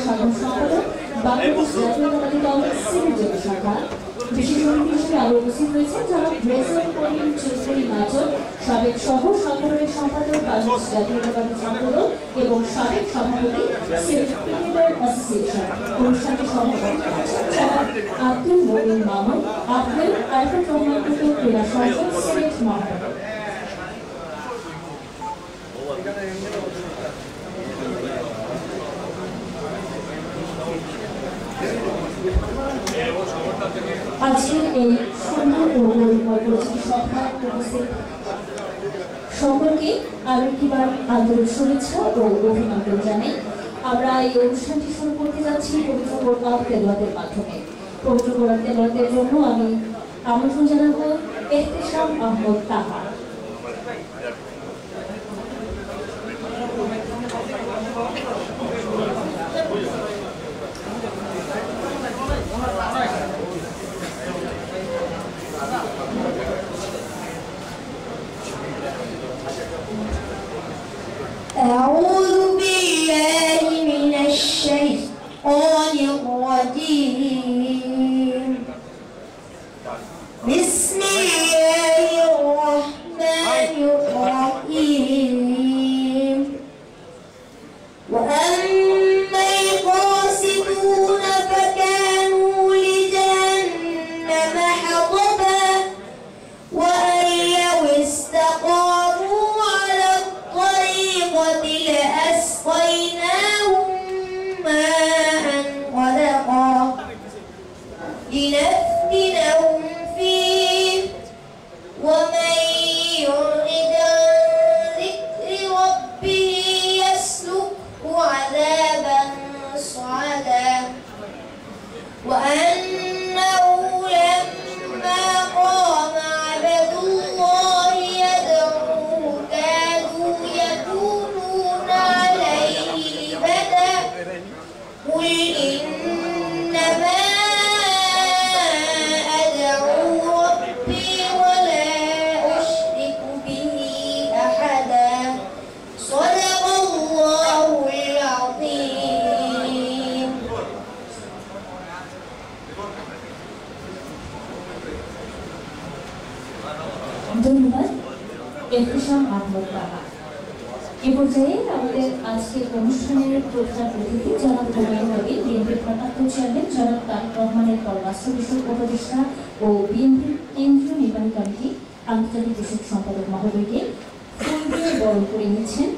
সাধারণ সম্পাদক বাংলাদেশ জাতীয়তাবাদী দল সিলেট জেলা শাখা। বিশেষ অতিথি হিসেবে আরো উপস্থিত রয়েছেন জনাব রেজাউল করিম চৌধুরী নাচন, সাবেক সহ সাধারণ সম্পাদক বাংলাদেশ জাতীয়তাবাদী ছাত্রদল এবং সাবেক সভাপতি সিলেট ক্রিকেটার অ্যাসোসিয়েশন। অনুষ্ঠানটি সভাপতিত্ব করেছেন জনাব আব্দুল মঈন মামুন, আফজাল আরিফুর রহমান টুটু ক্রীড়া সংসদ সিলেট মহানগর। আজকের এই সুন্দর ও গৌরবময় পরিচিতি সভায় উপস্থিত সকলকে আরেকবার আন্তরিক শুভেচ্ছা ও অভিনন্দন জানাই। আমরা এই অনুষ্ঠানটি শুরু করতে যাচ্ছি পবিত্র কোরআন তেলাওয়াতের মাধ্যমে। পবিত্র কোরআন তেলাওয়াতের জন্য আমি আমন্ত্রণ জানাবো এহতেশাম আহমদ তাহা। أعوذ بالله من الشيطان الرجيم. بسم الله الرحمن الرحيم. وأما القاسطون فكانوا لجهنم حطبا وأن لو استقاموا على الطريقة لأسقيناهم ماء غدقا لنفتنهم فيه ومن يعرض عن ذكر ربه يسلكه عذابا صعدا وأنه لما قام عبد الله يدعوه كادوا يكونون عليه لبدا قل إنما أدعو ربي ولا أشرك به أحدا صدق الله العظيم. ধন্যবাদ এহতেশাম আহমদ তাহা। এ পর্যায়ে আমাদের আজকের অনুষ্ঠানের প্রধান অতিথি জনাব হুমায়ুন কবির, বিএনপির ভারপ্রাপ্ত চেয়ারম্যান জনাব তারেক রহমানের পররাষ্ট্র বিষয়ক উপদেষ্টা ও বিএনপির কেন্দ্রীয় নির্বাহী কমিটি আন্তর্জাতিক বিষয়ক সম্পাদক মহোদয়কে ফুল দিয়ে বরণ করে নিচ্ছেন।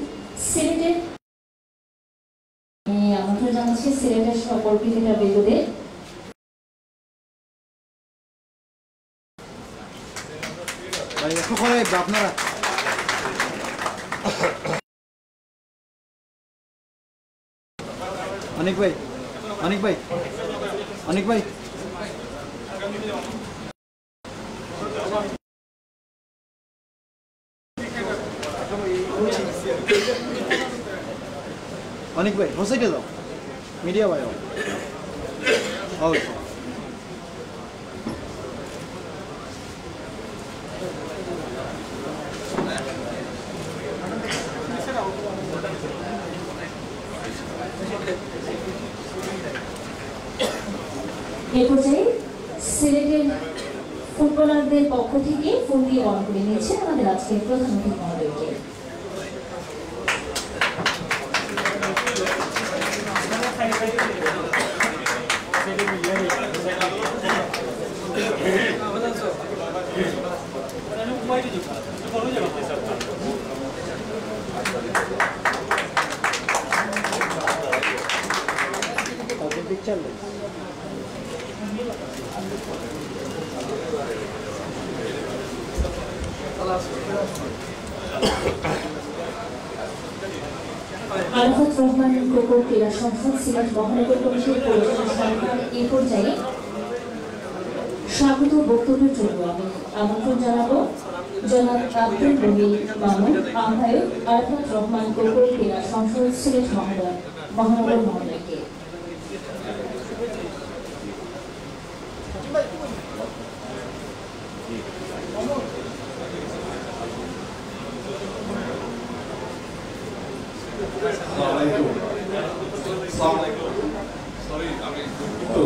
সিলেটের আমন্ত্রণ জানাচ্ছি সিলেটের সকল ক্রিকেটার বৃন্দদের। আপনারা অনেক ভাই অনেক ভাই অনেক ভাই অনেক ভাই হোসাইটে যাও মিডিয়া ভাই এ পর্যায়ে সিলেটের ফুটবলারদের পক্ষ থেকে ফুল দিয়ে বরণ করে নিয়েছেন আমাদের আজকের প্রধান অতিথি মহোদয়কে। আরাফাত রহমান কোকো ক্রীড়া সংসদ সিলেট মহানগর কমিটির পরিচালনা সরকার এ পর্যায়ে স্বাগত বক্তব্যের জন্য আমি আমন্ত্রণ জানাবো জনাব আব্দুল মঈন মামুন, আহ্বায়ক আরাফাত রহমান কোকো ক্রীড়া সংসদ সিলেট মহানগর মহোদয়কে। আসসালামু আলাইকুম। সরি আমি একটু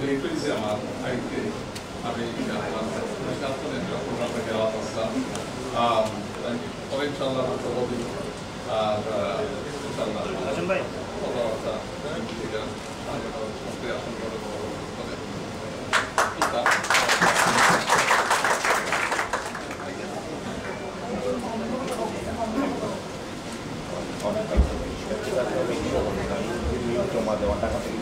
লেট হয়েছি আমার আইতে আমি ছাত্রদের আপনাকে আওয়াজ আসলাম তবে ইনশাল্লাহ সভাপতি আর ইনশাল্লাহ কথাবার্তা জমা দেওয়া টাকা থেকে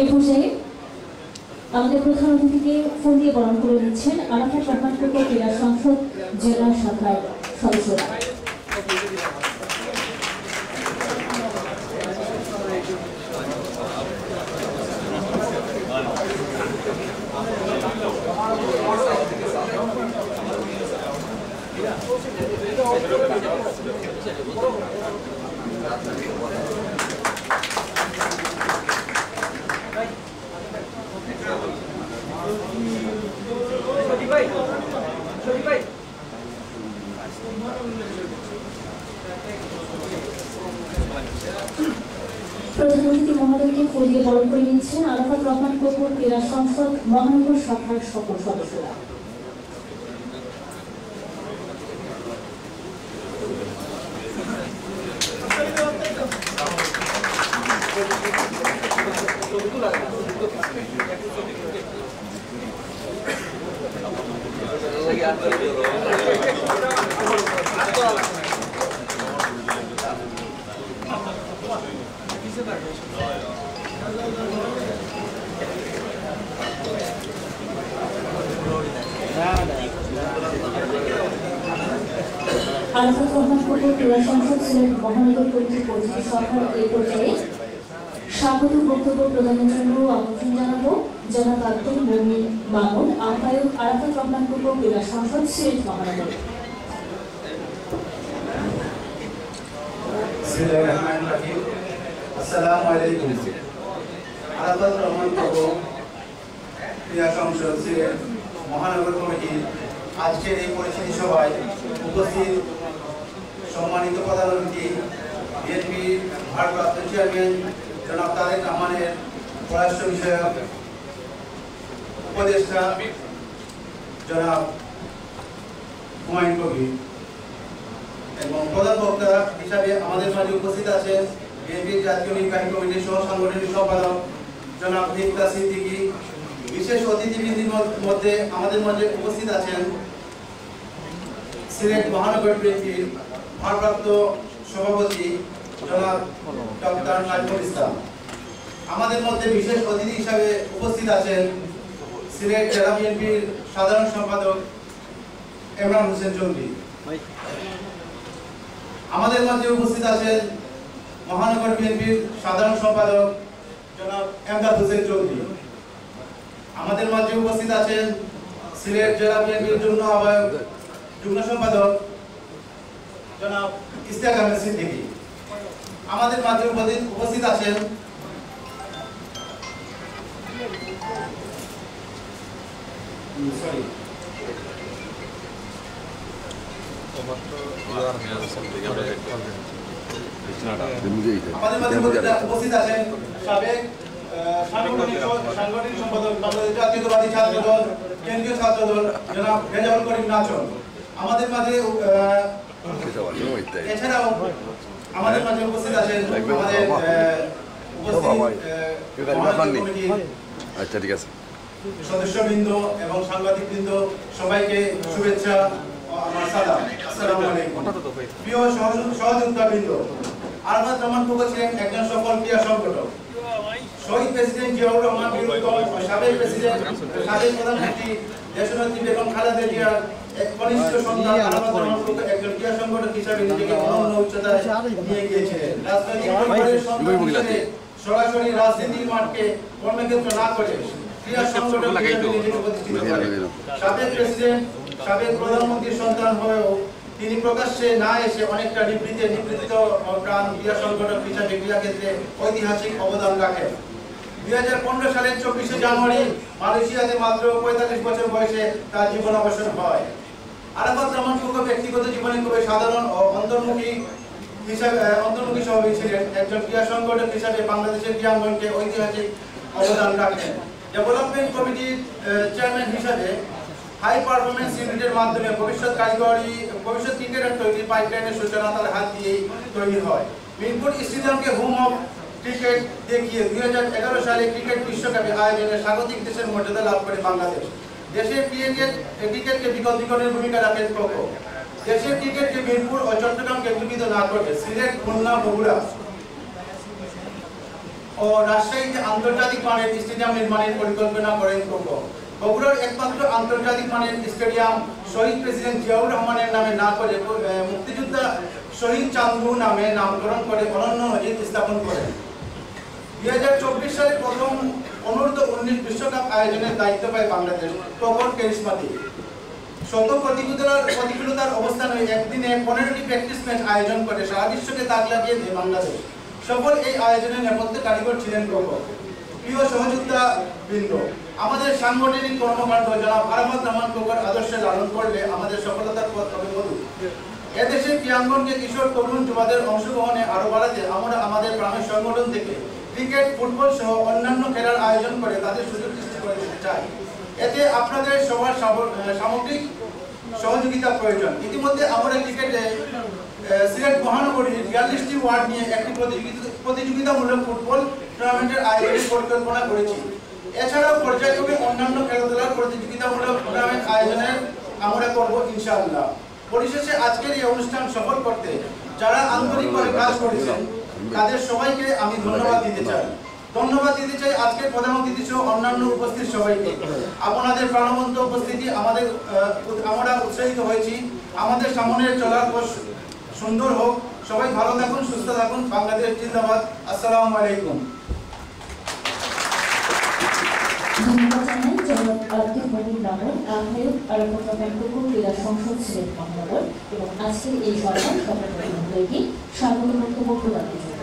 এই পর্যায়ে আমাদের প্রধান অতিথিকে ফুল দিয়ে বরণ করে নিচ্ছেন আরাফাত রহমান কোকো ক্রীড়া সংসদ জেলা শাখার সদস্যরা। প্রধান অতিথি মহোদয়কে ফুল দিয়ে বরণ করে নিচ্ছেন আরাফাত রহমান কোকো ক্রীড়া সংসদ মহানগর শাখার সকল সদস্যরা। আরাফাত রহমান কোকো ক্রীড়া সংসদ সিলেট মহানগর কমিটির প্রতিনিধি সভার এই পর্যায়ে স্বাগত বক্তব্য প্রদানের জন্য আমন্ত্রণ জানাবো জনাব আব্দুল মুমিন মামুন, আহ্বায়ক আরাফাত রহমান কোকো ক্রীড়া সংসদ সিলেট মহানগর। আসসালামু আলাইকুম। আরাফাত রহমান কোকো ক্রীড়া সংসদ সিলেট মহানগর কমিটির আজকের এই পরিচিতি সভায় উপস্থিত সম্মানিত প্রধান অতিথি বিএনপি ভারপ্রাপ্ত চেয়ারম্যান জনাব তারেক রহমানের পররাষ্ট্র বিষয়ক উপদেষ্টা জনাব হুমায়ুন কবির এবং প্রধান বক্তা হিসাবে আমাদের মাঝে উপস্থিত আছেন বিএনপির জাতীয় নির্বাহী কমিটির সহ সাংগঠনিক সম্পাদক জনাব হিফতা সিদ্দিকী। বিশেষ অতিথিবৃন্দের মধ্যে আমাদের মাঝে উপস্থিত আছেন সিলেট মহানগর বিএনপির ভারপ্রাপ্ত সভাপতি জনাব ডক্টর নাজমুল ইসলাম। আমাদের মধ্যে বিশেষ অতিথি হিসাবে উপস্থিত আছেন সিলেট জেলা বিএনপির সাধারণ সম্পাদক ইমরান হোসেন চৌধুরী। আমাদের মধ্যে উপস্থিত আছেন মহানগর বিএনপির সাধারণ সম্পাদক জনাব এমদাদ হোসেন চৌধুরী। আমাদের মাঝে উপস্থিত আছেন সিলেট জেলা বিএনপির যুগ্ম আহ্বায়ক যুগ্ম সম্পাদক জনাব ইশতিয়াক আহমেদ সিদ্দিকী। আমাদের মাঝে উপস্থিত আছেন সাবেক সাংগঠনিক সম্পাদক বাংলাদেশ জাতীয়তাবাদী ছাত্র দল কেন্দ্রীয় ছাত্র দল জনাব রেজাউল করিম নাচন। আমাদের মাঝে এছাড়াও আমাদের মাঝে উপস্থিত আছেন আচ্ছা ঠিক আছে সদস্যবৃন্দ এবং সাংবাদিকবৃন্দ সবাইকে শুভেচ্ছা ও আমার সালাম। আসসালামু আলাইকুম। প্রিয় সহযোগিতাবৃন্দ, আরাফাত রহমান কোকো ছিলেন একজন সফল ক্রীড়া সংগঠক। শহীদ প্রেসিডেন্ট জিয়াউর রহমান বীরুত্তম, সাবেক প্রেসিডেন্ট সাবেক প্রধানমন্ত্রী দেশনেত্রী বেগম খালেদা জিয়ার এক কনিষ্ঠ সন্তান আরাফাত রহমান টুকু একজন ক্রীড়া সংগঠক হিসাবে নিজেকে অনন্য উচ্চতায় নিয়ে গিয়েছিলেন। রাজনৈতিক পরিবারের সন্তান হিসেবে সরাসরি রাজনীতির মাঠকে কর্মক্ষেত্র না করে ক্রীড়া সংগঠক হিসেবে নিজেকে প্রতিষ্ঠিত করেন। সাবেক প্রেসিডেন্ট সাবেক প্রধানমন্ত্রীর সন্তান হয়েও তিনি প্রকাশ্যে না এসে অনেকটা নিবৃত্ত প্রাণ ক্রীড়া সংগঠক হিসাবে ক্রীড়াক্ষেত্রে ঐতিহাসিক অবদান রাখেন। 2015 সালের 24শে জানুয়ারি মালয়েশিয়াতে মাত্র 45 বছর বয়সে তার জীবন অবসান হয়। আরাফাত রহমান টুকু ব্যক্তিগত জীবনে খুবই সাধারণ ও অন্তর্মুখী স্বভাবের ছিলেন। একজন ক্রীড়া সংগঠক হিসাবে বাংলাদেশের ক্রীড়াঙ্গনকে ঐতিহাসিক অবদান রাখেন। ডেভেলপমেন্ট কমিটির চেয়ারম্যান হিসাবে হাই পারফরমেন্স ইউনিটের মাধ্যমে ভবিষ্যৎ ক্রিকেটার তৈরির পাইপলাইনের সূচনা তার হাত দিয়েই তৈরি হয়। মিরপুর স্টেডিয়ামকে হোম অফ ক্রিকেট দেখিয়ে 2011 সালে ক্রিকেট বিশ্বকাপে আয়োজনে স্বাগতিক দেশের মর্যাদা লাভ করে বাংলাদেশ। দেশের ক্রিকেটকে বিকল্পীকরণের ভূমিকা রাখেন কোকো। দেশের ক্রিকেটকে মিরপুর ও চট্টগ্রাম কেন্দ্রীভূত না করে সিলেট, খুলনা, বগুড়া ও রাজশাহীতে আন্তর্জাতিক মানের স্টেডিয়াম নির্মাণের পরিকল্পনা করেন কোকো। বগুড়ার একমাত্র আন্তর্জাতিক মানের স্টেডিয়াম শহীদ প্রেসিডেন্ট জিয়াউর রহমানের নামে না করে মুক্তিযোদ্ধা শহীদ চান্দু নামে নামকরণ করে অনন্য নজির স্থাপন করেন। 2024 সালে প্রথম অনূর্ধ্ব-19 বিশ্বকাপ আয়োজনের দায়িত্ব পায় বাংলাদেশ প্রবল ক্যারিসমাটিক। শত প্রতিকূলতার অবস্থানে একদিনে 15টি প্র্যাকটিস ম্যাচ আয়োজন করে সারা বিশ্বকে তাক লাগিয়ে দেয় বাংলাদেশ। সফল এই আয়োজনের নেপথ্যে কারিগর ছিলেন কোকো। প্রিয় সহযোদ্ধা বৃন্দ, আমাদের সাংগঠনিক কর্মকাণ্ড জনাব আরাফাত রহমান কোকোর আদর্শে লালন করলে আমাদের সফলতার পথ হবে মধুর। এদেশের ক্রীড়াঙ্গনকে কিশোর তরুণ যুবাদের অংশগ্রহণে আরো বাড়াতে আমরা আমাদের গ্রামের সংগঠন থেকে ক্রিকেট, ফুটবল সহ অন্যান্য খেলার আয়োজন করে তাদের সুযোগ সৃষ্টি করে দিতে চাই। এতে আপনাদের সবার সামগ্রিক সহযোগিতা প্রয়োজন। ইতিমধ্যে আমরা ক্রিকেটে সিলেট মহানগরীর 42টি ওয়ার্ড নিয়ে একটি প্রতিযোগিতামূলক ফুটবল টুর্নামেন্টের আয়োজনের পরিকল্পনা করেছি। এছাড়াও পর্যায়ক্রমে অন্যান্য খেলাধুলার প্রতিযোগিতামূলক টুর্নামেন্ট আয়োজনের আমরা করব ইনশাআল্লাহ। পরিশেষে আজকের এই অনুষ্ঠান সফল করতে যারা আন্তরিকভাবে কাজ করেছেন তাদের সবাইকে আমি ধন্যবাদ দিতে চাই। আজকের প্রধান অতিথি সহ অন্যান্য উপস্থিত সবাইকে। আপনাদের প্রাণবন্ত উপস্থিতি আমরা উৎসাহিত হয়েছি। আমাদের সামনের চলার পথ সুন্দর হোক। সবাই ভালো থাকুন, সুস্থ থাকুন। বাংলাদেশ জিন্দাবাদ। আসসালামু আলাইকুম। ধন্যবাদ জানাই জনাব আব্দুল মনির নামন, আহমেদ আরাফাত রহমান টুকু ক্রীড়া সংসদ সিলেট মহানগর এবং আজকের এই সভায় সভাপতি স্বাগত বক্তব্য প্রদানের জন্য।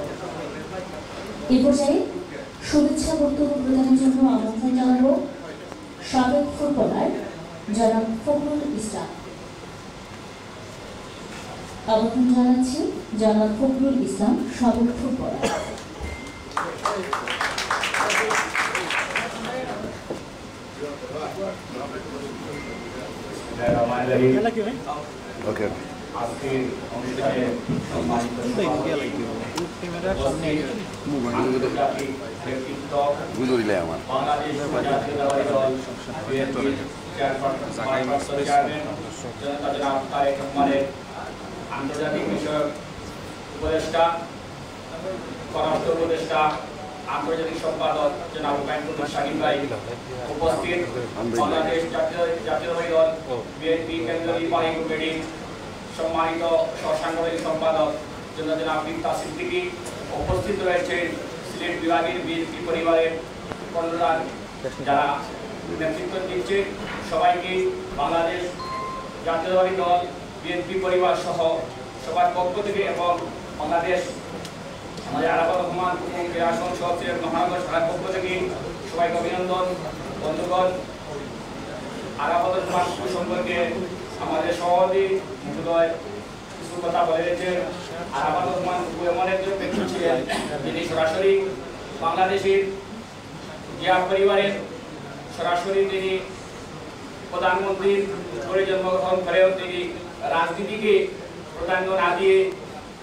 এ পর্যায়ে শুভেচ্ছা বক্তব্য প্রদানের জন্য আমন্ত্রণ জানাবো সাবেক ফুটবলার জনাব ফখরুল ইসলাম। আমন্ত্রণ জানাচ্ছি জনাব ফখরুল ইসলাম, সাবেক ফুটবলার। ওকে আজকে অনুষ্ঠানে বুঝো দিলে আমার বাংলাদেশ জাতীয়তাবাদী দল আন্তর্জাতিক বিষয়ক উপদেষ্টা, পররাষ্ট্র উপদেষ্টা, আন্তর্জাতিক সম্পাদক জনাব কাইমুদ্দিন শাহিন ভাই উপস্থিত, বাংলাদেশ জাতীয়তাবাদী দল বিএনপি কেন্দ্রীয় নির্বাহী কমিটির সম্মানিত সাংগঠনিক সম্পাদক জনাব বিপ্তা সিদ্দিকী, উপস্থিত রয়েছেন সিলেট বিভাগের বিএনপি পরিবারের কর্ণধার যারা নেতৃত্ব দিচ্ছে, সবাইকে বাংলাদেশ জাতীয়তাবাদী দল বিএনপি পরিবার সহ সবার পক্ষ থেকে এবং বাংলাদেশ আমাদের আরাফাত রহমান ক্রীড়া সংসদ সিলেট মহানগর শাখার পক্ষ থেকে সবাইকে অভিনন্দন। বন্ধুগণ, আরাফাত রহমান সম্পর্কে আমাদের সভাপতি মহোদয় কিছু কথা বলে গেছেন। আরাফাত রহমান এমন একজন ব্যক্তি ছিলেন যিনি সরাসরি বাংলাদেশের জিয়া পরিবারের সরাসরি তিনি প্রধানমন্ত্রীর করে জন্মগ্রহণ করেও তিনি রাজনীতিকে প্রাধান্য না দিয়ে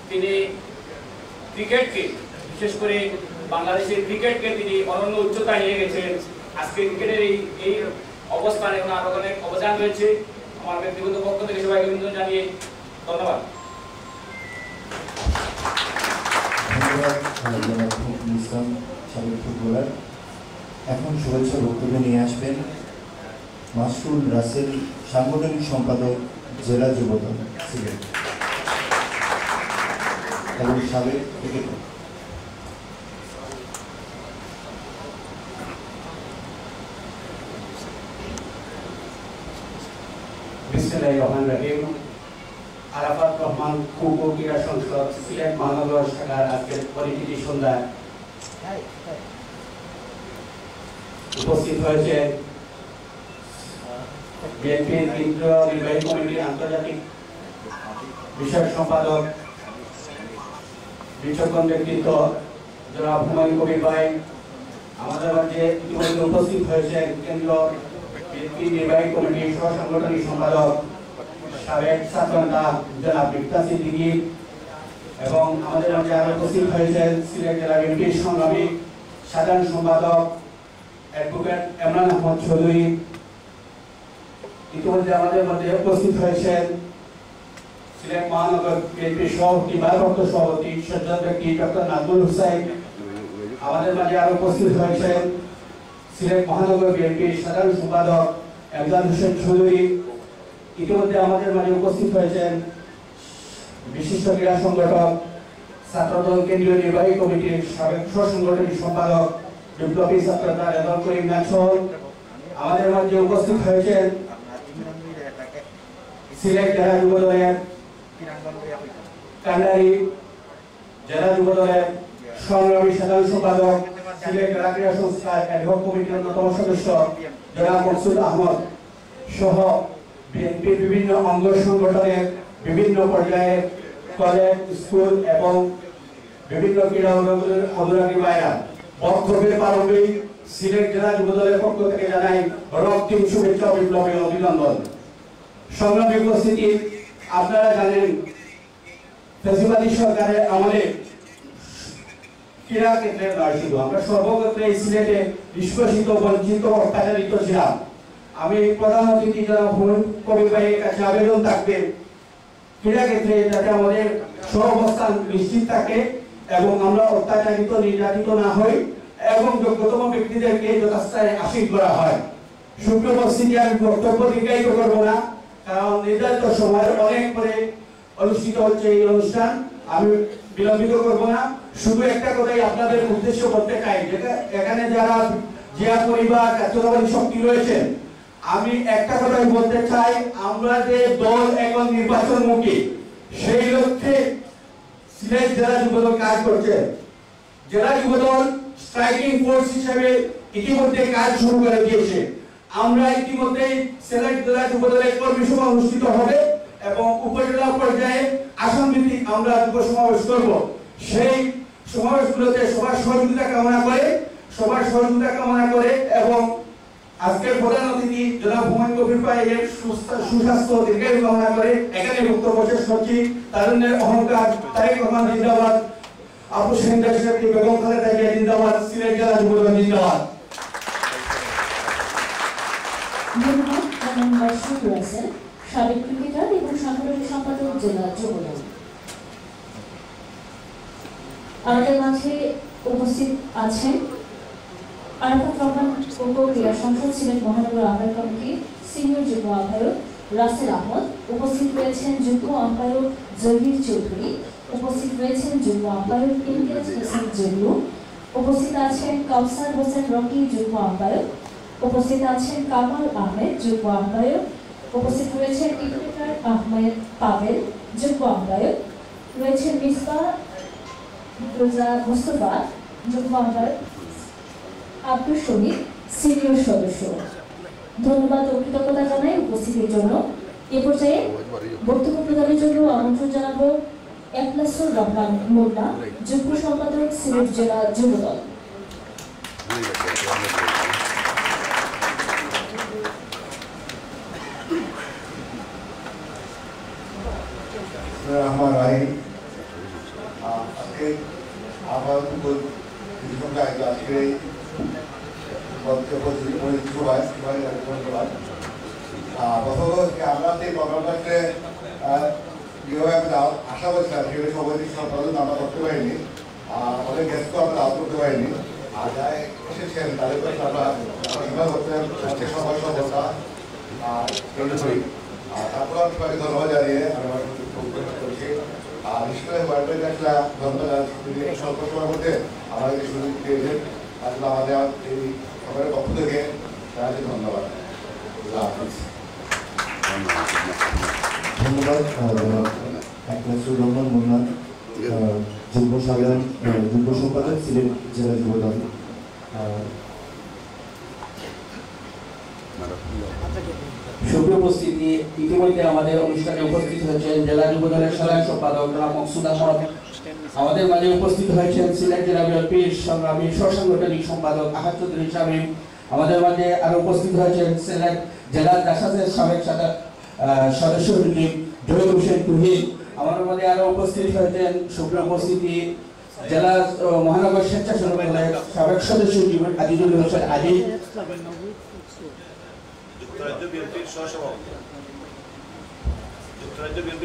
তিনি ক্রিকেটকে, বিশেষ করে বাংলাদেশের ক্রিকেটকে তিনি অনন্য উচ্চতায় নিয়ে গেছেন। আজকে ক্রিকেটের এই অবস্থানে ওনার অনেক অবদান রয়েছে। আমার ব্যক্তিগত পক্ষ থেকে সবাইকে অভিনন্দন জানিয়ে ধন্যবাদ। ধন্যবাদ জনাব ফখরুল ইসলাম সাবেক ফুটবলার। এখন শুভেচ্ছা বক্তব্য নিয়ে আসবেন মাসরুল রাসেল, সাংগঠনিক সম্পাদক, জেলা যুবদল সিলেট এবং সাবেক ক্রিকেটার। বিসমিল্লাহির রহমানির রহিম। আরাফাত রহমান কুকু ক্রীড়া সংসদ সিলেট মহানগর শাখার আজকের পরিচিতি সন্ধ্যায় উপস্থিত হয়েছে বিএনপির কেন্দ্রীয় নির্বাহী কমিটির আন্তর্জাতিক বিষয়ক সম্পাদক, বিচক্ষণ ব্যক্তিত্ব জনাব হুমায়ুন কবির ভাই। আমাদের মাঝে ইতিমধ্যে উপস্থিত হয়েছেন কেন্দ্রীয় বিএনপি নির্বাহী কমিটির সহ সাংগঠনিক সম্পাদক সাবেক ছাত্রনেতা জনাব মিফতা সিদ্দিকী, এবং আমাদের মাঝে আরো উপস্থিত হয়েছেন সিলেট জেলা বিএনপির সংগ্রামী সাধারণ সম্পাদক অ্যাডভোকেট ইমরান আহমদ চৌধুরী। ইতিমধ্যে আমাদের মধ্যে উপস্থিত হয়েছেন সিলেট মহানগর বিএনপির সভাপতি, ভারপ্রাপ্ত সভাপতি সজ্জন ব্যক্তি ডক্টর নাজমুল হুসাইন। আমাদের মাঝে আরো উপস্থিত হয়েছেন সিলেট মহানগর বিএনপির সাধারণ সম্পাদক এমদাদ হোসেন চৌধুরী। ইতিমধ্যে আমাদের মাঝে উপস্থিত হয়েছেন বিশিষ্ট ক্রীড়া সংগঠক, ছাত্রদল কেন্দ্রীয় নির্বাহী কমিটির সাবেক সহসাংগঠনিক সম্পাদক বিপ্লবী ছাত্রনেতা রেজাউল করিম নাছর। আমাদের মাঝে উপস্থিত হয়েছেন সিলেট জেলা যুবদলের কান্ডারি জেলা যুবদলের সংগ্রামী সাধারণ সম্পাদক, সিলেট জেলা ক্রীড়া সংস্থার অ্যাডহক কমিটির অন্যতম সদস্য জনাব মকসুদ আহমদ সহ বিএনপির বিভিন্ন অঙ্গ সংগঠনের বিভিন্ন পর্যায়ে কলেজ, স্কুল এবং বিভিন্ন ক্রীড়া অনুরাগী ভাইরা বক্তব্যের প্রারম্ভিক সিলেট জেলা যুবদলের পক্ষ থেকে জানাই রক্তিম শুভেচ্ছা ও বিপ্লবী অভিনন্দন। সংগ্রামী উপস্থিতি, আপনারা জানেন ফ্যাসিবাদী সরকারের আমলে ক্রীড়া ক্ষেত্রে নয়, শুধু আমরা সর্বক্ষেত্রে সিলেটে নিষ্পেষিত, বঞ্চিত, অত্যাচারিত ছিলাম। আমি প্রধান অতিথি জনাব হুমায়ুন কবির ভাইয়ের কাছে আবেদন থাকবে ক্রীড়া ক্ষেত্রে যাতে আমাদের সহাবস্থান নিশ্চিত থাকে এবং আমরা অত্যাচারিত, নির্যাতিত না হই এবং যোগ্যতম ব্যক্তিদেরকে যথাস্থানে আশীর্বাদ করা হয়। সুপ্রিয় উপস্থিতি, আমি বক্তব্য দীর্ঘায়িত করবো না, কারণ নির্ধারিত সময়ের অনেক পরে অনুষ্ঠিত হচ্ছে এই অনুষ্ঠান। আমি বিলম্বিত করবো না, শুধু একটা কথাই আপনাদের উদ্দেশ্য করতে চাই, এখানে যারা জিয়া পরিবার, জাতীয়তাবাদী শক্তি রয়েছে, আমি একটা কথাই বলতে চাই, আমরা যে দল এখন নির্বাচনমুখী, সেই লক্ষ্যে সিলেট জেলা যুবদল কাজ করছে। জেলা যুবদল স্ট্রাইকিং ফোর্স হিসেবে ইতিমধ্যে কাজ শুরু করে দিয়েছে। আমরা ইতিমধ্যে সিলেট জেলা যুবদলের কর্মী সভা অনুষ্ঠিত হবে এবং উপজেলা পর্যায়ে আসন ভিত্তিক আমরা যুব সমাবেশ করব। সেই সমাবেশগুলোতে সবার সহযোগিতা কামনা করে এবং আজকের প্রধান অতিথি জনাব হুমায়ুন কবির ভাইয়ের সুস্বাস্থ্য দীর্ঘায়ু কামনা করে এখানে বক্তব্য শেষ করছি। তারুণ্যের অহংকার তারেক রহমান জিন্দাবাদ, আবু সাহিদ সাহেব, বেগম খালেদা জিয়া জিন্দাবাদ, সিলেট জেলা যুবদল জিন্দাবাদ। ধন্যবাদ জনাব মাসরুল রাসেল, সাবেক ক্রিকেটার এবং সাংগঠনিক সম্পাদক, জেলা যুবদল। আমাদের মাঝে উপস্থিত আছেন আরাফাত রহমান কুকু ক্রীড়া সংসদ সিলেট মহানগর আহ্বায়ক কমিটির সিনিয়র যুগ্ম আহ্বায়ক রাসেল আহমদ। উপস্থিত রয়েছেন যুগ্ম আহ্বায়ক জহির চৌধুরী। উপস্থিত রয়েছেন যুগ্ম আহ্বায়ক ইমতিয়াজ হোসেন জল্লু। উপস্থিত আছেন কাউসার হোসেন রকি, যুগ্ম আহ্বায়ক। উপস্থিত আছেন কামাল আহমেদ, যুগ্ম আহ্বায়ক। উপস্থিত রয়েছেন ইফতেখার আহমেদ পাবেল, যুগ্ম আহ্বায়ক। রয়েছেন মিসবাহ মুস্তফা, যুগ্ম আহ্বায়ক। আব্দুল শহীদ, সিনিয়র সদস্য। ধন্যবাদ ও কৃতজ্ঞতা জানাই উপস্থিতির জন্য। এ পর্যায়ে বক্তব্য প্রদানের জন্য আমন্ত্রণ জানাবো এখলাসুর রহমান মোল্লা, যুগ্ম সম্পাদক, সিলেট জেলা যুবদল। আমরা যে প্রোগ্রামটাকে আশা করছিলাম সেগুলি সবাই সম্পাদন আমরা করতে পারিনি। অনেক গেস্টকে আমরা দাওয়াত করতে পারিনি, আর যারা এসেছেন তাদের কাছে আমরা ইমেল করতেন সবার সভ্যতা আর তারপর আমি সবাইকে ধন্যবাদ জানিয়ে আমি আমার করছি। আর বিশেষ করে ওয়ার্ল্ডের একটা ধন্যবাদ স্বল্প সময়ের মধ্যে আমাদের সুযোগ দিয়েছেন, আসলে আমাদের এই সবারের পক্ষ থেকে তাদেরকে ধন্যবাদ। ধন্যবাদ একমাত্র রহমান মোহাম্মদ, যুগ্ম সাধারণ যুগ্ম সম্পাদক সিলেট জেলা যুবদল। সুপ্রিয় উপস্থিতি, ইতিমধ্যে আমাদের অনুষ্ঠানে উপস্থিত হয়েছেন জেলা যুবদলের সাধারণ সম্পাদক জনাব মকসুদ আহমদ। আমাদের মাঝে উপস্থিত হয়েছেন সিলেট জেলা বিএনপির সংগ্রামী সহসাংগঠনিক সম্পাদক আহাদ চৌধুরী শামীম। আমাদের মাঝে আরো উপস্থিত হয়েছেন সিলেট জেলা জাসাসের সাবেক সদস্য জহির হোসেন তুহিন। আমাদের মাঝে আরো উপস্থিত হয়েছেন সুপ্রিয় উপস্থিতি জেলা মহানগর স্বেচ্ছাসেবক দলের সাবেক সদস্য আজিজুল হোসেন আজিজ। যুক্তরাজ্য বিএনপির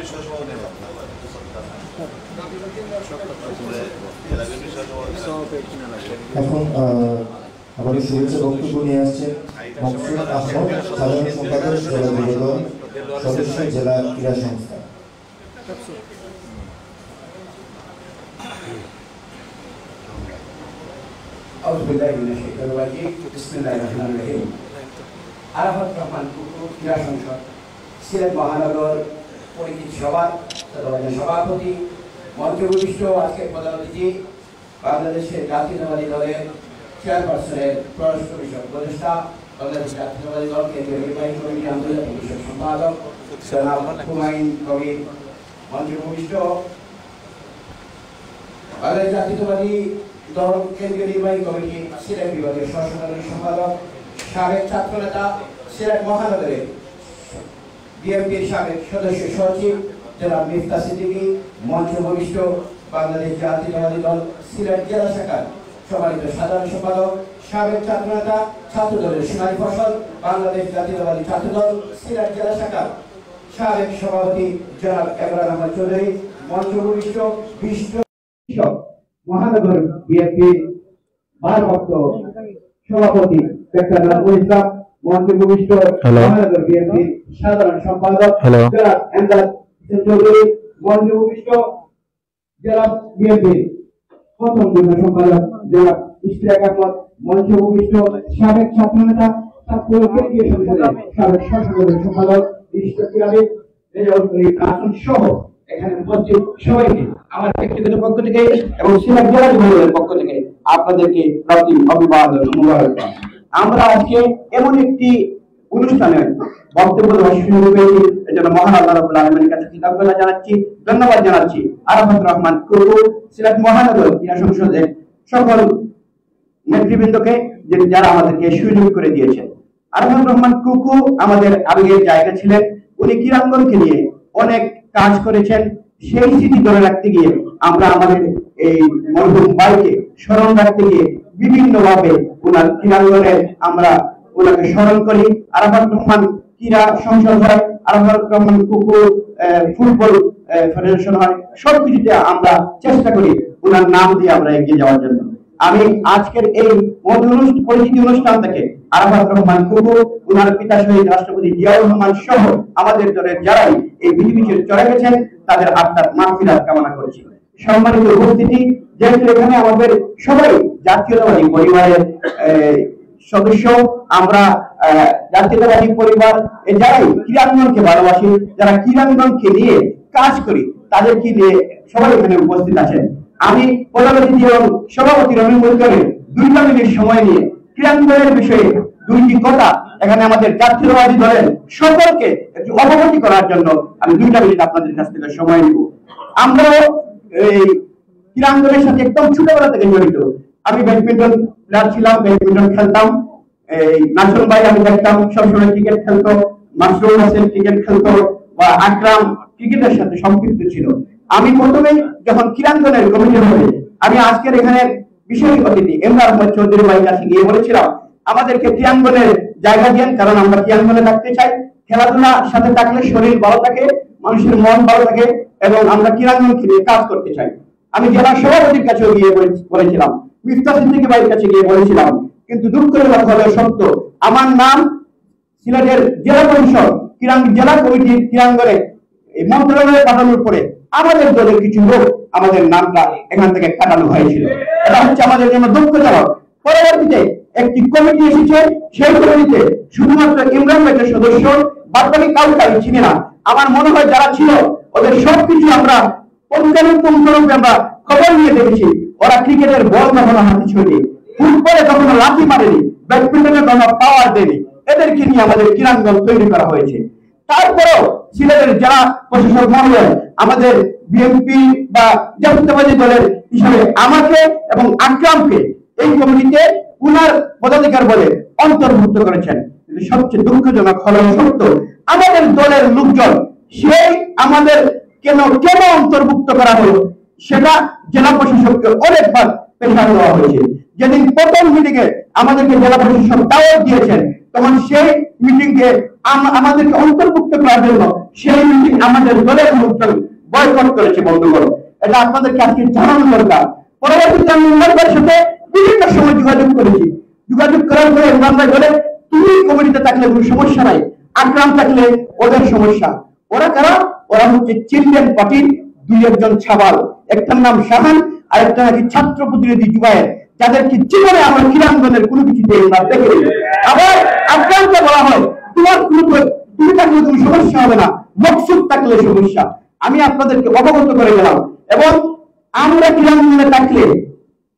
সহসভাপতি এখন আমাদের শুভেচ্ছা বক্তব্য নিয়ে আসছেন মকসুদ আহমদ, সাধারণ সম্পাদক জেলা যুবদল, সদস্য জেলা ক্রীড়া সংস্থা। আরাফাত রহমান কুকু ক্রীড়া সংসদ সিলেট মহানগর পরিচিত সভার সভাপতি, মঞ্চে উপবিষ্ট আজকের প্রধান অতিথি বাংলাদেশের জাতীয়তাবাদী দলের চেয়ারপারসনের পররাষ্ট্র বিষয়ক উপদেষ্টা, বাংলাদেশ জাতীয়তাবাদী দল কেন্দ্রীয় নির্বাহী কমিটি আন্তর্জাতিক বিষয়ক সম্পাদক জনাব হুমায়ুন কবির, মঞ্চে উপবিষ্ট বাংলাদেশ জাতীয়তাবাদী দল কেন্দ্রীয় নির্বাহী কমিটি সিলেট বিভাগের সহসাধারণ সম্পাদক, সাবেক ছাত্রনেতা সিলেট মহানগরের বিএনপির সাবেক সদস্য সচিব জনাব মিফতা সিদ্দিকী, মঞ্চে উপবিষ্ট বাংলাদেশ জাতীয়তাবাদী দল সিলেট জেলা শাখার সম্মানিত সাধারণ সম্পাদক, সাবেক ছাত্রনেতা ছাত্রদলের সোনালী ফসল, বাংলাদেশ জাতীয়তাবাদী ছাত্রদল সিলেট জেলা শাখার সাবেক সভাপতি জনাব ইমরান আহমদ চৌধুরী, মঞ্চে উপবিষ্ট বিশিষ্ট মহানগর বিএনপি ভারপ্রাপ্ত সভাপতি ডক্টর নাজমুল ইসলাম, মঞ্চে উপবিষ্ট মহানগর বিএনপি সাধারণ সম্পাদক জনাব এমদাদ হোসেন চৌধুরী, মঞ্চে উপবিষ্ট জেলা বিএনপি প্রথম যুগ্ম সম্পাদক জনাব ইশতিয়াক আহমদ, মঞ্চে উপবিষ্ট সাবেক ছাত্রনেতা ছাত্র কেন্দ্রীয় সংসদের সাবেক সহসাধারণ সম্পাদক বিশিষ্ট ক্রীড়াবিদ আসন সহ এখানে উপস্থিত সবাইকে আমার ব্যক্তিগত পক্ষ থেকে এবং সিলেট জেলা যুবদলের পক্ষ থেকে আপনাদেরকে প্রতি অভিবাদন মুবারকবাদ। আমরা আজকে এমন একটি অনুষ্ঠানে বক্তব্য দেওয়ার সুযোগ পেয়েছি, এজন্য মহান আল্লাহ রাব্বুল আলামিনের কাছে কৃতজ্ঞতা জানাচ্ছি, ধন্যবাদ জানাচ্ছি আরাফাত রহমান কুকু, সিলেট মহানগর ক্রীড়া সংসদের সকল নেতৃবৃন্দকে যারা আমাদেরকে সুযোগ করে দিয়েছেন। আরাফাত রহমান কুকু আমাদের আবেগের জায়গা ছিলেন, উনি ক্রীড়াঙ্গনকে নিয়ে অনেক কাজ করেছেন। সেই স্মৃতি ধরে রাখতে গিয়ে আমরা আমাদের এই মরহুম ভাইকে স্মরণ রাখতে গিয়ে বিভিন্ন ভাবে ওনার ক্রীড়াঙ্গনে আমরা ওনাকে স্মরণ করি। আরাফাত রহমান ক্রীড়া সংসদ হয়, আরাফাত রহমান কুকু ফুটবল ফেডারেশন হয়, সবকিছুতে আমরা চেষ্টা করি ওনার নাম দিয়ে আমরা এগিয়ে যাওয়ার জন্য। আমি আজকের এই পরিচিতি অনুষ্ঠান থেকে আরাফাত রহমান কুকু, ওনার পিতা শহীদ রাষ্ট্রপতি জিয়াউর রহমান সহ আমাদের দলের যারাই এই পৃথিবীতে চলে গেছেন তাদের আত্মার মাগফিরাত কামনা করছি। সম্মানিত উপস্থিতি, যেহেতু এখানে আমাদের সবাই জাতীয়তাবাদী পরিবারের সদস্য, আমরা জাতীয়তাবাদী পরিবার যারাই ক্রীড়াঙ্গনকে ভালোবাসি, যারা ক্রীড়াঙ্গনকে নিয়ে কাজ করি, তাদেরকে নিয়ে সবাই এখানে উপস্থিত আছেন। আমি প্রধান অতিথি এবং সভাপতি রবিউল করিম 2 মিনিট সময় নিয়ে ক্রীড়াঙ্গনের বিষয়ে 2টি কথা এখানে আমাদের জাতীয়তাবাদী দলের সকলকে একটু অবগতি করার জন্য আমি 2 মিনিট আপনাদের কাছ থেকে সময় নিব। আমরা এই ক্রীড়াঙ্গনের সাথে একদম ছোটবেলা থেকে জড়িত। আমি ব্যাডমিন্টন প্লেয়ার ছিলাম, ব্যাডমিন্টন খেলতাম। এই নাসর ভাই আমি দেখতাম সবসময় ক্রিকেট খেলতো, মাসরুর হোসেন ক্রিকেট খেলতো, বা আকরাম ক্রিকেটের সাথে সম্পৃক্ত ছিল। আমি প্রথমে যখন ক্রীড়াঙ্গনের কমিটি হবে, আমি আজকের এখানে বিশেষ অতিথি ইমরান আহমদ চৌধুরী ভাইয়ের কাছে গিয়ে বলেছিলাম আমাদেরকে ক্রীড়াঙ্গনের জায়গা দেন, কারণ আমরা ক্রীড়াঙ্গনে থাকতে চাই। খেলাধুলার সাথে থাকলে শরীর ভালো থাকে, মানুষের মন ভালো থাকে এবং আমরা ক্রীড়াঙ্গনকে নিয়ে কাজ করতে চাই। আমি জেলা সভাপতির কাছেও গিয়ে বলেছিলাম, মিফতা সিদ্দিকী ভাইয়ের কাছে গিয়ে বলেছিলাম, কিন্তু দুঃখের কথা হলো সত্য, আমার নাম সিলেটের জেলা পরিষদ জেলা কমিটির ক্রীড়াঙ্গনে এই মন্ত্রণালয়ে পাঠানোর পরে আমাদের দলের কিছু লোক আমাদের নামটা এখান থেকে কাটানো হয়েছিল। এটা হচ্ছে আমাদের জন্য দুঃখজনক। পরবর্তীতে একটি কমিটি এসেছে, সেই কমিটিতে শুধুমাত্র ইমরান ভাইয়ের সদস্য, বাদবাকি কাউকে আমি চিনি না। আমার মনে হয় যারা ছিল ওদের সবকিছু আমরা পর্যালোচনারূপে আমরা খবর নিয়ে দেখেছি। ওরা ক্রিকেটের বল কখনো হাতে ছোঁয়নি, ফুটবলে কখনো লাথি মারেনি, ব্যাডমিন্টনে কখনো পাওয়ার দেয়নি। এদেরকে নিয়ে আমাদের ক্রীড়াঙ্গন তৈরি করা হয়েছে। তারপরেও সিলেটের জেলা প্রশাসক মহোদয় আমাদের বিএনপি বা জাতীয়তাবাদী দলের হিসাবে আমাকে এবং আকরামকে এই কমিটিতে উনার পদাধিকার বলে অন্তর্ভুক্ত করেছেন। কিন্তু সবচেয়ে দুঃখজনক হলো সত্য, আমাদের দলের লোকজন সেই আমাদের কেন অন্তর্ভুক্ত করা হলো সেটা জেলা প্রশাসককে অনেকবার প্রেশার দেওয়া হয়েছে। যেদিন প্রথম মিটিংয়ে আমাদেরকে জেলা প্রশাসক দাওয়াত দিয়েছেন, তখন সেই মিটিংকে আমাদেরকে অন্তর্ভুক্ত করার জন্য সেই মিটিং আমাদের দলের লোকজন বয়কট করেছে। বন্ধুগণ, এটা আপনাদেরকে আজকে জানানো দরকার। পরবর্তীতে আমি ইমরান ভাইয়ের সাথে বিভিন্ন সময় যোগাযোগ করেছি। যোগাযোগ করার পরে ইমরান ভাই বলে, তুমি কমিটিতে থাকলে কোনো সমস্যা নাই, আকরাম থাকলে ওদের সমস্যা। ওরা কারা? ওরা হচ্ছে চিলড্রেন পার্টির দুই একজন ছাবাল, একটার নাম শাহান আর একটা নাকি ছাত্র প্রতিনিধি জুবায়ের, যাদেরকে জীবনে আমার ক্রীড়াঙ্গনের কোনো কিছুতে আমরা দেখি। আবার আকরামকে বলা হয়, তুমি থাকলে কোনো সমস্যা হবে না, মকসুদ থাকলে সমস্যা। আমি আপনাদেরকে অবগত করে গেলাম। এবং আমরা ক্রীড়াঙ্গনে থাকলে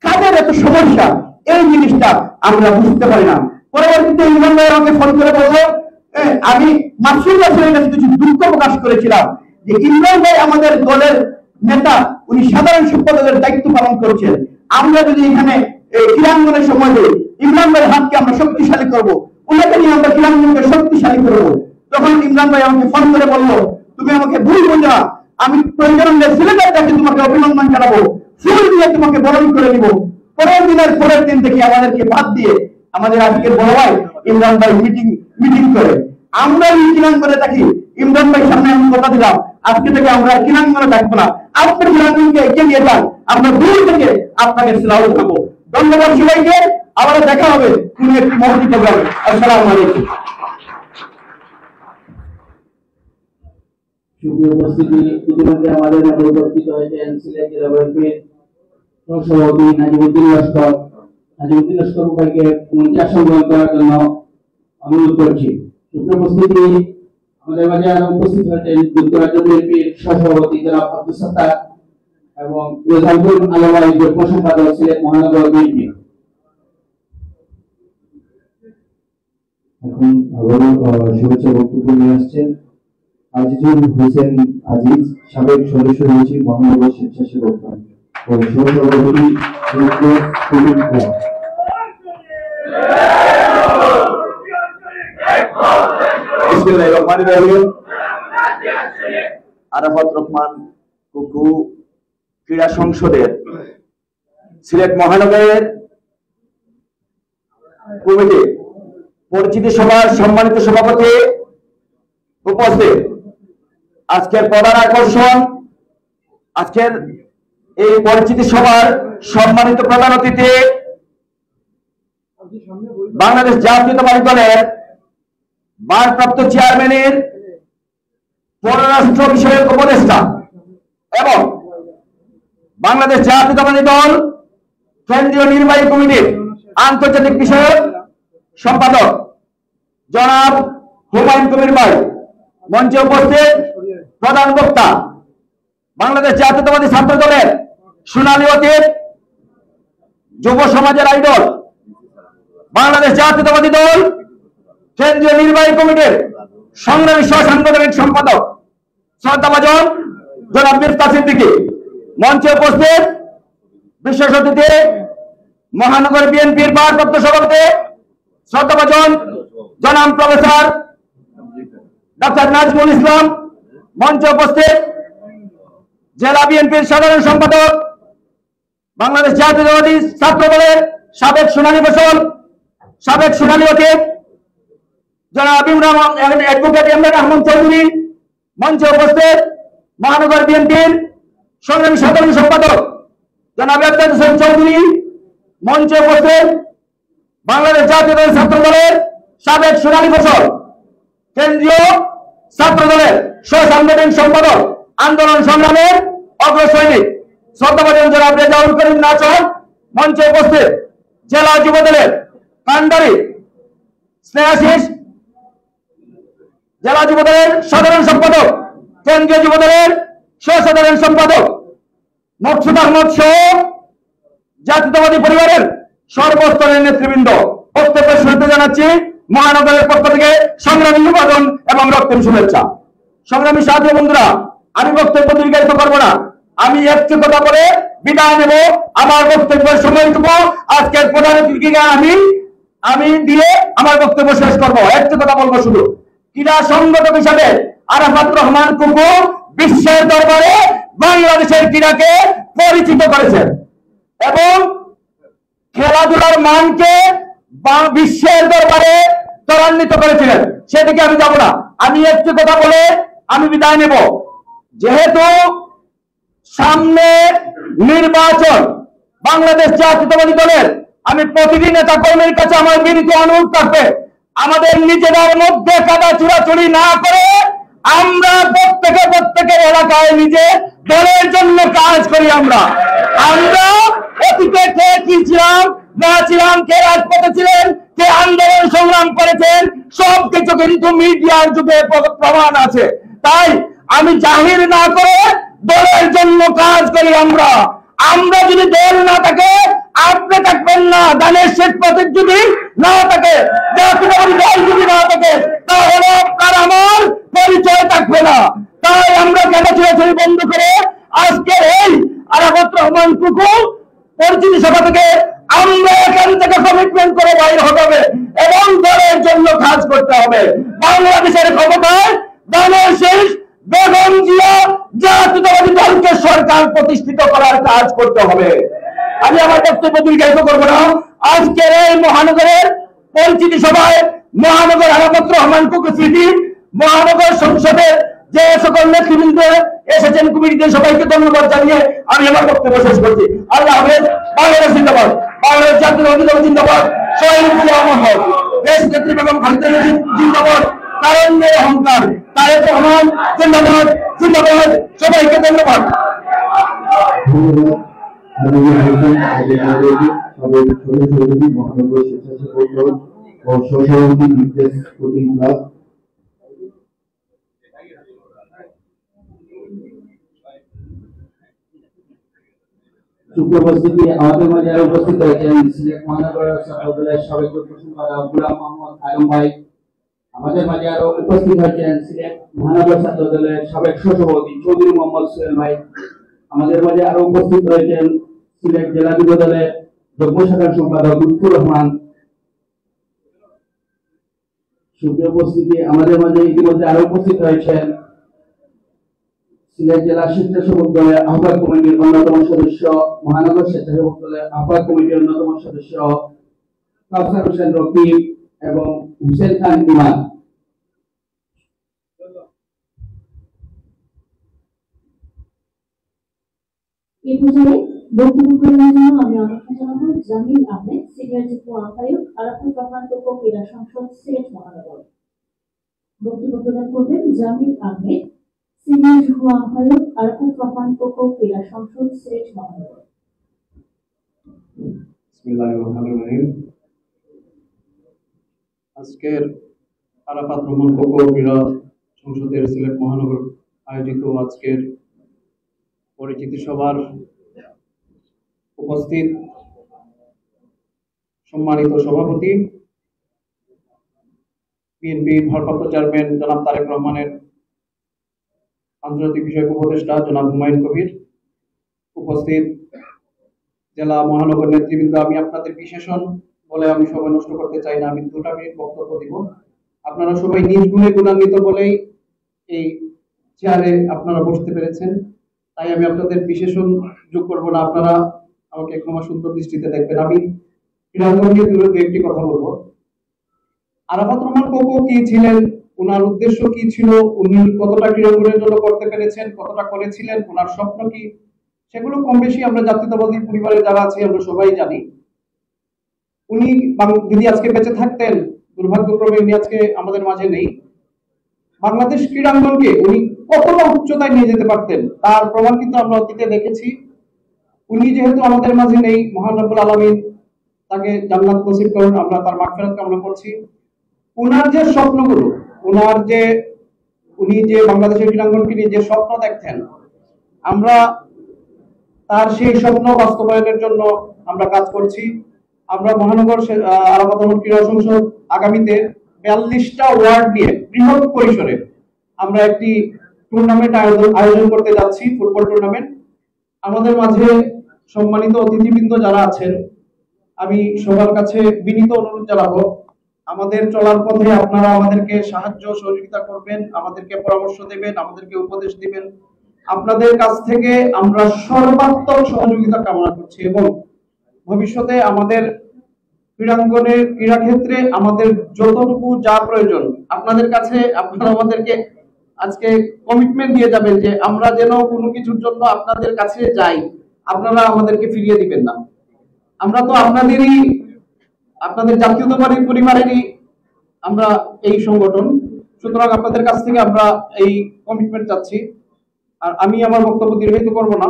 কাদের এত সমস্যা, এই জিনিসটা আমরা বুঝতে পারি না। পরবর্তীতে ইমরান ভাই আমাকে ফোন করে বললো, আমি মাসুদ রাসেলের কাছে কিছু দুঃখ প্রকাশ করেছিলাম যে ইমরান ভাই আমাদের দলের নেতা, উনি সাধারণ সম্পাদকের দায়িত্ব পালন করছেন। আমরা যদি এখানে ক্রীড়াঙ্গনের সময় দিই, ইমরান ভাইয়ের হাতকে আমরা শক্তিশালী করবো, ওনাকে নিয়ে আমরা ক্রীড়াঙ্গনকে শক্তিশালী করবো। তখন ইমরান ভাই আমাকে ফোন করে বললো, তুমি আমাকে ভুল বোঝা, আমি প্রয়োজন সিলেটের কাছে তোমাকে অভিনন্দন জানাবো, ফুল দিয়ে তোমাকে বরণ করে নিব। পরের দিন থেকে আমাদেরকে বাদ দিয়ে আমাদের আজকের বড় ভাই ইমরান ভাই মিটিং করে। আমরা ক্রীড়াঙ্গনে থাকি, ইমরান ভাই সামনে আমি কথা দিলাম, আজকে থেকে আমরা ক্রীড়াঙ্গনে থাকবো না, আপনার ক্রীড়াঙ্গনকে এগিয়ে নিয়ে যান, আমরা দূর থেকে আপনাকে সিলাও থাকবো। ধন্যবাদ সবাইকে, আবার দেখা হবে কোনো একটি মহতি প্রোগ্রামে। আসসালামু আলাইকুম। সুপ্রিয় উপস্থিতি, ইতিমধ্যে আমাদের মধ্যে উপস্থিত হয়েছেন সিলেট জেলা বিএনপির সভাপতি নাজিমউদ্দিন লস্কর। নাজিমউদ্দিন লস্কর ভাইকে মঞ্চে আসন গ্রহণ করার জন্য অনুরোধ করছি। সুপ্রিয় উপস্থিতি, আমাদের মাঝে আরো উপস্থিত হয়েছেন যুক্তরাজ্য বিএনপির সহসভাপতি জনাব আব্দুল সাত্তার এবং রেজাউল আলম যুগ্ম সম্পাদক সিলেট মহানগর বিএনপি। এখন আবারও শুভেচ্ছা বক্তব্য নিয়ে আসছেন আজিজুল হোসেন আজিজ, সাবেক সদস্য রয়েছে মহানগর স্বেচ্ছাসেবক দল ও সহসভাপতি আরাফাত রহমান কুকু ক্রীড়া সংসদের সিলেট মহানগরের কমিটি পরিচিতি সভার সম্মানিত সভাপতি উপস্থিত, আজকের প্রধান আকর্ষণ, আজকের এই পরিচিতি সভার সম্মানিত প্রধান অতিথি বাংলাদেশ জাতীয়তাবাদী দলের ভারপ্রাপ্ত চেয়ারম্যানের পররাষ্ট্র বিষয়ক উপদেষ্টা এবং বাংলাদেশ জাতীয়তাবাদী দল কেন্দ্রীয় নির্বাহী কমিটির আন্তর্জাতিক বিষয়ক সম্পাদক জনাব হুমায়ুন কবির ভাই, মঞ্চে উপস্থিত প্রধান বক্তা বাংলাদেশ জাতীয়তাবাদী ছাত্র দলের সোনালী অতীত, যুব সমাজের আইডল, বাংলাদেশ জাতীয়তাবাদী দল কেন্দ্রীয় নির্বাহী কমিটির সংগ্রামী সহ সাংগঠনিক সম্পাদক শ্রদ্ধাভাজন জনাব মিফতা সিদ্দিকী, মঞ্চে উপস্থিত বিশেষ অতিথি মহানগর বিএনপির ভারপ্রাপ্ত সভাপতি শ্রদ্ধাভাজন জনাব প্রফেসর ডক্টর নাজমুল ইসলাম, মঞ্চে উপস্থিত জেলা বিএনপির সাধারণ সম্পাদক বাংলাদেশ জাতীয়তাবাদী ছাত্র দলের সাবেক সোনালী ফসল, সাবেক সোনালী অতীত জনাব অ্যাডভোকেট ইমরান আহমদ চৌধুরী, মঞ্চে উপস্থিত মহানগর বিএনপির সংগ্রামী সাধারণ সম্পাদক জনাব আফতাব হোসেন চৌধুরী মঞ্চে উপস্থিত, বাংলাদেশ জাতীয়তাবাদী ছাত্র দলের সাবেক সোনালী ফসল কেন্দ্রীয় ছাত্র দলের সহ-সাংগঠনিক সম্পাদক, আন্দোলন সংগ্রামের অগ্রসৈনিক শ্রদ্ধাভাজন জনাব রেজাউল করিম নাচন মঞ্চে উপস্থিত, জেলা যুব দলের কান্ডারি স্নেহাশিস, জেলা যুব দলের সাধারণ সম্পাদক, কেন্দ্রীয় যুব দলের সহ-সাধারণ সম্পাদক মকসুদ আহমদ সহ জাতীয়তাবাদী পরিবারের সর্বস্তরের নেতৃবৃন্দ, বক্তব্যের শুরুতে জানাচ্ছি মহানগরের পক্ষ থেকে সংগ্রামী অভিবাদন এবং রক্তিম শুভেচ্ছা। সংগ্রামী সাথী বন্ধুরা, আমি বক্তব্য দীর্ঘায়িত করবো না, আমি একটি কথা বলে বিদায় নেব। আমার বক্তব্যের সময়টুকু আজকের প্রধান অতিথিকে আমি দিয়ে আমার বক্তব্য শেষ করব। একটি কথা বলবো শুধু, ক্রীড়া সংগঠক হিসাবে আরাফাত রহমান কুকু বিশ্বের দরবারে বাংলাদেশের ক্রীড়াকে পরিচিত করেছেন এবং খেলাধুলার মানকে বিশ্বের দরবারে ত্বরান্বিত করেছিলেন। সেদিকে আমি যাব না, আমি একটি কথা বলে আমি বিদায় নেব। যেহেতু সামনে নির্বাচন, বাংলাদেশ জাতীয়তাবাদী দলের আমি প্রতিদিন নেতা কর্মীর কাছে আমার বিনীত অনুরোধ থাকবে, আমাদের নিজেদের মধ্যে কাদা চুরাচুরি না করে আমরা প্রত্যেকের এলাকায় নিজে দলের জন্য কাজ করি। আমরা অতীতে কে কি ছিলাম না ছিলাম, কে রাজপথে ছিলেন, কে আন্দোলন সংগ্রাম করেছেন, সবকিছু কিন্তু মিডিয়ার যুগে প্রমাণ আছে। তাই আমি জাহির না করে দলের জন্য কাজ করি। আমরা যদি দল না থাকে আপনি থাকবেন না, দানের শেষ পথের যদি না থাকে, জাতীয়তাবাদী দল যদি না থাকে, তাহলে আপনার আমার পরিচয় থাকবে না। তাই আমরা কাদা চুরাচুরি বন্ধ করে আজকের এই আরাফাত রহমান কুকু পরিচিতি সভা থেকে আমরা এখান থেকে কমিটমেন্ট করে বাইরে হতে হবে এবং দলের জন্য কাজ করতে হবে। বাংলাদেশের ক্ষমতায় দানের শেষ বেগম জিয়া জাতীয়তাবাদী দলকে সরকার প্রতিষ্ঠিত করার কাজ করতে হবে। আমি আমার বক্তব্য দীর্ঘায়িত করবো না। আজকের এই মহানগরের পরিচিতি সভায় মহানগর আরাফাত রহমান কুকু স্মৃতি মহানগর সংসদের যে সকল নেতৃবৃন্দ এসেছেন, কমিটিদের সবাইকে ধন্যবাদ জানিয়ে আমি আমার বক্তব্য শেষ করছি। আল্লাহ হাফেজ। বাংলাদেশ জিন্দাবাদ, বাংলাদেশ জাতীয়তাবাদী দল জিন্দাবাদ, শহীদ মোহাম্মদ দেশ নেত্রী বেগম খালেদা জিন্দাবাদ, কারণ নেই অহংকার, তারেক রহমান জিন্দাবাদ, জিন্দাবাদ। সবাইকে ধন্যবাদ। মহানগর স্বেচ্ছাসেবক দল ও সহসভাপতি নির্দেশ স্পোর্টিং ক্লাব, উপস্থিতি আমাদের মাঝে আরো উপস্থিত হয়েছেন সিলেট মহানগর ছাত্র দলের সাবেক সম্পাদক গোলাম মোহাম্মদ আলম ভাই, আমাদের মাঝে আরো উপস্থিত হয়েছেন সিলেট মহানগর ছাত্র দলের সাবেক সহসভাপতি চৌধুরী মোহাম্মদ সোহেল ভাই, আমাদের মাঝে আরো উপস্থিত হয়েছেন সিলেট জেলা যুব দলের যুগ্ম সাধারণ সম্পাদক লুৎফুর রহমান। সুপ্রিয় উপস্থিতি, আমাদের মাঝে ইতিমধ্যে আরো উপস্থিত হয়েছেন সিলেট জেলা স্বেচ্ছাসেবক দলের আহ্বায়ক কমিটির অন্যতম সদস্য, মহানগর স্বেচ্ছাসেবক দলের আহ্বায়ক কমিটির অন্যতম সদস্য কাউসার হোসেন রকিব এবং হুসেন খান ইমান। এই পর্যায়ে বক্তব্য প্রদানের জন্য আমি আমন্ত্রণ জানাবো জামিল আহমেদ, সিনিয়র যুগ্ম আহ্বায়ক আরাফাত রহমান কুকু ক্রীড়া সংসদ সিলেট মহানগর। বক্তব্য প্রদান করবেন জামিল আহমেদ, সিনিয়র যুগ্ম আহ্বায়ক আরাফাত রহমান কুকু ক্রীড়া সংসদ সিলেট মহানগর। বিসমিল্লাহির রহমানির রহিম। আজকের আরাফাত রহমান কুকু ক্রীড়া সংসদের সিলেট মহানগর আয়োজিত আজকের পরিচিতি সভার উপস্থিত সম্মানিত সভাপতি, বিএনপির ভারপ্রাপ্ত চেয়ারম্যান জনাব তারেক রহমানের আন্তর্জাতিক বিষয়ক উপদেষ্টা জনাব হুমায়ুন কবির, উপস্থিত জেলা মহানগর নেতৃবৃন্দ, আমি আপনাদের বিশেষণ বলে আমি সময় নষ্ট করতে চাই না, আমি 2 মিনিট বক্তব্য দিব। আপনারা সবাই নিজ গুণে গুণান্বিত বলেই এই চেয়ারে আপনারা বসতে পেরেছেন, তাই আমি আপনাদের বিশেষণ যোগ করব না, আপনারা আমাকে ক্ষমা সুন্দর দৃষ্টিতে দেখবেন। আমি ক্রীড়াঙ্গন নিয়ে 2-1টি কথা বলবো। আরাফাত রহমান কুকু কি ছিলেন, ওনার উদ্দেশ্য কি ছিল, উনি কতটা ক্রীড়াঙ্গনের জন্য করতে পেরেছেন, কতটা করেছিলেন, ওনার স্বপ্ন কি, সেগুলো কম বেশি আমরা জাতীয়তাবাদী পরিবারে যারা আছি আমরা সবাই জানি। উনি যদি আজকে বেঁচে থাকতেন, দুর্ভাগ্যক্রমে উনি আজকে আমাদের মাঝে নেই, বাংলাদেশ ক্রীড়াঙ্গনকে উনি কতটা উচ্চতায় নিয়ে যেতে পারতেন তার প্রমাণ কিন্তু আমরা অতীতে দেখেছি। উনি যেহেতু আমাদের মাঝে নেই, মহান রব্বুল আলামিন তাকে জান্নাত নসিব করুন, আমরা তার মাগফিরাত কামনা করছি। উনার যে স্বপ্নগুলো, উনি যে বাংলাদেশের ক্রীড়াঙ্গনকে নিয়ে যে স্বপ্ন দেখতেন, আমরা তার সেই স্বপ্ন বাস্তবায়নের জন্য আমরা কাজ করছি। আমরা মহানগর আরাফাত রহমান ক্রীড়া সংসদ আগামীতে 42টা ওয়ার্ড নিয়ে বৃহৎ পরিসরে আমরা একটি টুর্নামেন্ট আয়োজন করতে যাচ্ছি, ফুটবল টুর্নামেন্ট। আমাদের মাঝে সম্মানিত অতিথিবৃন্দ যারা আছেন, আমি সবার কাছে বিনীত অনুরোধ জানাবো, আমাদের চলার পথে আপনারা আমাদেরকে সাহায্য সহযোগিতা করবেন, আমাদেরকে পরামর্শ দেবেন, আমাদেরকে উপদেশ দিবেন। আপনাদের কাছ থেকে আমরা সর্বাত্মক সহযোগিতা কামনা করছি এবং ভবিষ্যতে আমাদের ক্রীড়াঙ্গনের ক্রীড়াক্ষেত্রে আমাদের যতটুকু যা প্রয়োজন আপনাদের কাছে, আপনারা আমাদেরকে আজকে কমিটমেন্ট দিয়ে যাবেন যে আমরা যেন কোনো কিছুর জন্য আপনাদের কাছে যাই, আপনারা আমাদেরকে ফিরিয়ে দিবেন না। আমরা তো আপনাদের জাতীয়তাবাদী পরিবারেরই আমরা এই সংগঠন, সুতরাং আপনাদের কাছ থেকে আমরা এই কমিটমেন্ট চাচ্ছি। আর আমি আমার বক্তব্য দীর্ঘায়িত করব না।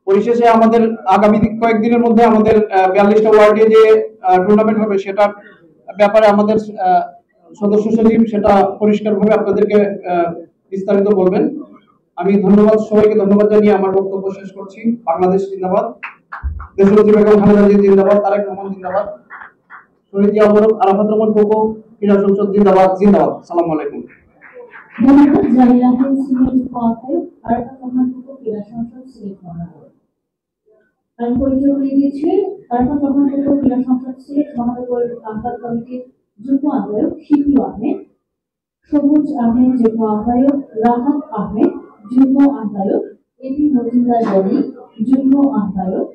পরিশেষে আমাদের আগামী কয়েকদিনের মধ্যে আমাদের 42টা ওয়ার্ডে যে টুর্নামেন্ট হবে সেটার ব্যাপারে আমাদের সদস্য সচিব সেটা পরিষ্কারভাবে আপনাদেরকে বিস্তারিত বলবেন। আমি সবাইকে ধন্যবাদ জানিয়ে আমার বক্তব্য শেষ করছি। বাংলাদেশ জিন্দাবাদ, দেশনেত্রী বেগম খালেদা জিয়া জিন্দাবাদ, তারেক রহমান জিন্দাবাদ, শহীদ জিয়া আরাফাত রহমান কোকো ক্রীড়া সংসদ জিন্দাবাদ জিন্দাবাদ। আসসালামু আলাইকুম। ধন্যবাদ জাহির আহমেদ সিনিয়র কোঅর্ডিনেটর আরাফাত রহমান কোকো ক্রীড়া সংসদ সিলেট মহানগর। আমি পরিচয় করে দিয়েছি আরাফাত রহমান কোকো ক্রীড়া সংসদ সিলেট মহানগর আহ্বায়ক কমিটির যুগ্ম আহ্বায়ক শিবলু আহমেদ, সবুজ আহমেদ যুগ্ম আহ্বায়ক, রাহাত আহমেদ যুগ্ম আহ্বায়ক, এপি মজুমদার বনি যুগ্ম আহ্বায়ক,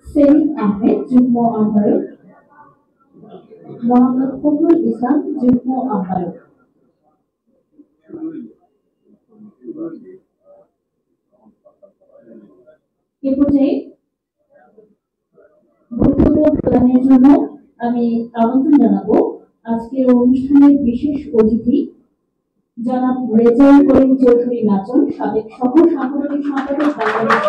সেলিম আহমেদ যুগ্ম আহ্বায়ক, মোহাম্মদ ফখরুল ইসলাম যুগ্ম আহ্বায়ক। এ পর্যায়ে বক্তব্য প্রদানের জন্য আমি আমন্ত্রণ জানাবো আজকের অনুষ্ঠানের বিশেষ অতিথি জনাব রেজাউল করিম চৌধুরী নাচন, সাবেক সহ সাংগঠনিক সম্পাদক বাংলাদেশ।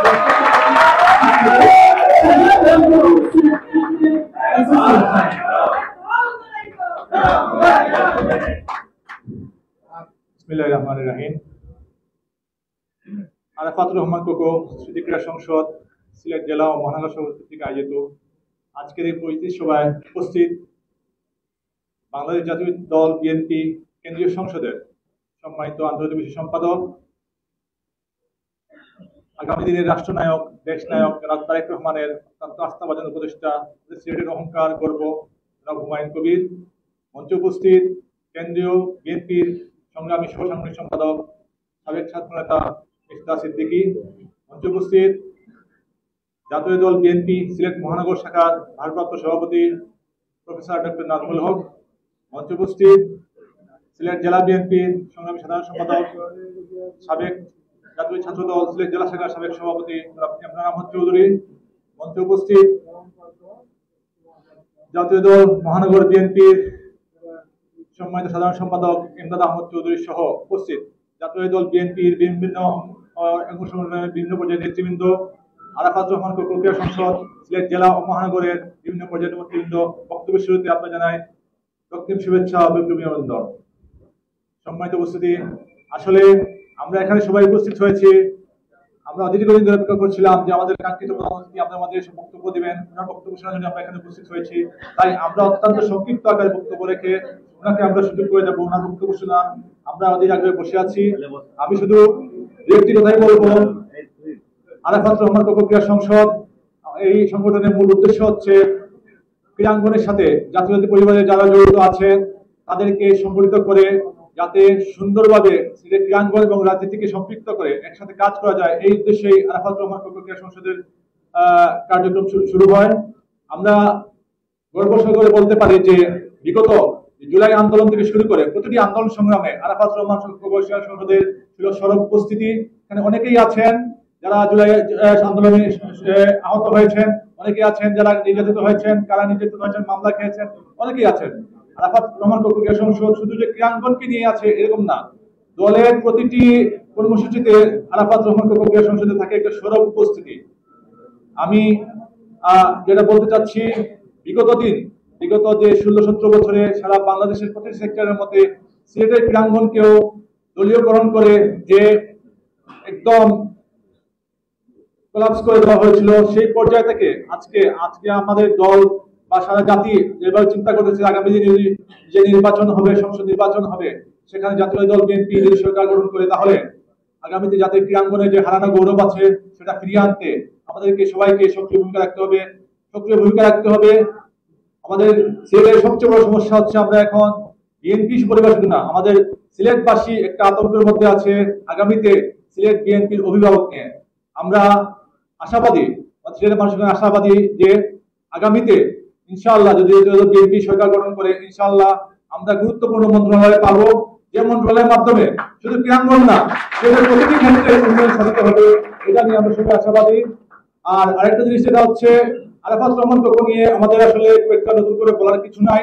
বিসমিল্লাহির রহমানির রহিম। আরাফাত রহমান কোকো স্মৃতি ক্রীড়া সংসদ সিলেট জেলা ও মহানগর সমিতি কর্তৃক আয়োজিত আজকের এই পরিচিতি সভায় উপস্থিত বাংলাদেশ জাতীয় দল বিএনপি কেন্দ্রীয় সংসদের সম্মানিত আন্তর্জাতিক বিষয় সম্পাদক, আগামী দিনের রাষ্ট্রনায়ক, দেশ নায়ক জনাব তারেক রহমানের অত্যন্ত আস্থাভাজন উপদেষ্টা, সিলেটের অহংকার গর্ব জনাব হুমায়ুন কবির, মঞ্চে উপস্থিত কেন্দ্রীয় বিএনপির সংগ্রামী সহ সাংগঠনিক সম্পাদক সাবেক ছাত্র নেতা ইফতা সিদ্দিকী, মঞ্চে উপস্থিত জাতীয় দল বিএনপি সিলেট মহানগর শাখার ভারপ্রাপ্ত সভাপতি প্রফেসর ডক্টর নাজমুল হক, মঞ্চে উপস্থিত সিলেট জেলা বিএনপির সংগ্রামী সাধারণ সম্পাদক, সাবেক জাতীয় ছাত্র দল সিলেট জেলা শাখার সাবেক সভাপতি ইমরান আহমদ চৌধুরী, মঞ্চে উপস্থিত জাতীয় দল মহানগর বিএনপির সম্মানিত সাধারণ সম্পাদক ইমদাদ আহমদ চৌধুরী সহ উপস্থিত জাতীয় দল বিএনপির বিভিন্ন পর্যায়ের নেতৃবৃন্দ, আরাফাত রহমান কোকো ক্রীড়া সংসদ সিলেট জেলা ও মহানগরের বিভিন্ন পর্যায়ের নেতৃবৃন্দ, বক্তব্যের শুরুতে আপনার জানাই রক্তিম শুভেচ্ছা ও বিপ্লবী অভিনন্দন। সম্মানিত উপস্থিতি, আসলে আমরা এখানে সবাই উপস্থিত হয়েছি, আমরা দীর্ঘদিন ধরে অপেক্ষা করছিলাম যে আমাদের কাঙ্ক্ষিত প্রধানমন্ত্রী আপনার মাঝে এসে বক্তব্য দিবেন, ওনার বক্তব্য শোনার জন্য আমরা এখানে উপস্থিত হয়েছি। তাই আমরা অত্যন্ত সংক্ষিপ্ত আকারে বক্তব্য রেখে ওনাকে আমরা সুযোগ করে দেবো ওনার বক্তব্য শোনার। আমরা অধীর আগ্রহে বসে আছি। আমি শুধু একটি কথাই বলবো, আরাফাত রহমান কোকো ক্রীড়া সংসদ এই সংগঠনের মূল উদ্দেশ্য হচ্ছে ক্রীড়াঙ্গনের সাথে জাতীয় পরিবারের যারা জড়িত আছেন তাদেরকে সংগঠিত করে যাতে সুন্দরভাবে ক্রীড়াঙ্গন এবং রাজনীতিকে সম্পৃক্ত করে একসাথে কাজ করা যায়, এই উদ্দেশ্যেই আরাফাত রহমান কোকো ক্রীড়া সংসদের কার্যক্রম শুরু হয়। আমরা গর্ব সহকারে বলতে পারি যে বিগত জুলাই আন্দোলন থেকে শুরু করে প্রতিটি আন্দোলন সংগ্রামে আরাফাত রহমান কোকো ক্রীড়া সংসদের ছিল সরব উপস্থিতি। এখানে অনেকেই আছেন যারা জুলাই আন্দোলনে আহত হয়েছেন, অনেকে আছেন যারা নির্যাতিত হয়েছেন, কারা নির্যাতিত হয়েছেন, মামলা খেয়েছেন, অনেকেই আছেন। আরাফাত রহমান কোকো ক্রীড়া সংসদ শুধু যে ক্রীড়াঙ্গনকে নিয়ে আছে এরকম না, দলের প্রতিটি কর্মসূচিতে আরাফাত রহমান কোকো ক্রীড়া সংসদে থাকে একটা সরব উপস্থিতি। আমি যেটা বলতে চাচ্ছি, বিগত যে 16-17 বছরে সারা বাংলাদেশের প্রতি সেক্টরের মধ্যে সিলেটের ক্রীড়াঙ্গনকেও দলীয়করণ করে যে একদম কোলাপস করে দেওয়া হয়েছিল, সেই পর্যায় থেকে আজকে আমাদের দল বা সারা জাতি যেভাবে চিন্তা করতেছে আগামী দিনে যে নির্বাচন হবে, সংসদ নির্বাচন হবে, সেখানে জাতীয় দল বিএনপি যদি সরকার গঠন করে, তাহলে আগামীতে জাতীয় ক্রীড়াঙ্গনে যে হারানো গৌরব আছে সেটা ফিরিয়ে আনতে আমাদেরকে সবাইকে সক্রিয় ভূমিকা রাখতে হবে। আমাদের সিলেটের সবচেয়ে বড় সমস্যা হচ্ছে আমরা এখন বিএনপি পরিবার শুধু না, আমাদের সিলেটবাসী একটা আতঙ্কের মধ্যে আছে আগামীতে সিলেট বিএনপির অভিভাবক নিয়ে। আমরা আশাবাদী, সিলেটের মানুষের আশাবাদী যে আগামীতে ইনশাআল্লাহ যদি বিএনপি সরকার গঠন করে, ইনশাআল্লাহ আমরা গুরুত্বপূর্ণ মন্ত্রণালয় পাবো, যে মন্ত্রণালয়ের মাধ্যমে শুধু ক্রীড়াঙ্গন না, সেটার প্রতিটি ক্ষেত্রে উন্নয়ন সাধিত হবে, এটা নিয়ে আমরা সবাই আশাবাদী। আর আরেকটা জিনিস যেটা হচ্ছে, আরাফাত রহমান কোকো নিয়ে আমাদের আসলে একটা নতুন করে বলার কিছু নাই।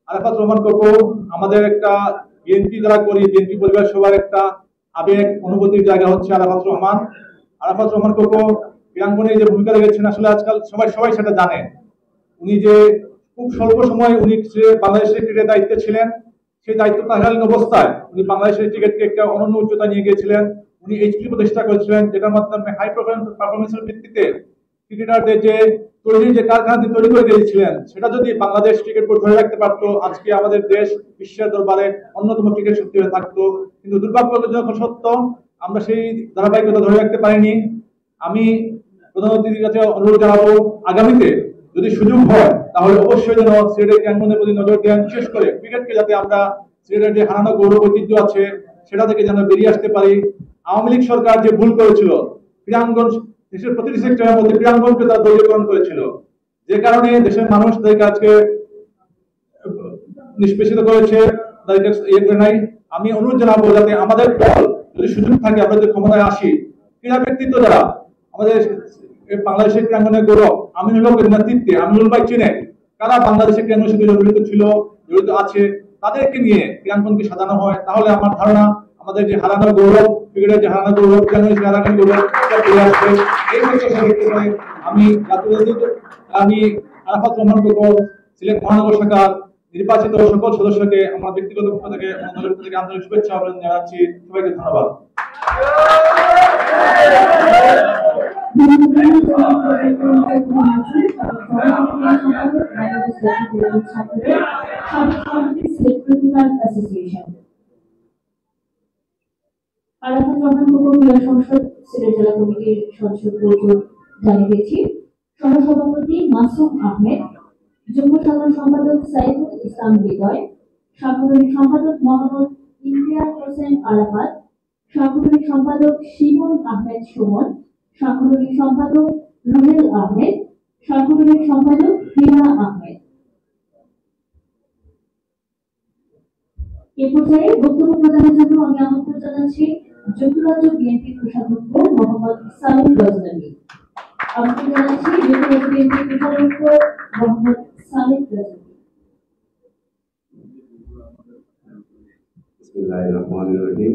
আরাফাত রহমান কোকো আমাদের একটা বিএনপি যারা করি, বিএনপি পরিবার সবার একটা আবেগ অনুভূতির জায়গা হচ্ছে আরাফাত রহমান কোকো ক্রীড়াঙ্গনে যে ভূমিকা রেখেছেন, আসলে আজকাল সবাই সেটা জানে। উনি যে খুব স্বল্প সময় উনি বাংলাদেশের ক্রিকেটের দায়িত্বে ছিলেন, সেই দায়িত্ব থাকালীন অবস্থায় উনি বাংলাদেশের ক্রিকেটকে একটা অনন্য উচ্চতায় নিয়ে গিয়েছিলেন। উনি এইচপি প্রতিষ্ঠা করেছিলেন, যেটার মাধ্যমে হাই পারফরমেন্সের ভিত্তিতে ক্রিকেটারদের যে কারখানাটি তৈরি করে দিয়েছিলেন, সেটা যদি বাংলাদেশ ক্রিকেট বোর্ড ধরে রাখতে পারতো, আজকে আমাদের দেশ বিশ্বের দরবারে অন্যতম ক্রিকেট শক্তি হয়ে থাকতো। কিন্তু দুর্ভাগ্যজনক সত্য, আমরা সেই ধারাবাহিকতা ধরে রাখতে পারিনি। আমি প্রধানমন্ত্রীর কাছে অনুরোধ জানাবো, আগামীতে যদি সুযোগ হয় তাহলে অবশ্যই যেন সিলেটের ক্রীড়াঙ্গনের প্রতি নজর দেন, বিশেষ করে ক্রিকেটকে যাতে আমরা সিলেটের যে হারানো গৌরব ঐতিহ্য আছে সেটা থেকে যেন বেরিয়ে আসতে পারি। আওয়ামী লীগ সরকার যে ভুল করেছিল, ক্রীড়াঙ্গন দেশের প্রতিটি সেক্টরের মধ্যে ক্রীড়াঙ্গনকে তারা দলীয়করণ করেছিল, যে কারণে দেশের মানুষ তাদেরকে আজকে নিষ্পেষিত করেছে, তাদেরকে ইয়ে করে নাই। আমি অনুরোধ জানাবো যাতে আমাদের দল যদি সুযোগ থাকে, আমরা যদি ক্ষমতায় আসি, ক্রীড়া ব্যক্তিত্ব যারা আমাদের বাংলাদেশের ক্রীড়াঙ্গনের গৌরব, আমিনুল হকের নেতৃত্বে, আমিনুল ভাই চিনে কারা বাংলাদেশের ক্রীড়াঙ্গনের সাথে জড়িত আছে, তাদেরকে নিয়ে ক্রীড়াঙ্গনকে সাজানো হয়, তাহলে আমার ধারণা আমাদের যে হারানো গৌরব, ক্রিকেটের যে হারানো গৌরব, ক্রীড়াঙ্গনের হারানো গৌরব ফিরে আসবে। এই আমি আরাফাত রহমান কোকো সিলেট মহানগর শাখার নির্বাচিত সকল সদস্যকে আমার ব্যক্তিগত পক্ষ থেকে আন্তরিক শুভেচ্ছা অভিনন্দন জানাচ্ছি। সবাইকে ধন্যবাদ। আরাফাত রহমান কোকো ক্রীড়া সংসদ সিলেট জেলা কমিটির সদস্য পরিচয় জানিয়ে দিচ্ছি। সহসভাপতি মাসুম আহমেদ, যুগ্ম সাধারণ সম্পাদক সাইফুল ইসলাম হৃদয়, সাংগঠনিক সম্পাদক মোহাম্মদ ইমতিয়াজ হোসেন আরাফাত, সাংগঠনিক সম্পাদক শিমুল আহমেদ সুমন, সাংগঠনিক সম্পাদক রুহেল আহমেদ, সাংগঠনিক সম্পাদক হিনা আহমেদ। এ পর্যায়ে বক্তব্য প্রদানের জন্য আমি আমন্ত্রণ জানাচ্ছি যুক্তরাজ্য বিএনপি কোষাধ্যক্ষ মোহাম্মদ সালিম গজনবী। আমন্ত্রণ জানাচ্ছি যুক্তরাজ্য বিএনপি কোষাধ্যক্ষ মোহাম্মদ সালিম গজনবী। বিসমিল্লাহির রহমানির রহিম।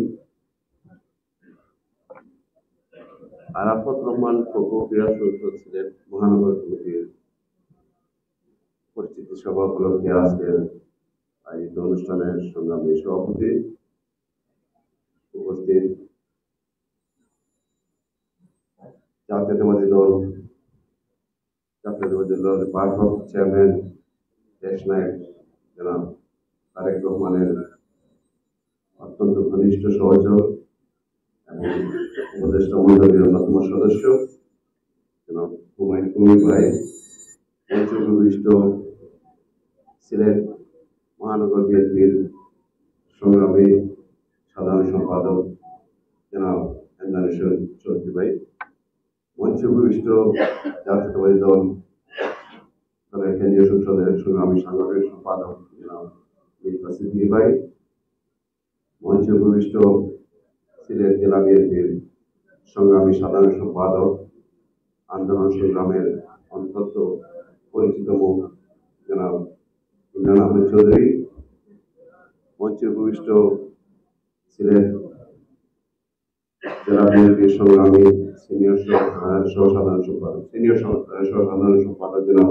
আরাফাত রহমান কোকো ক্রীড়া সংসদ সিলেট মহানগর কমিটির পরিচিতি সভা উপলক্ষে আজকের আয়োজিত অনুষ্ঠানের সংগ্রামী সভাপতি, উপস্থিত জাতীয়তাবাদী দলের ভারপ্রাপ্ত চেয়ারম্যান দেশ নায়ক জনাব তারেক রহমানের অত্যন্ত ঘনিষ্ঠ সহযোগ এবং উপদেষ্টা মণ্ডলীর অন্যতম সদস্য জনাব হুমায়ুন কবির ভাই, উপবিষ্ট সিলেট মহানগর বিএনপির সংগ্রামী সাধারণ সম্পাদক জনাব এন্দানুসন চৌধুরী ভাই, মঞ্চে উপবিষ্ট জাতীয়তাবাদী দলের কেন্দ্রীয় সংসদের সংগ্রামী সাংগঠনিক সম্পাদক জনাব মির্জা সিদ্দিকী ভাই, মঞ্চে উপবিষ্ট সিলেট জেলা বিএনপির সংগ্রামী সাধারণ সম্পাদক, আন্দোলন সংগ্রামের অন্তত পরিচিত মুখ জনাব ইমরান আহমেদ চৌধুরী, মঞ্চে উপবিষ্ট ছিলেন জেলা বিএনপির সংগ্রামী সিনিয়র সহসাধারণ সম্পাদক জনাব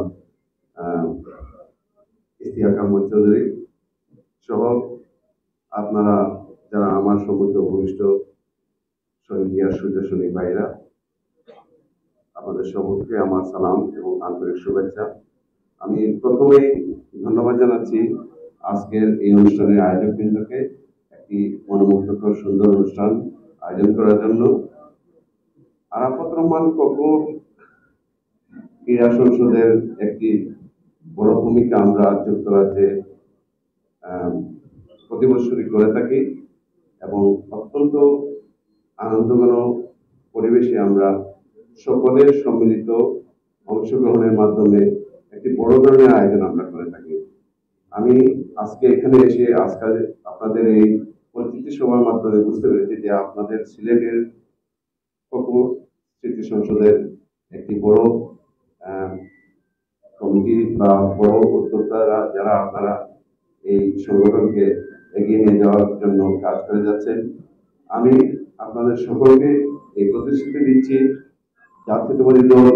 ইশতিয়াক আহমদ চৌধুরী সহ আপনারা যারা আমার সম্মুখে উপবিষ্ট শহীদ সূর্যসৈনিক ভাইরা, আপনাদের সম্মুখে আমার সালাম এবং আন্তরিক শুভেচ্ছা। আমি প্রথমেই ধন্যবাদ জানাচ্ছি আজকের এই অনুষ্ঠানের আয়োজকবৃন্দকে একটি মনোমুগ্ধকর সুন্দর অনুষ্ঠান আয়োজন করার জন্য। আরাফাত রহমান কোকো ক্রীড়া সংসদের একটি বড় ভূমিকা আমরা যুক্তরাজ্যে প্রতি বছরই করে থাকি এবং অত্যন্ত আনন্দঘন পরিবেশে আমরা সকলের সম্মিলিত অংশগ্রহণের মাধ্যমে একটি বড় ধরনের আয়োজন আমরা করে থাকি। আমি আজকে এখানে এসে আজকাল আপনাদের এই পরিচিতি সভার মাধ্যমে বুঝতে পেরেছি যে আপনাদের সিলেটের কোকো স্মৃতি সংসদের একটি বড় কমিটি বা বড় উদ্যোক্তারা যারা আপনারা এই সংগঠনকে এগিয়ে নিয়ে যাওয়ার জন্য কাজ করে যাচ্ছেন। আমি আপনাদের সকলকে এই প্রতিশ্রুতি দিচ্ছি জাতীয়তাবাদী দল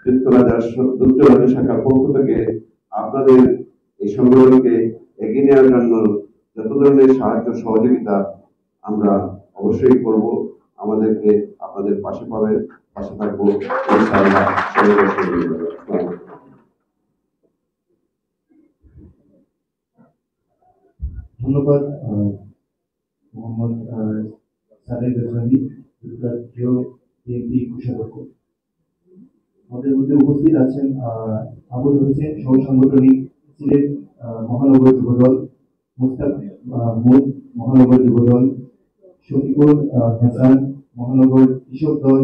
যুক্তরাজ্য শাখার পক্ষ থেকে আপনাদের এই সংগঠনকে এগিয়ে নেওয়ার জন্য যত ধরনের সাহায্য সহযোগিতা আমরা অবশ্যই করব। আমাদেরকে আপনাদের পাশে পাবেন, পাশে থাকবো ইনশাআল্লাহ। ধন্যবাদ মোহাম্মদ সাদেক রেজভী, যুক্তরাজ্য বিএনপি কোষাধ্যক্ষ। আমাদের মধ্যে উপস্থিত আছেন আবুল হোসেন, সহ সাংগঠনিক সিলেট মহানগর যুবদল, মুস্তাক মুদ মহানগর যুবদল, শফিকুল হাসান মহানগর কৃষক দল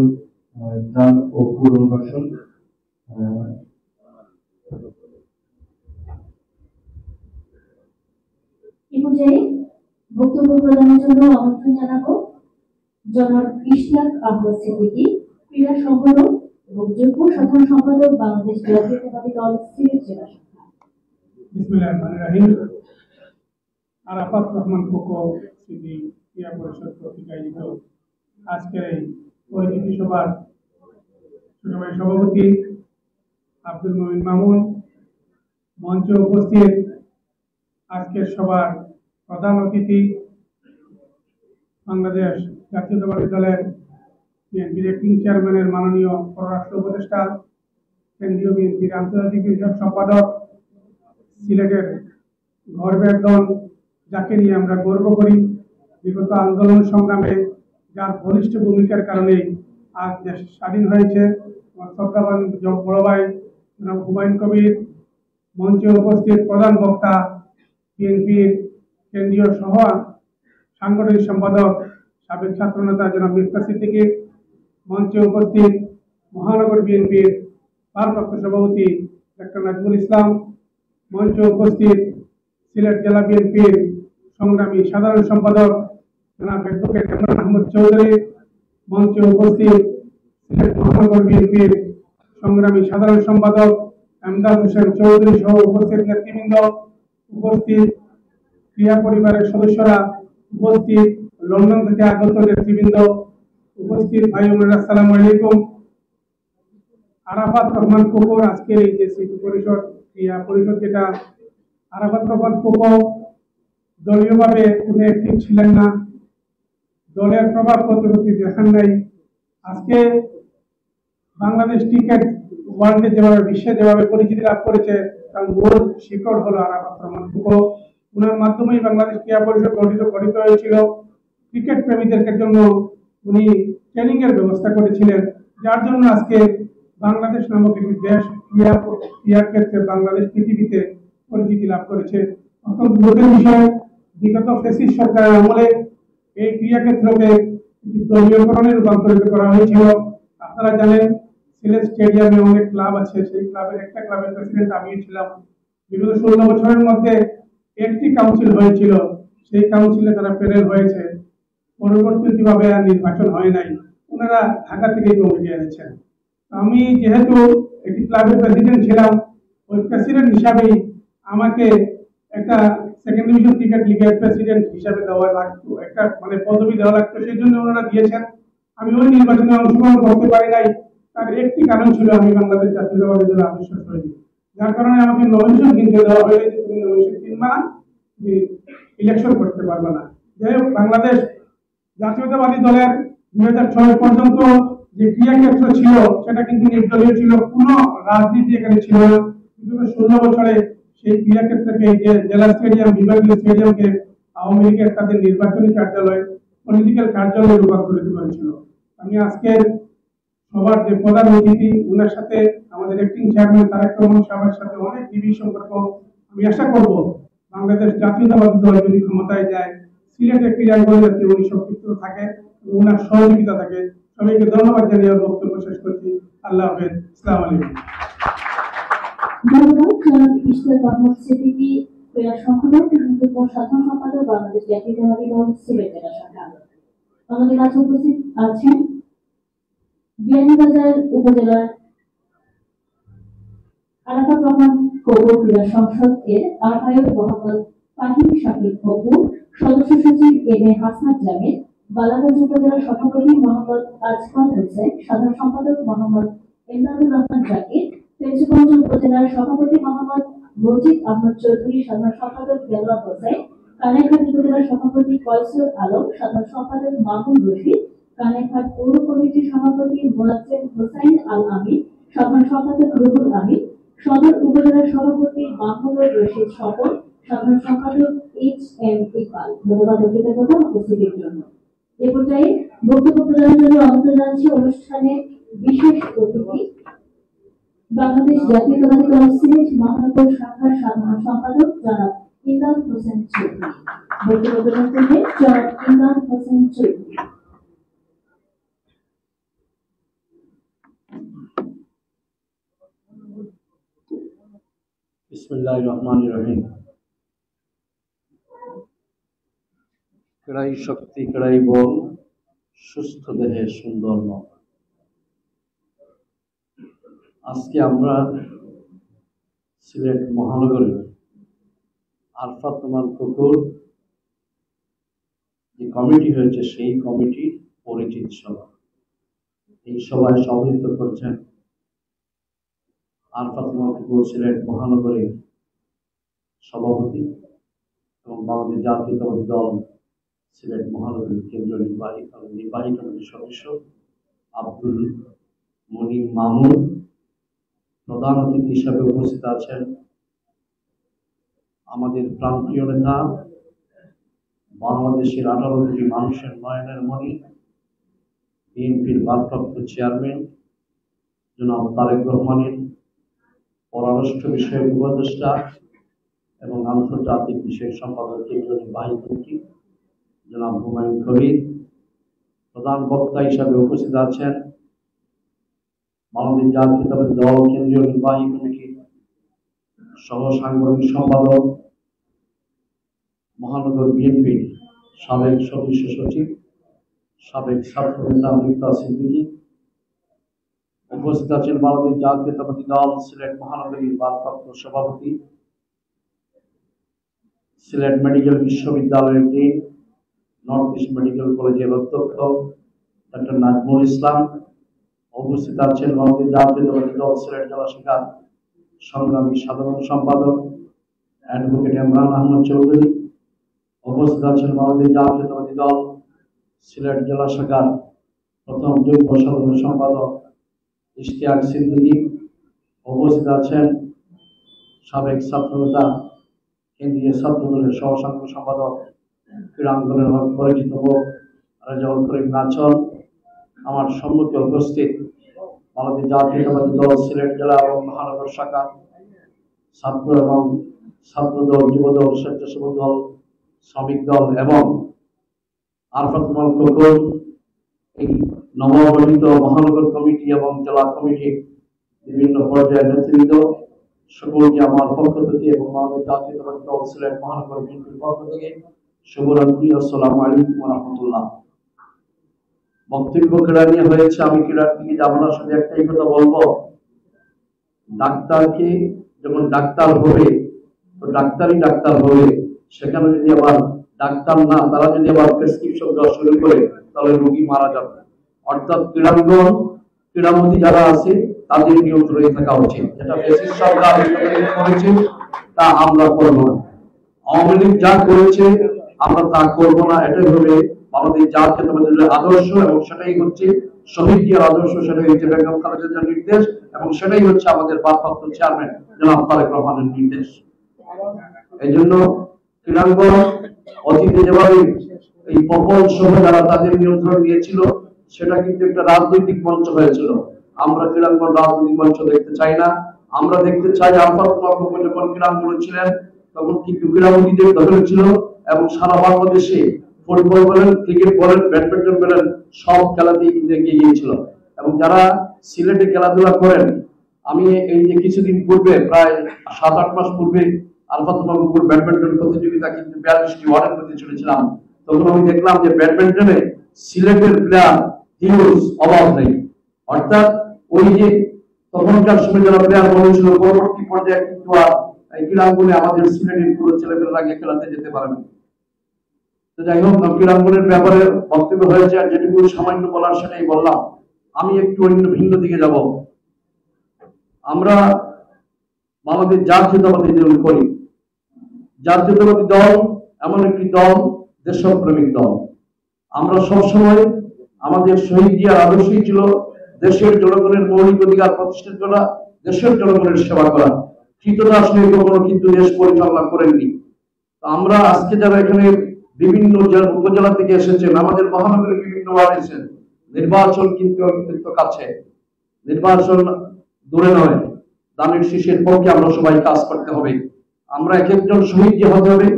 ত্রাণ ও পুনর্বাসন, এই পর্যায়ে বক্তব্য প্রদানের জন্য আমন্ত্রণ জানাবো জনাব ইশতিয়াক আহমদ সিদ্দিকী, ক্রীড়া সম্পাদক এবং যুগ্ম সাধারণ সম্পাদক, বাংলাদেশ জাতীয়তাবাদী দল সিলেট জেলা শাখা। বিসমিল্লাহির রহমানির রহিম। আরাফাত রহমান কোকো স্মৃতি ক্রীড়া পরিষদ কর্তৃক আয়োজিত আজকের এই পরিচিতি সভার ছোট ভাই সভাপতি আব্দুল মুমিন মামুন, মঞ্চে উপস্থিত আজকের সভার প্রধান অতিথি বাংলাদেশ জাতীয়তাবাদী দলের বিএনপির অ্যাক্টিং চেয়ারম্যানের মাননীয় পররাষ্ট্র উপদেষ্টা, কেন্দ্রীয় বিএনপির আন্তর্জাতিক বিষয়ক সম্পাদক, সিলেটের গর্বের দল, যাকে নিয়ে আমরা গর্ব করি। বিগত আন্দোলন সংগ্রামে যার বলিষ্ঠ ভূমিকার কারণে আজ দেশ স্বাধীন হয়েছে। শ্রদ্ধাবান বড় ভাই জনাব হুমায়ুন কবির, মঞ্চে উপস্থিত প্রধান বক্তা বিএনপির কেন্দ্রীয় সহ সাংগঠনিক সম্পাদক সাবেক ছাত্রনেতা জনাব মিফতা সিদ্দিকী, মঞ্চে উপস্থিত মহানগর বিএনপির ভারপ্রাপ্ত সভাপতি ডক্টর নাজমুল ইসলাম, মঞ্চে উপস্থিত সিলেট জেলা বিএনপির সংগ্রামী সাধারণ সম্পাদক জনাব অ্যাডভোকেট ইমরান আহমদ চৌধুরী, মঞ্চে উপস্থিত সিলেট মহানগর বিএনপির সংগ্রামী সাধারণ সম্পাদক এমদাদ হোসেন চৌধুরী সহ উপস্থিত নেতৃবৃন্দ, উপস্থিত ক্রীড়া পরিবারের সদস্যরা, উপস্থিত লন্ডন থেকে আগত নেতৃবৃন্দ, উপস্থিত ভাই বোনেরা, আসসালামু আলাইকুম। আরাফাত রহমান কোকোর আজকের এই যে স্মৃতি পরিষদ ক্রীড়া পরিষদ, যেটা আরাফাত রহমান কোকো দলীয়ভাবে কোনো অ্যাক্টিভ ছিলেন না, দলের প্রভাব প্রতিপত্তি দেখান নাই। আজকে বাংলাদেশ ক্রিকেট ওয়ার্ল্ডে যেভাবে বিশ্বে যেভাবে পরিচিতি লাভ করেছে তার মূল শিকড় হলো আরাফাত রহমান কোকো। উনার মাধ্যমেই বাংলাদেশ ক্রীড়া পরিষদ গঠিত হয়েছিল। ক্রিকেট প্রেমীদের জন্য উনি ট্রেনিং এর ব্যবস্থা করেছিলেন, যার জন্য আজকে বাংলাদেশ নামক একটি দেশ ক্রীড়ার ক্ষেত্রে বাংলাদেশ পৃথিবীতে পরিচিতি লাভ করেছে। অত্যন্ত দুঃখের বিষয়, বিগত ফ্যাসিস্ট সরকারের আমলে এই ক্রীড়া ক্ষেত্রকে দলীয়করণে রূপান্তরিত করা হয়েছিল। আপনারা জানেন সিলেট স্টেডিয়ামে অনেক ক্লাব আছে, সেই ক্লাবের একটা ক্লাবের প্রেসিডেন্ট আমি ছিলাম। বিগত 16 বছরের মধ্যে একটি কাউন্সিল হয়েছিল, সেই কাউন্সিলে তারা প্যানেল হয়েছে, পরবর্তীভাবে আর নির্বাচন হয় নাই। ওনারা ঢাকা থেকে কমিটি এনেছেন। আমি যেহেতু একটি ক্লাবের প্রেসিডেন্ট ছিলাম, ওই প্রেসিডেন্ট হিসাবেই আমাকে একটা সেকেন্ড ডিভিশন ক্রিকেট লিগের প্রেসিডেন্ট হিসাবে দেওয়া লাগতো, একটা মানে পদবি দেওয়া লাগতো, সেই জন্য ওনারা দিয়েছেন। আমি ওই নির্বাচনে অংশগ্রহণ করতে পারি নাই, তার একটি কারণ ছিল আমি বাংলাদেশ জাতীয়তাবাদী দলের আদর্শ সৈনিক, যার কারণে আমাকে নমিনেশন কিনতে দেওয়া হয়েছে যে তুমি নমিনেশন কিনবা না, তুমি ইলেকশন করতে পারবে না। যাই হোক, বাংলাদেশ জাতীয়তাবাদী দলের 2006 পর্যন্ত যে ক্রিয়াক্ষেত্র ছিল সেটা কিন্তু নির্দলীয় ছিল, কোনো রাজনীতি এখানে ছিল না। বিগত 16 বছরে সেই ক্রিয়াক্ষেত্রকে, যে জেলা স্টেডিয়াম, বিভাগীয় স্টেডিয়ামকে আওয়ামী লীগের তাদের নির্বাচনী কার্যালয়, পলিটিক্যাল কার্যালয়ে রূপান্তরিত করেছিল। আমি আজকের সবার যে প্রধান অতিথি, ওনার সাথে আমাদের অ্যাক্টিং চেয়ারম্যান তারেক রহমান সাহেবের সাথে অনেক নিবিড় সম্পর্ক। আমি আশা করব বাংলাদেশ জাতীয়তাবাদী দল যদি ক্ষমতায় যায়, সিলেটের ক্রীড়াঙ্গনে যাতে উনি সম্পৃক্ত থাকে, ওনার সহযোগিতা থাকে। সবাইকে ধন্যবাদ জানিয়ে বক্তব্য শেষ করছি। আল্লাহ হাফেজ, আসসালামু আলাইকুম। ধন্যবাদ জনাব ইশতিয়াক আহমদ সিদ্দিকী, ক্রীড়া সংগঠক এবং যুগ্ম সাধারণ সম্পাদক, বাংলাদেশ জাতীয়তাবাদী দল সিলেট জেলা শাখা। আমাদের কাছে উপস্থিত আছেন বিয়ানীবাজার উপজেলার আরাফাত রহমান কবুর ক্রীড়া সংসদ এর আহ্বায়ক মোহাম্মদ ফাহিম শাকিব অপু, সদস্য সচিব এম এ হাসনাত জামিল, বালাগঞ্জ উপজেলা সভাপতি মোহাম্মদ আজফর হোসেন, সাধারণ সম্পাদক মোহাম্মদ ইমদাদুর রহমান জাকির, পেঞ্চগঞ্জ উপজেলার সভাপতি মোহাম্মদ মজিদ আহমদ চৌধুরী, সাধারণ সম্পাদক দেলোয়ার হোসেন, কানাইঘাট উপজেলার সভাপতি কয়সুর আলম, সাধারণ সম্পাদক মামুন রশিদ, কানাইঘাট পৌর কমিটির সভাপতি মোয়াজ্জেম হোসাইন আল আমিন, সাধারণ সম্পাদক রুহুল আমিন, সদর উপজেলার সভাপতি মাহমুদুর রশিদ স্বপন, সাধারণ সম্পাদক এইচ এম ইকবাল। ধন্যবাদ অতিথিদের উপস্থিতির জন্য। এ পর্যায়ে বক্তব্য প্রদানের জন্য আমন্ত্রণ জানাচ্ছি অনুষ্ঠানে বিশেষ অতিথি বাংলাদেশ জাতীয়তাবাদী দল সিলেট মহানগর শাখার সাধারণ সম্পাদক জনাব ইমরান হোসেন চৌধুরী। বক্তব্য প্রদান করবেন জনাব ইমরান হোসেন চৌধুরী। বিসমিল্লাহির রহমানির রহিম। ক্রীড়াই শক্তি, ক্রীড়াই বল, সুস্থ দেহে সুন্দর মন। আজকে আমরা সিলেট মহানগরে আরাফাত রহমান কবুর যে কমিটি হয়েছে, সেই কমিটির পরিচিত সভা। এই সভায় সভাপতিত্ব করছেন আরাফাত রহমান কবুর সিলেট মহানগরের সভাপতি এবং বাংলাদেশ জাতীয়তাবাদী দল সিলেট মহানগরীর কেন্দ্রীয় নির্বাহী কমিটির সদস্য আব্দুল মনির মামুন। প্রধান অতিথি হিসাবে উপস্থিত আছেন আমাদের প্রান্তীয় নেতা, বাংলাদেশের 18 কোটি মানুষের নয়নের মণি, বিএনপির ভারপ্রাপ্ত চেয়ারম্যান জনাব তারেক রহমানের পররাষ্ট্র বিষয়ক উপদেষ্টা এবং আন্তর্জাতিক বিষয়ক সম্পাদক কেন্দ্রীয় নির্বাহী কমিটি জনাব হুমায়ুন কবির। প্রধান বক্তা হিসাবে উপস্থিত আছেন বাংলাদেশ জাতীয়তাবাদী দল কেন্দ্রীয় নির্বাহী কমিটির সহ সাংগঠনিক সম্পাদক, মহানগর বিএনপির সাবেক সদস্য সচিব, সাবেক ছাত্র নেতা মিফতাহ সিদ্দিকী। উপস্থিত আছেন বাংলাদেশ জাতীয়তাবাদী দল সিলেট মহানগরীর ভারপ্রাপ্ত সভাপতি, সিলেট মেডিকেল বিশ্ববিদ্যালয়ের ডিন, নর্থ ইস্ট মেডিকেল কলেজের অধ্যক্ষ ডক্টর নাজমুল ইসলাম। উপস্থিত আছেন বাংলাদেশ জাতীয়তাবাদী দল সিলেট জেলা শাখার সংগ্রামী সাধারণ সম্পাদক অ্যাডভোকেট ইমরান আহমদ চৌধুরী। উপস্থিত আছেন বাংলাদেশ জাতীয়তাবাদী দল সিলেট জেলা শাখার প্রথম যুগ্ম সাধারণ সম্পাদক ইশতিয়াক সিদ্দিকী। উপস্থিত আছেন সাবেক ছাত্রনেতা, কেন্দ্রীয় ছাত্রদলের সহ সাংগঠনিক সম্পাদক, ক্রীড়াঙ্গনের পরিচিত মুখ রেজাউল করিম নাচন। আমার সম্মুখে উপস্থিত বাংলাদেশ জাতীয়তাবাদী দল সিলেট জেলা এবং মহানগর শাখা ছাত্র এবং ছাত্রদল, যুবদল, স্বেচ্ছাসেবক দল, শ্রমিক দল এবং আরাফাত রহমান কবুর এই নবগঠিত মহানগর কমিটি এবং জেলা কমিটির বিভিন্ন পর্যায়ের নেতৃবৃন্দ, সকলকে আমার পক্ষ থেকে এবং বাংলাদেশ জাতীয়তাবাদী দল সিলেট মহানগর বিএনপির পক্ষ থেকে শুভরাত্রি। আসসালামু আলাইকুম ওয়া রাহমাতুল্লাহ। বক্তব্য ক্রীড়া নিয়ে হয়েছে, আমি ক্রীড়ার দিকে যাবো না, শুধু একটাই কথা বলবো, ডাক্তারকে যখন ডাক্তার হবে তো ডাক্তারই ডাক্তার হবে, সেখানে যদি আবার ডাক্তার না তারা যদি আবার প্রেসক্রিপশন দেওয়া শুরু করে তাহলে রোগী মারা যাবে। অর্থাৎ ক্রীড়াঙ্গন ক্রীড়ামন্ত্রী যারা আছে তাদের নিয়ন্ত্রণে থাকা উচিত। যেটা ফ্যাসিস্ট সরকার করেছে তা আমরা করবো না, আওয়ামী লীগ যা করেছে আমরা তা করবো না। এটাই হবে আমাদের জাতীয় আদর্শ এবং সেটাই হচ্ছে শহীদ জিয়ার আদর্শ, সেটাই হচ্ছে বেগম খালেদা জিয়ার নির্দেশ এবং সেটাই হচ্ছে আমাদের ভারপ্রাপ্ত চেয়ারম্যান জনাব তারেক রহমানের নির্দেশ। এই জন্য ক্রীড়াঙ্গন অতীতে যেভাবে এই প্রবল সহ যারা তাদের নিয়ন্ত্রণ নিয়েছিল সেটা কিন্তু একটা রাজনৈতিক মঞ্চ হয়েছিল। আমরা ক্রীড়াঙ্গন রাজনৈতিক মঞ্চ দেখতে চাই না। আমরা দেখতে চাই যখন ক্রীড়াঙ্গন ছিলেন তখন কিন্তু ক্রীড়ামন্ত্রীদের দখলে ছিল এবং সারা বাংলাদেশে ফুটবল বলেন, ক্রিকেট বলেন, ব্যাডমিন্টন বলেন সব খেলাতেই কিন্তু এগিয়ে গিয়েছিল। এবং যারা সিলেটে খেলাধুলা করেন, আমি এই যে কিছুদিন পূর্বে প্রায় 7-8 মাস পূর্বে আলফাতুল্লাহপুর ব্যাডমিন্টন প্রতিযোগিতা কিন্তু 42টি ওয়ার্ডের মধ্যে চলেছিলাম, তখন আমি দেখলাম যে ব্যাডমিন্টনে সিলেটের প্লেয়ার হিউজ অভাব নেই। অর্থাৎ ওই যে তখনকার সময় যারা প্লেয়ার বলেছিল পরবর্তী পর্যায়ে কিন্তু আর এই ক্রীড়াঙ্গনে আমাদের সিলেটের পুরো ছেলেমেয়েরা আগে খেলাতে যেতে পারে না। তো যাই হোক, ক্রীড়াঙ্গনের ব্যাপারে বক্তব্য হয়েছে আর যেটুকু সামান্য বলার সেটাই বললাম। আমি একটু অন্য ভিন্ন দিকে যাব। আমরা আমাদের জাতীয়তাবাদী দল করি, জাতীয়তাবাদী দল এমন একটি দল দেশপ্রেমিক দল। আমরা সবসময় আমাদের শহীদ জিয়ার আদর্শই ছিল দেশের জনগণের মৌলিক অধিকার প্রতিষ্ঠা করা, দেশের জনগণের সেবা করা। কৃতদাস নিয়ে কখনো কিন্তু দেশ পরিচালনা করেননি। আমরা আজকে যারা এখানে বিভিন্ন উপজেলা থেকে এসেছেন, আমাদের মহানগরের বিভিন্ন ওয়ার্ড এসেছেন, নির্বাচন কিন্তু অত্যন্ত কাছে, নির্বাচন দূরে নয়। দানের শীষের পক্ষে আমরা সবাই কাজ করতে হবে। আমরা এক একজন শহীদ জিয়া হতে হবে,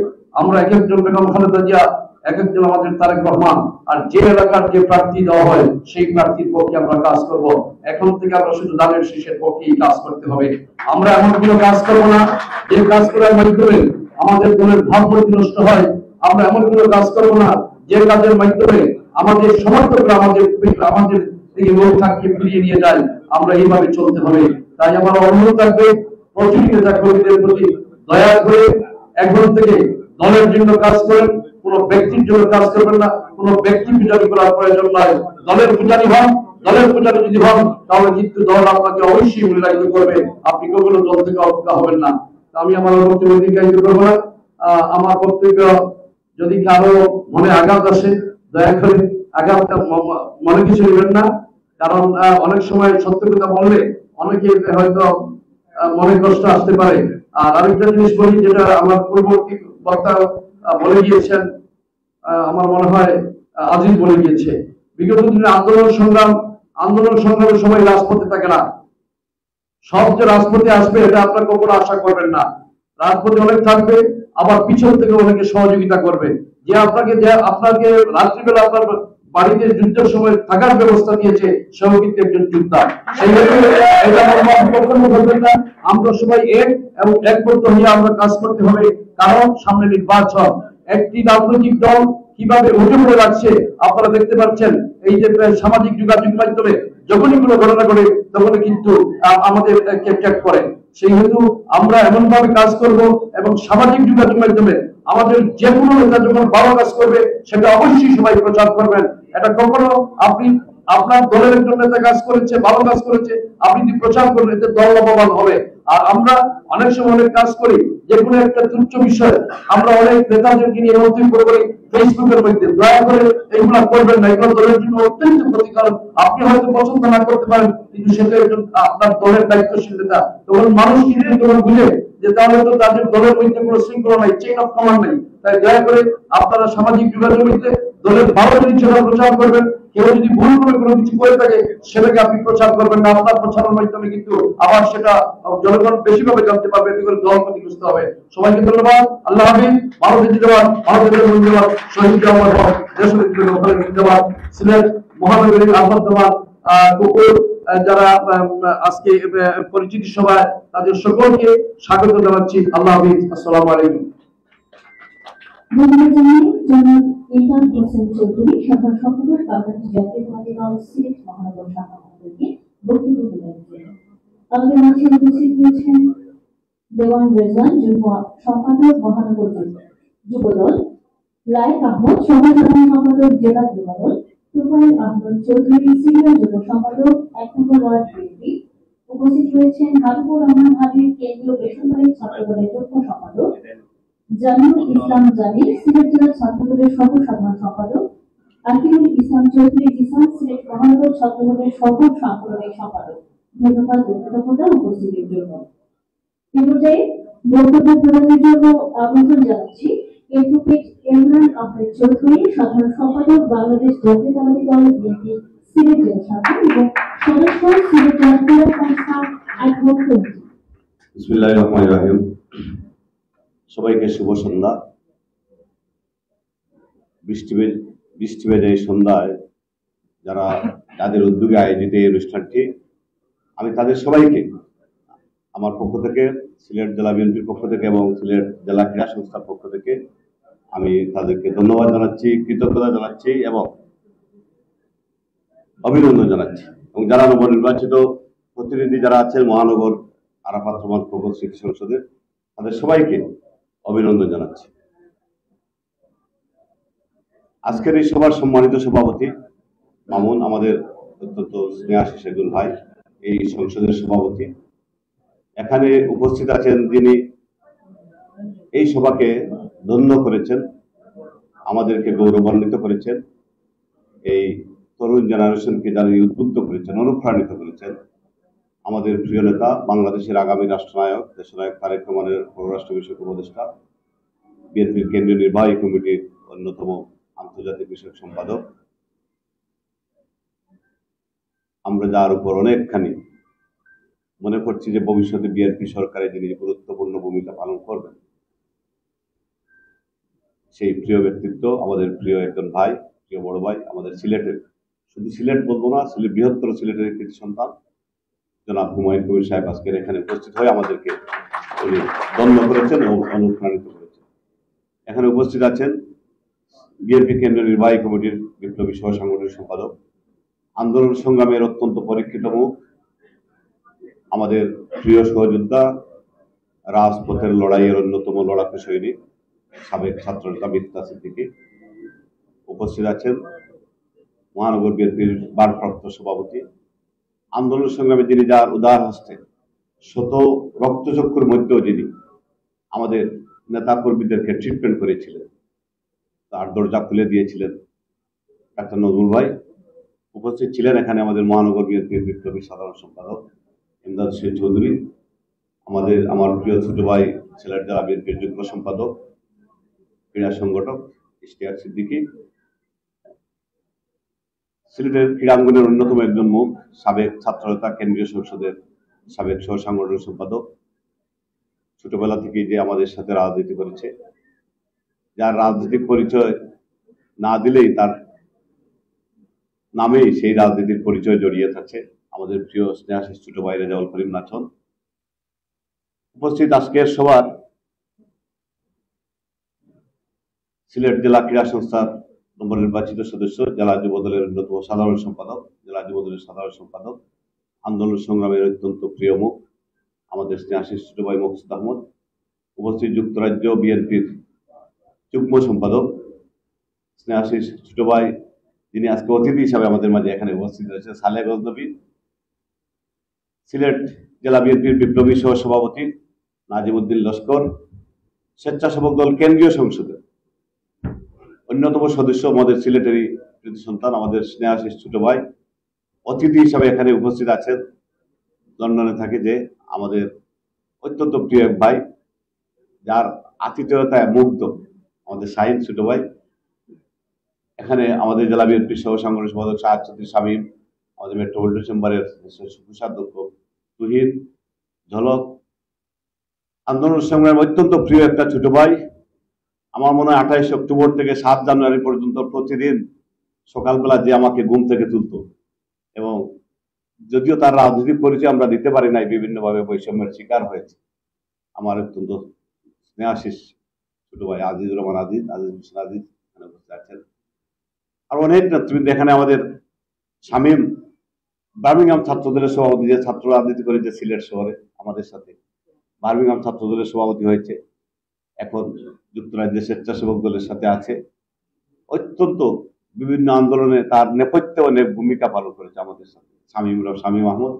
আমরা এক একজন বেগম খালেদা জিয়া, এক একজন আমাদের তারেক রহমান, আর যে এলাকার যে প্রার্থী দেওয়া হয় সেই প্রার্থীর পক্ষে আমরা কাজ করব। এখন থেকে আমরা শুধু দানের শীষের পক্ষেই কাজ করতে হবে। আমরা এমন কোনো কাজ করবো না যে কাজ করার মাধ্যমে আমাদের দলের ভাবমূর্তি নষ্ট হয়। আমরা এমন কোনো কাজ করবো না যে কাজের মাধ্যমে আমাদের সমর্থকরা আমাদের দিকে লোক থাকিয়ে ফিরিয়ে নিয়ে যায়। আমরা এইভাবে চলতে হবে। তাই আমার অনুরোধ থাকবে প্রতিনিধিতা কর্মীদের প্রতি, দয়া করে এখন থেকে দলের জন্য কাজ করেন, কোন ব্যক্তির জন্য কাজ করবেন না, কোন ব্যক্তি পূজারি করার প্রয়োজন নাই। দলের পূজারি হন, দলের পূজারি যদি হন তাহলে কিন্তু দল আপনাকে অবশ্যই মূল্যায়িত করবে, আপনি কখনো দল থেকে অবজ্ঞা হবেন না। আমি আমার বক্তব্য দীর্ঘায়িত করবো না। আমার বক্তব্য যদি কারো মনে আঘাত আসে দয়া করে আঘাতটা মনে কিছু নেবেন না, কারণ অনেক সময় সত্য কথা বললে অনেকে হয়তো মনে কষ্ট আসতে পারে। আর আরেকটা জিনিস বলি, যেটা আমার পূর্ববর্তী বক্তা বলে গিয়েছেন, আমার মনে হয় আজিজ বলে গিয়েছে, বিগত দিনে আন্দোলন সংগ্রামের সময় রাজপথে থাকে না। সব যে রাজপথে আসবে এটা আপনার কখনো আশা করবেন না। রাজপথে অনেক থাকবে, আবার পিছন থেকে অনেকে সহযোগিতা করবে। যে আপনাকে রাত্রিবেলা আপনার বাড়িতে যুদ্ধের সময় থাকার ব্যবস্থা দিয়েছে সেও কিন্তু একজন যোদ্ধা। আমরা সবাই এক এবং একবদ্ধ হয়ে আমরা কাজ করতে হবে, কারণ সামনে নির্বাচন। একটি রাজনৈতিক দল কিভাবে উঠে পড়ে যাচ্ছে আপনারা দেখতে পাচ্ছেন। এই যে সামাজিক যোগাযোগ মাধ্যমে যখনই কোনো ঘটনা ঘটে তখনই কিন্তু আমাদের ক্যাপচার করে। সেই হেতু আমরা এমন ভাবে কাজ করব এবং সামাজিক যোগাযোগ মাধ্যমে আমাদের যে কোনো নেতা যখন ভালো কাজ করবে সেটা অবশ্যই সবাই প্রচার করবেন। এটা কখনো আপনি আপনার দলের একজন নেতা কাজ করেছে, ভালো কাজ করেছে, আপনি যদি প্রচার করেন এতে দল লাভবান হবে। আর আমরা অনেক সময় অনেক কাজ করি, যে কোনো একটা তুচ্ছ বিষয় আমরা অনেক নেতাদেরকে নিয়ে মন্তব্য করি ফেসবুকের মধ্যে। দয়া করে এইগুলা করবেন না, এগুলো দলের জন্য অত্যন্ত ক্ষতিকারক। আপনি হয়তো পছন্দ না করতে পারেন, কিন্তু সেটা একজন আপনার দলের দায়িত্বশীল নেতা, তখন মানুষ কিন্তু তখন বুঝে যে তাহলে তো তাদের দলের মধ্যে কোনো শৃঙ্খলা নাই, চেইন অফ কমান্ড নাই। তাই দয়া করে আপনারা সামাজিক যোগাযোগ মধ্যে দলের ভালো জিনিসটা প্রচার করবেন। কেউ যদি ভুল করে কোনো কিছু করে থাকে সেটাকে আপনি প্রচার করবেন না। আপনার প্রচারের মাধ্যমে কিন্তু আবার সেটা জনগণ বেশিভাবে জানতে পারবে, এতে করে দল ক্ষতিগ্রস্ত হবে। সবাইকে ধন্যবাদ। আল্লাহ হাফেজ। ভারতের জিন্দাবাদ, ভারতের জিন্দাবাদ, শহীদ আমার দেশের জিন্দাবাদ। সিলেট মহানগরীর আহ্বান কুকুর যারা আজকে পরিচিতি সভায় তাদের সকলকে স্বাগত জানাচ্ছি। আল্লাহ হাফেজ। আসসালামু আলাইকুম। ইমরান হোসেন চৌধুরী সাধারণ সম্পাদক বাংলাদেশ জাতীয়তাবাদী দল সিলেট মহানগর শাখা মহানগরকে বক্তব্য তুলে ধরেন। আমাদের মাঝে উপস্থিত রয়েছেন দেওয়ান রেজওয়ান যুগ্ম সম্পাদক মহানগর যুবদল, লায়েক আহমদ সাধারণ সম্পাদক জেলা যুবদল, তুফাইল আহমদ চৌধুরী সিনিয়র যুব সম্পাদক ১ নম্বর ওয়ার্ড বিএনপি। উপস্থিত রয়েছেন হাবিবুর রহমান হাবিব কেন্দ্রীয় বেসরকারি ছাত্রদলের যুগ্ম সম্পাদক, জামিউল ইসলাম জামিল সিলেট জেলা ছাত্রদলের সহ সাধারণ সম্পাদক, আকিবুল ইসলাম চৌধুরী জিসান সিলেট মহানগর ছাত্রদলের সহ সাংগঠনিক সম্পাদক। ধন্যবাদ বক্তব্যটা উপস্থিতির জন্য। এ পর্যায়ে বক্তব্য প্রদানের জন্য আমন্ত্রণ জানাচ্ছি অ্যাডভোকেট ইমরান আহমেদ চৌধুরী সাধারণ সম্পাদক বাংলাদেশ জাতীয়তাবাদী দল বিএনপি সিলেট জেলা শাখা এবং সদস্য সিলেট জেলা ক্রীড়া সংস্থা অ্যাডভোকেট কমিটি। বিসমিল্লাহির রহমানির রহিম। সবাইকে শুভ সন্ধ্যা। বৃষ্টি ভেজা এই সন্ধ্যায় যাদের উদ্যোগে আয়োজিত এই অনুষ্ঠানটি, আমি তাদের সবাইকে আমার পক্ষ থেকে, সিলেট জেলা বিএনপির পক্ষ থেকে এবং সিলেট জেলা ক্রীড়া সংস্থার পক্ষ থেকে আমি তাদেরকে ধন্যবাদ জানাচ্ছি, কৃতজ্ঞতা জানাচ্ছি এবং অভিনন্দন জানাচ্ছি। এবং যারা নবনির্বাচিত প্রতিনিধি যারা আছেন মহানগর আরাফাত রহমান প্রকল্প স্মৃতি সংসদের, তাদের সবাইকে অভিনন্দন জানাচ্ছি। আজকের এই সভার সম্মানিত সভাপতি মামুন, আমাদের অত্যন্ত স্নেহাশিস একজন ভাই, এই সংসদের সভাপতি। এখানে উপস্থিত আছেন যিনি এই সভাকে ধন্য করেছেন, আমাদেরকে গৌরবান্বিত করেছেন, এই তরুণ জেনারেশনকে যারা উদ্বুদ্ধ করেছেন, অনুপ্রাণিত করেছেন, আমাদের প্রিয় নেতা, বাংলাদেশের আগামী রাষ্ট্রনায়ক, দেশনায়ক তারেক রহমানের পররাষ্ট্র বিষয়ক উপদেষ্টা, বিএনপির কেন্দ্রীয় নির্বাহী কমিটির অন্যতম আন্তর্জাতিক বিষয়ক সম্পাদক। আমরা যার উপর অনেকখানি মনে করছি যে ভবিষ্যতে বিএনপি সরকারে যিনি গুরুত্বপূর্ণ ভূমিকা পালন করবেন, সেই প্রিয় ব্যক্তিত্ব, আমাদের প্রিয় একজন ভাই, প্রিয় বড় ভাই, আমাদের সিলেটের, শুধু সিলেট বলবো না, সিলেট বৃহত্তর সিলেটের কৃতি সন্তান জনাব হুমায়ুন কবির সাহেব আজকের এখানে উপস্থিত হয়ে আমাদেরকে উনি ধন্য করেছেন এবং অনুপ্রাণিত করেছেন। এখানে উপস্থিত আছেন বিএনপি কেন্দ্রীয় নির্বাহী কমিটির বিপ্লবী সহ সাংগঠনিক সম্পাদক, আন্দোলন সংগ্রামের অত্যন্ত পরীক্ষিত মুখ, আমাদের প্রিয় সহযোদ্ধা, রাজপথের লড়াইয়ের অন্যতম লড়াকু সৈনিক, সাবেক ছাত্রনেতা মিফতা সিদ্দিকী। উপস্থিত আছেন মহানগর বিএনপির ভারপ্রাপ্ত সভাপতি, আন্দোলন সংগ্রামে যিনি যার উদার হস্তে শত রক্তচক্ষুর মধ্যেও যিনি আমাদের নেতা কর্মীদেরকে ট্রিটমেন্ট করেছিলেন, তার দরজা খুলে দিয়েছিলেন, ডাক্তার নজরুল ভাই। উপস্থিত ছিলেন এখানে আমাদের মহানগর বিএনপির বিপ্লবী সাধারণ সম্পাদক ইমদাদ হোসেন চৌধুরী, আমার প্রিয় ছোট ভাই সিলেট জেলা বিএনপির যুগ্ম সম্পাদক, ক্রীড়া সংগঠক ইশতিয়াক সিদ্দিকী, সিলেটের ক্রীড়াঙ্গনের অন্যতম একজন মুখ, সাবেক ছাত্রনেতা, কেন্দ্রীয় সংসদের সাবেক সহ সাংগঠনিক সম্পাদক, ছোটবেলা থেকেই যে আমাদের সাথে রাজনীতি করেছে, যার রাজনৈতিক পরিচয় না দিলেই তার নামেই সেই রাজনীতির পরিচয় জড়িয়ে থাকছে, আমাদের প্রিয় স্নেহাশিস ছোট ভাই রেজাউল করিম নাচন। উপস্থিত আজকের সভার সিলেট জেলা ক্রীড়া সংস্থার নবনির্বাচিত সদস্য, জেলা যুবদলের অন্যতম সাধারণ সম্পাদক, জেলা যুবদলের সাধারণ সম্পাদক, আন্দোলন সংগ্রামের অত্যন্ত প্রিয় মুখ, আমাদের স্নেহাশিস ছোট ভাই মকসুদ আহমদ। উপস্থিত যুক্তরাজ্য বিএনপির যুগ্ম সম্পাদক স্নেহাশিস ছোট ভাই, যিনি আজকে অতিথি হিসাবে আমাদের মাঝে এখানে উপস্থিত রয়েছে, সালেহ গজনবী। সিলেট জেলা বিএনপির বিপ্লবী সহ সভাপতি নাজিমউদ্দিন লস্কর, স্বেচ্ছাসেবক দল কেন্দ্রীয় সংসদের অন্যতম সদস্য, আমাদের সিলেটেরই কৃতি সন্তান, আমাদের স্নেহাশিস ছোট ভাই। অতিথি হিসাবে এখানে উপস্থিত আছেন, লন্ডনে থাকে যে আমাদের অত্যন্ত প্রিয় এক ভাই, যার আতিথেয়তায় মুগ্ধ, আমাদের শাহিন ছোট ভাই। এখানে আমাদের জেলা বিএনপির সহ সাংগঠনিক সম্পাদক শাহাদ চৌধুরী শামীম, আমাদের মেট্রোপলিটন চেম্বারের কোষাধ্যক্ষ তুহিন, ঝলক, আন্দোলন সংগ্রামের অত্যন্ত প্রিয় একটা ছোট ভাই। আমার মনে হয় 28 অক্টোবর থেকে 7 জানুয়ারি পর্যন্ত প্রতিদিন সকালবেলা যে আমাকে ঘুম থেকে তুলত, এবং যদিও তার রাজনৈতিক পরিচয় আমরা দিতে পারি নাই, বিভিন্নভাবে বৈষম্যের শিকার হয়েছে, আমার অত্যন্ত স্নেহাশিস ছোট ভাই আজিজুর রহমান আজিজ হোসেন আজিজ। উপস্থিত আছেন। আর অনেক নেতৃবৃন্দ এখানে আমাদের শামীম বার্মিংহাম ছাত্রদলের সভাপতি, যে ছাত্র রাজনীতি করে যে সিলেট শহরে আমাদের সাথে বার্মিংহাম ছাত্রদলের সভাপতি হয়েছে, এখন যুক্তরাজ্যের স্বেচ্ছাসেবক দলের সাথে আছে। অত্যন্ত বিভিন্ন আন্দোলনে তার নেপথ্যে অনেক ভূমিকা পালন করেছে আমাদের সাথে শামীম আহমদ।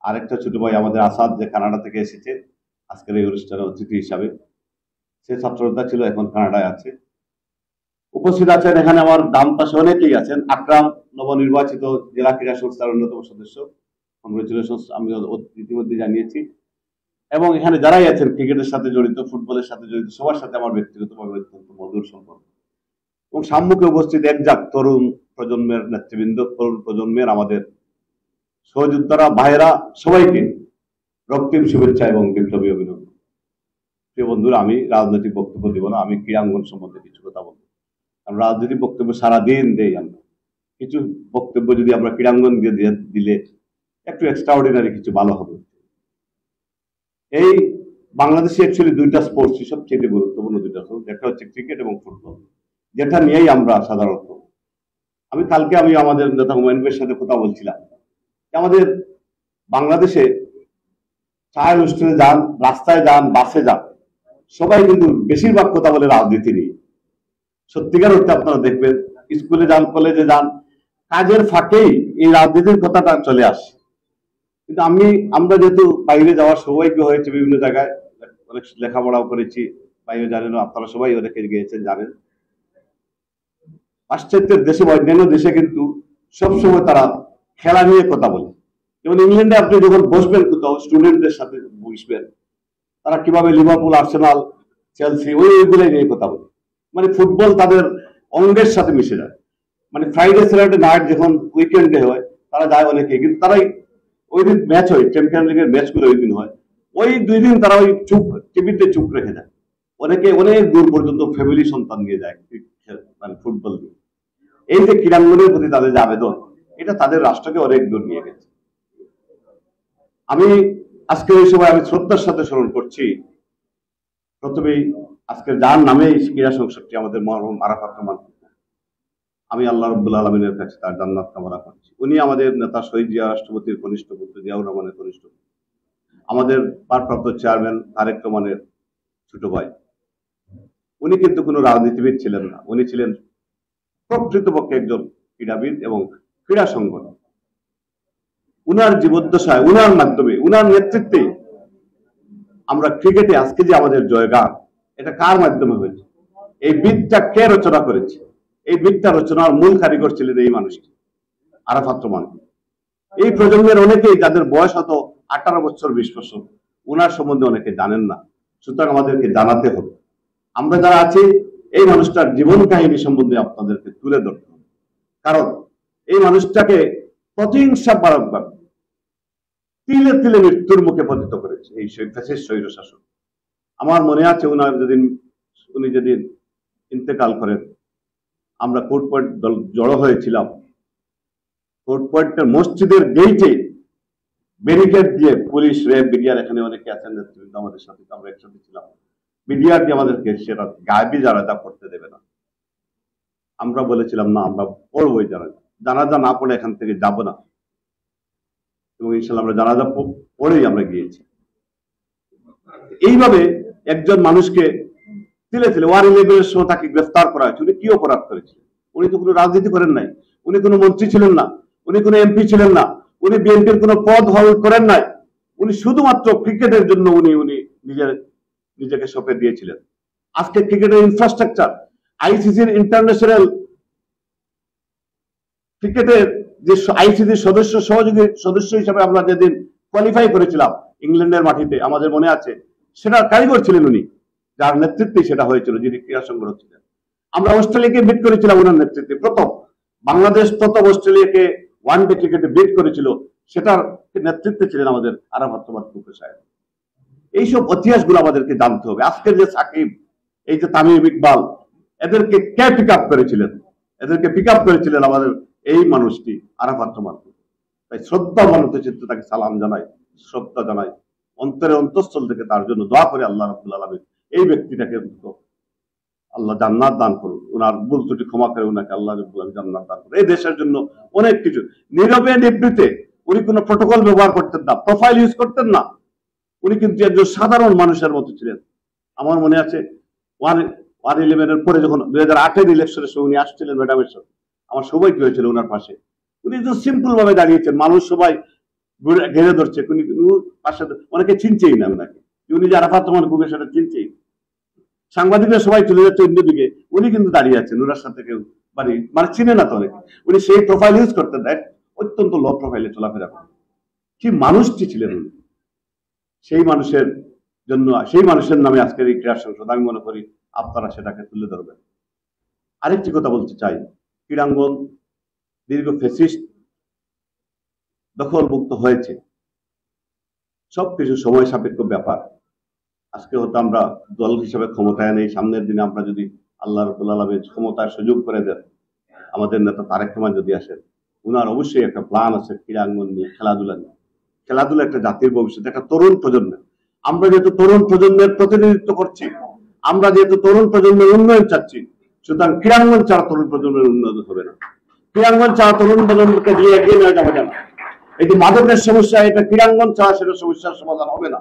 আরেকটা ছোট ভাই আমাদের আসাদ, যে কানাডা থেকে এসেছে আজকের এই অনুষ্ঠানে অতিথি হিসাবে, সে ছাত্রতা ছিল, এখন কানাডায় আছে। উপস্থিত আছেন এখানে আমার ডান পাশে অনেকেই আছেন। আকরাম নবনির্বাচিত জেলা ক্রীড়া সংস্থার অন্যতম সদস্য, কংগ্রেচুলেশনস আমি ইতিমধ্যে জানিয়েছি। এবং এখানে যারাই আছেন ক্রিকেটের সাথে জড়িত, ফুটবলের সাথে জড়িত, সবার সাথে আমার ব্যক্তিগতভাবে অত্যন্ত মধুর সম্পর্ক। এবং সম্মুখে উপস্থিত একজাক তরুণ প্রজন্মের নেতৃবৃন্দ, তরুণ প্রজন্মের আমাদের সহযোদ্ধারা, ভাইয়েরা, সবাইকে রক্তিম শুভেচ্ছা এবং বিপ্লবী অভিনন্দন। প্রিয় বন্ধুরা, আমি রাজনৈতিক বক্তব্য দিব না, আমি ক্রীড়াঙ্গন সম্বন্ধে কিছু কথা বলবো। কারণ রাজনৈতিক বক্তব্য সারাদিন দেই আমরা, কিছু বক্তব্য যদি আমরা ক্রীড়াঙ্গন দিয়ে দিলে একটু এক্সট্রাঅর্ডিনারি কিছু ভালো হবে। এই বাংলাদেশে অ্যাকচুয়ালি দুইটা স্পোর্টস সবচেয়ে গুরুত্বপূর্ণ, দুইটা স্পোর্টস, একটা হচ্ছে ক্রিকেট এবং ফুটবল, যেটা নিয়েই আমরা সাধারণত কালকে আমি আমাদের নেতা হুমায়ুন ভাইয়ের সাথে কথা বলছিলাম, আমাদের বাংলাদেশে চায়ের অনুষ্ঠানে যান, রাস্তায় যান, বাসে যান, সবাই কিন্তু বেশিরভাগ কথা বলে রাজনীতি নিয়ে। সত্যিকার অর্থে আপনারা দেখবেন, স্কুলে যান, কলেজে যান, কাজের ফাঁকেই এই রাজনীতির কথাটা চলে আসে। কিন্তু আমরা যেহেতু বাইরে যাওয়ার সৌভাগ্য হয়েছে, বিভিন্ন জায়গায় অনেক লেখাপড়াও করেছি, বাইরে জানেন, আপনারা সবাই অনেকে গিয়েছেন জানেন, পাশ্চাত্যের দেশে বা অন্যান্য দেশে কিন্তু সবসময় তারা খেলা নিয়ে কথা বলে। যেমন ইংল্যান্ডে আপনি যখন বসবেন কোথাও, স্টুডেন্টদের সাথে বসবেন, তারা কিভাবে লিভারপুল, আর্সেনাল, চেলসি ওইগুলাই নিয়ে কথা বলে। মানে ফুটবল তাদের অঙ্গের সাথে মিশে যায়। মানে ফ্রাইডে স্যাটারডে নাইট যখন উইকেন্ডে হয়, তারা যায় অনেকে, কিন্তু তারাই ওই দিন ম্যাচ হয়, চ্যাম্পিয়ন লিগের ম্যাচগুলো ওই দিন হয়, ওই 2 দিন তারা ওই চুপ টিভিতে চুপ রেখে যায়। অনেকে অনেক দূর পর্যন্ত ফ্যামিলি সন্তান নিয়ে যায় মানে ফুটবল দিয়ে। এই যে ক্রীড়াঙ্গনের প্রতি তাদের যে আবেদন, এটা তাদের রাষ্ট্রকে অনেক দূর নিয়ে গেছে। আমি আজকের এই সময় আমি শ্রদ্ধার সাথে স্মরণ করছি প্রথমেই আজকের যার নামে এই ক্রীড়া সংসদটি, আমাদের মরহুম আরাফাত রহমান। আমি আল্লাহ রাব্বুল আলামিনের কাছে তার জান্নাত কামনা করছি। উনি আমাদের নেতা শহীদ জিয়া রাষ্ট্রপতির কনিষ্ঠ পুত্র, জিয়াউর রহমানের কনিষ্ঠ পুত্র, আমাদের ভারপ্রাপ্ত চেয়ারম্যান তারেক রহমানের ছোট ভাই। উনি কিন্তু কোনো রাজনীতিবিদ ছিলেন না, উনি ছিলেন প্রকৃতপক্ষে একজন ক্রীড়াবিদ এবং ক্রীড়া সংগঠন। উনার জীবদ্দশায়, উনার মাধ্যমে, উনার নেতৃত্বে আমরা ক্রিকেটে আজকে যে আমাদের জয়গান, এটা কার মাধ্যমে হয়েছে? এই বিদটা কে রচনা করেছে? এই বিদটা রচনার মূল কারিগর ছিলেন এই মানুষটি, আরাফাত রহমান। এই প্রজন্মের অনেকেই, যাদের বয়স হয়তো 18 বছর 20 বছর, উনার সম্বন্ধে অনেকে জানেন না। সুতরাং আমাদেরকে জানাতে হবে। আমরা যারা আছি, এই মানুষটার জীবন কাহিনী সম্বন্ধে আপনাদেরকে তুলে ধরতে হবে। কারণ এই মানুষটাকে প্রতিহিংসা বারবার তিলে তিলে মৃত্যুর মুখে পতিত করেছে এই স্বৈর শাসন। আমার মনে আছে উনি যেদিন ইন্তেকাল করেন, আমরা কোর্ট পয়েন্ট জড়ো হয়েছিলাম। কোর্ট পয়েন্টের মসজিদের গেইটে ব্যারিকেড দিয়ে পুলিশ, র্যাব, বিডিআর, এখানে অনেকে আছেন আমাদের সাথে, আমরা একসাথে ছিলাম, বিডিআর দিয়ে আমাদেরকে সেটা গায়েবী জানাজা করতে দেবে না। আমরা বলেছিলাম না, আমরা পড়বই জানাজা না পড়ে এখান থেকে যাব না। এবং ইনশাল্লাহ আমরা জানাজা পড়েই আমরা গিয়েছি। এইভাবে একজন মানুষকে তিলে তিলে ওয়ার 11-এর সময় তাকে গ্রেফতার করা হয়েছে। উনি কি অপরাধ করেছিলেন? উনি তো কোনো রাজনীতি করেন নাই, উনি কোনো মন্ত্রী ছিলেন না, উনি কোনো এমপি ছিলেন না, উনি বিএনপির কোনো পদ হোল্ড করেন নাই। উনি শুধুমাত্র ক্রিকেটের জন্য উনি নিজেকে সঁপে দিয়েছিলেন। আজকে ক্রিকেটের ইনফ্রাস্ট্রাকচার, আইসিসির ইন্টারন্যাশনাল ক্রিকেটের যে আইসিসির সহযোগী সদস্য হিসেবে আমরা যেদিন কোয়ালিফাই করেছিলাম ইংল্যান্ডের মাটিতে, আমাদের মনে আছে, সেটা কারিগর ছিলেন উনি, যার নেতৃত্বে সেটা হয়েছিল, যিনি ক্রীড়া সংগঠক ছিলেন। আমরা অস্ট্রেলিয়াকে বিট করেছিলাম ওনার নেতৃত্বে। প্রথম বাংলাদেশ প্রথম অস্ট্রেলিয়াকে ওয়ানডে ক্রিকেটে বিট করেছিল, সেটার নেতৃত্বে ছিলেন আমাদের আরাফাত রহমান সাহেব। এইসব ইতিহাসগুলো আমাদেরকে জানতে হবে। আজকের যে সাকিব, এই যে তামিম ইকবাল, এদেরকে কে পিক আপ করেছিলেন? এদেরকে পিক আপ করেছিলেন আমাদের এই মানুষটি, আরাফাত রহমান। তাই শ্রদ্ধা মানত চিত্তে তাকে সালাম জানাই, শ্রদ্ধা জানাই, অন্তরে অন্তঃস্থল থেকে তার জন্য দোয়া করে আল্লাহ রাব্বুল আলামিন এই ব্যক্তিটাকে আল্লাহ জান্নাত দান করুন। ওনার ভুল ত্রুটি ক্ষমা করে ওনাকে আল্লাহ রাব্বুল আলামিন জান্নাত দান করে। এই দেশের জন্য অনেক কিছু নীরবে নিবৃতে উনি কোনো প্রোটোকল ব্যবহার করতেন না, প্রোফাইল ইউজ করতেন না। উনি কিন্তু একজন সাধারণ মানুষের মতো ছিলেন। আমার মনে আছে 1/11 পরে যখন 2008 ইলেকশনের সময় উনি আসছিলেন ম্যাডামের সাথে, আমার সবাই কি হয়েছিল ওনার পাশে। উনি তো সিম্পল ভাবে দাঁড়িয়েছেন, মানুষ সবাই ঘেরে ধরছে, উনি পাশে অনেকে চিনছেই না ওনাকে, উনি যে আরাফাত রহমান খুবই সেটা চিনছেই। সাংবাদিকরা সবাই চলে যাচ্ছে অন্যদিকে, উনি কিন্তু দাঁড়িয়ে আছেন, ওনার সাথে কেউ মানে চিনে না তো অনেকে। উনি সেই প্রোফাইল ইউজ করতেন, অত্যন্ত লো প্রোফাইলে চলাফেরা করেন। কি মানুষটি ছিলেন উনি। সেই মানুষের জন্য, সেই মানুষের নামে আজকের এই ক্রীড়া সংসদ, আমি মনে করি আপনারা সেটাকে তুলে ধরবেন। আরেকটি কথা বলতে চাই, ক্রীড়াঙ্গন দীর্ঘ ফ্যাসিস্ট দখলমুক্ত হয়েছে, সবকিছু সময় সাপেক্ষ ব্যাপার। আজকে হয়তো আমরা দল হিসেবে ক্ষমতায় নেই, সামনের দিনে আমরা যদি আল্লাহ রাব্বুল আলামিন ক্ষমতার সুযোগ করে দেন, আমাদের নেতা তারেক রহমান যদি আসেন, উনার অবশ্যই একটা প্ল্যান আছে ক্রীড়াঙ্গন নিয়ে, খেলাধুলা নিয়ে। খেলাধুলা একটা জাতির ভবিষ্যৎ, একটা তরুণ প্রজন্মের। আমরা যেহেতু তরুণ প্রজন্মের প্রতিনিধিত্ব করছি, আমরা যেহেতু তরুণ প্রজন্মের উন্নয়ন চাচ্ছি, সুতরাং ক্রীড়াঙ্গন ছাড়া তরুণ প্রজন্মের উন্নয়ন হবে না। ক্রীড়াঙ্গন ছাড়া তরুণ প্রজন্মকে দিয়ে এগিয়ে নেওয়া যাবে না। এই যে মাদকের সমস্যা, এটা ক্রীড়াঙ্গন ছাড়া সেটা সমস্যার সমাধান হবে না।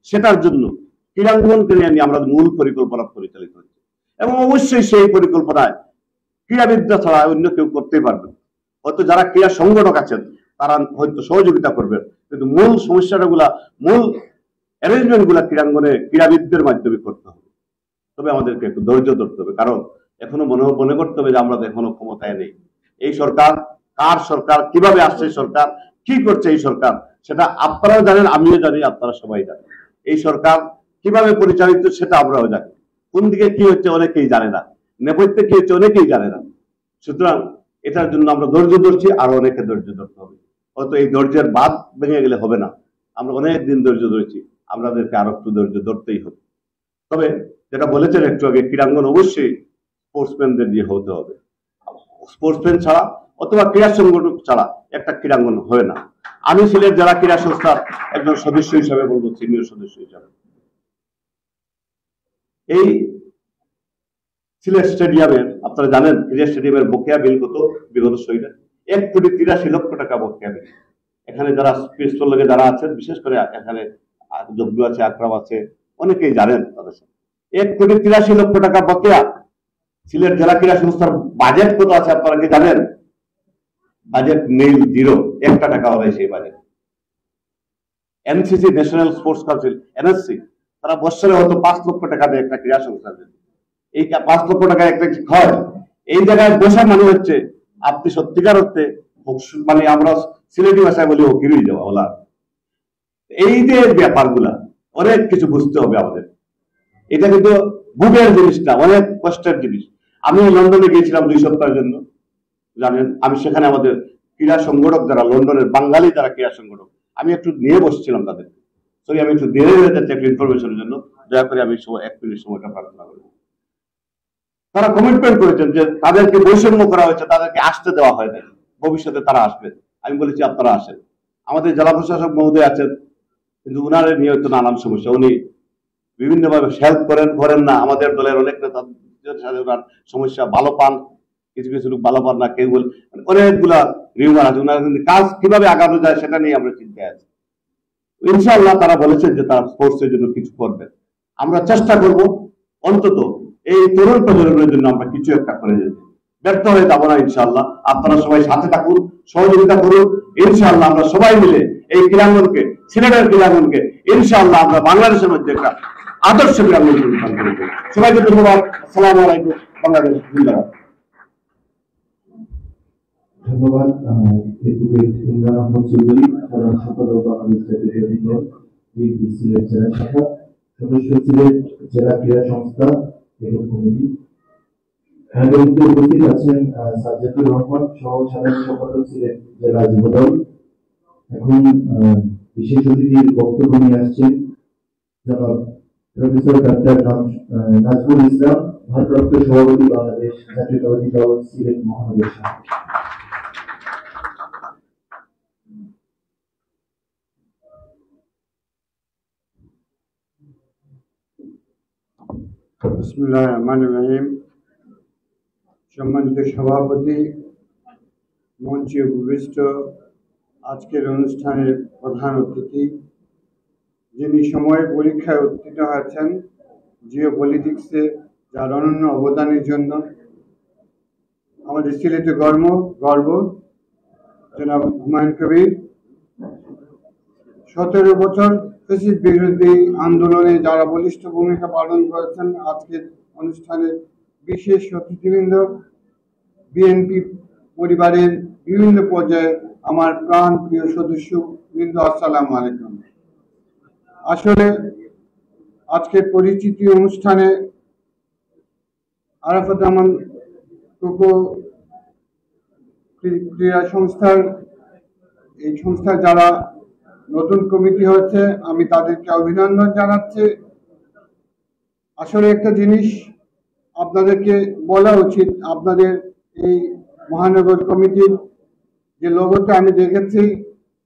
সেটার জন্য ক্রীড়াঙ্গনকে নিয়ে আমরা মূল পরিকল্পনা পরিচালিত হচ্ছে, এবং অবশ্যই সেই পরিকল্পনায় ক্রীড়াবিদরা ছাড়া অন্য কেউ করতেই পারবে। হয়তো যারা ক্রীড়া সংগঠক আছেন তারা হয়তো সহযোগিতা করবেন, কিন্তু মূল সমস্যাগুলা, মূল অ্যারেঞ্জমেন্ট গুলা ক্রীড়াঙ্গনে ক্রীড়াবিদদের মাধ্যমে করতে হবে। তবে আমাদেরকে একটু ধৈর্য ধরতে হবে, কারণ এখনো মনে করতে হবে যে আমরা এখনো ক্ষমতায় নেই। এই সরকার কার সরকার, কিভাবে আসছে সরকার, কি করছে এই সরকার, সেটা আপনারাও জানেন, আমিও জানি, আপনারা সবাই জানেন। এই সরকার কিভাবে পরিচালিত সেটা আমরাও জানি, কোন দিকে কি হচ্ছে অনেকেই জানে না, নেপথ্যে কি হচ্ছে অনেকেই জানে না। সুতরাং এটার জন্য আমরা ধৈর্য ধরছি, আরো অনেকে ধৈর্য ধরতে হবে। হয়তো এই ধৈর্যের বাঁধ ভেঙে গেলে হবে না, আমরা অনেক দিন ধৈর্য ধরেছি, আমাদেরকে আরো একটু ধৈর্য ধরতেই হবে। তবে যেটা বলেছেন একটু আগে, ক্রীড়াঙ্গন অবশ্যই স্পোর্টসম্যানদের দিয়ে হতে হবে। স্পোর্টসম্যান ছাড়া অথবা ক্রীড়া সংগঠক ছাড়া একটা ক্রীড়াঙ্গন হয় না। আমি সিলেট জেলা ক্রীড়া সংস্থার একজন সদস্য হিসাবে বলবো, সিনিয়র সদস্য হিসাবে, এই সিলেট স্টেডিয়ামের, আপনারা জানেন ক্রীড়া স্টেডিয়ামের বকেয়া বিল কত বিগত 1,83,00,000 টাকা বকেয়া বিল। এখানে যারা স্পেসফুল লোকে যারা আছেন, বিশেষ করে এখানে জব্দু আছে, আকরাম আছে, অনেকেই জানেন তাদের সাথে 1,83,00,000 টাকা বকেয়া। সিলেট জেলা ক্রীড়া সংস্থার বাজেট কত আছে আপনারা কি জানেন? বাজেট নেই, 0, 1 টাকা হবে সেই budget. NCC, national sports council, NSC, তারা বছরে হয়তো 5 লক্ষ টাকা দেয় একটা ক্রীড়া সংস্থার জন্য। এই 5 লক্ষ টাকা একটা খরচ, এই জায়গায় বসা মানে হচ্ছে আপনি সত্যিকার অর্থে, মানে আমরা সিলেটি ভাষায় বলি হকিরই যাওয়া বলা। এই যে ব্যাপারগুলা অনেক কিছু বুঝতে হবে আমাদের। এটা কিন্তু বুকের জিনিস না, অনেক কষ্টের জিনিস। আমি লন্ডনে গিয়েছিলাম 2 সপ্তাহের জন্য, জানেন, আমি সেখানে আমাদের ক্রীড়া সংগঠক যারা লন্ডনের বাঙালি যারা ক্রীড়া সংগঠক, আমি একটু নিয়ে বসছিলাম তাদের। সরি, আমি একটু দেরি হয়ে যাচ্ছি একটু ইনফরমেশনের জন্য, দয়া করে আমি 1 মিনিট সময়টা প্রার্থনা করি। তারা কমিটমেন্ট করেছেন যে তাদেরকে বৈষম্য করা হয়েছে, তাদেরকে আসতে দেওয়া হয় নাই, ভবিষ্যতে তারা আসবে। আমি বলেছি আপনারা আসেন। আমাদের জেলা প্রশাসক মহোদয় আছেন, কিন্তু উনার নিয়ে হয়তো নানান সমস্যা, উনি বিভিন্নভাবে হেল্প করেন না। আমাদের দলের অনেক নেতা সমস্যা, ভালো পান, কিছু কিছু লোক ভালো পান না, কেউ বলে অনেকগুলা রিউমার আছে। ওনার কাজ কিভাবে আগানো যায় সেটা নিয়ে আমরা চিন্তায় আছি। ইনশাআল্লাহ তারা বলেছেন যে তারা স্পোর্টসের জন্য কিছু করবেন। আমরা চেষ্টা করব অন্তত এই তরুণ প্রজন্মের জন্য আমরা কিছু একটা করে যেতে। ব্যর্থ হয়ে যাবো না ইনশাআল্লাহ। আপনারা সবাই সাথে থাকুন, সহযোগিতা করুন। ইনশাআল্লাহ আমরা সবাই মিলে এই ক্রীড়াঙ্গনকে, সিলেটের ক্রীড়াঙ্গনকে ইনশাআল্লাহ আমরা বাংলাদেশের মধ্যে একটা আদর্শ ক্রীড়াঙ্গন প্রতিষ্ঠান করব। সবাইকে ধন্যবাদ। আসসালামু আলাইকুম। বাংলাদেশ জিন্দাবাদ। ধন্যবাদ ইমরান আহমদ চৌধুরী, সাধারণ সম্পাদক বাংলাদেশ সিলেট জেলা শাখা, সদস্য সিলেট জেলা ক্রীড়া সংস্থা কমিটি। উপস্থিত আছেন সাজ্জাদুর রহমান, সহ সাধারণ সম্পাদক সিলেট জেলা যুবদল। এখন বিশেষ অতিথির বক্তব্য নিয়ে আসছেন জনাব প্রফেসর ডক্টর নাজমুল ইসলাম, ভারপ্রাপ্ত সভাপতি বাংলাদেশ জাতীয়তাবাদী দল সিলেট মহানগর শাখা। বিসমিল্লাহির রহমানির রহিম। সম্মানিত সভাপতি, মঞ্চে উপবিষ্ট আজকের অনুষ্ঠানের প্রধান অতিথি, যিনি সময়ের পরীক্ষায় উত্তীর্ণ হয়েছেন জিও পলিটিক্সে যার অনন্য অবদানের জন্য, আমাদের সিলেটে গর্ব জনাব হুমায়ুন কবির। 17 বছর ফ্যাসিস্ট বিরোধী আন্দোলনে যারা বলিষ্ঠ ভূমিকা পালন করেছেন, আজকের অনুষ্ঠানে বিশেষ অতিথিবৃন্দ, বিএনপি পরিবারের বিভিন্ন পর্যায়ে আমার প্রাণ প্রিয় সদস্য বৃন্দ, আসসালামু আলাইকুম। আসলে আজকের পরিচিতি অনুষ্ঠানে আরাফাত রহমান কোকো ক্রীড়া সংস্থার যারা নতুন কমিটি হয়েছে, আমি তাদেরকে অভিনন্দন জানাচ্ছি। আসলে একটা জিনিস আপনাদেরকে বলা উচিত, আপনাদের এই মহানগর কমিটির যে লোগোটা আমি দেখেছি,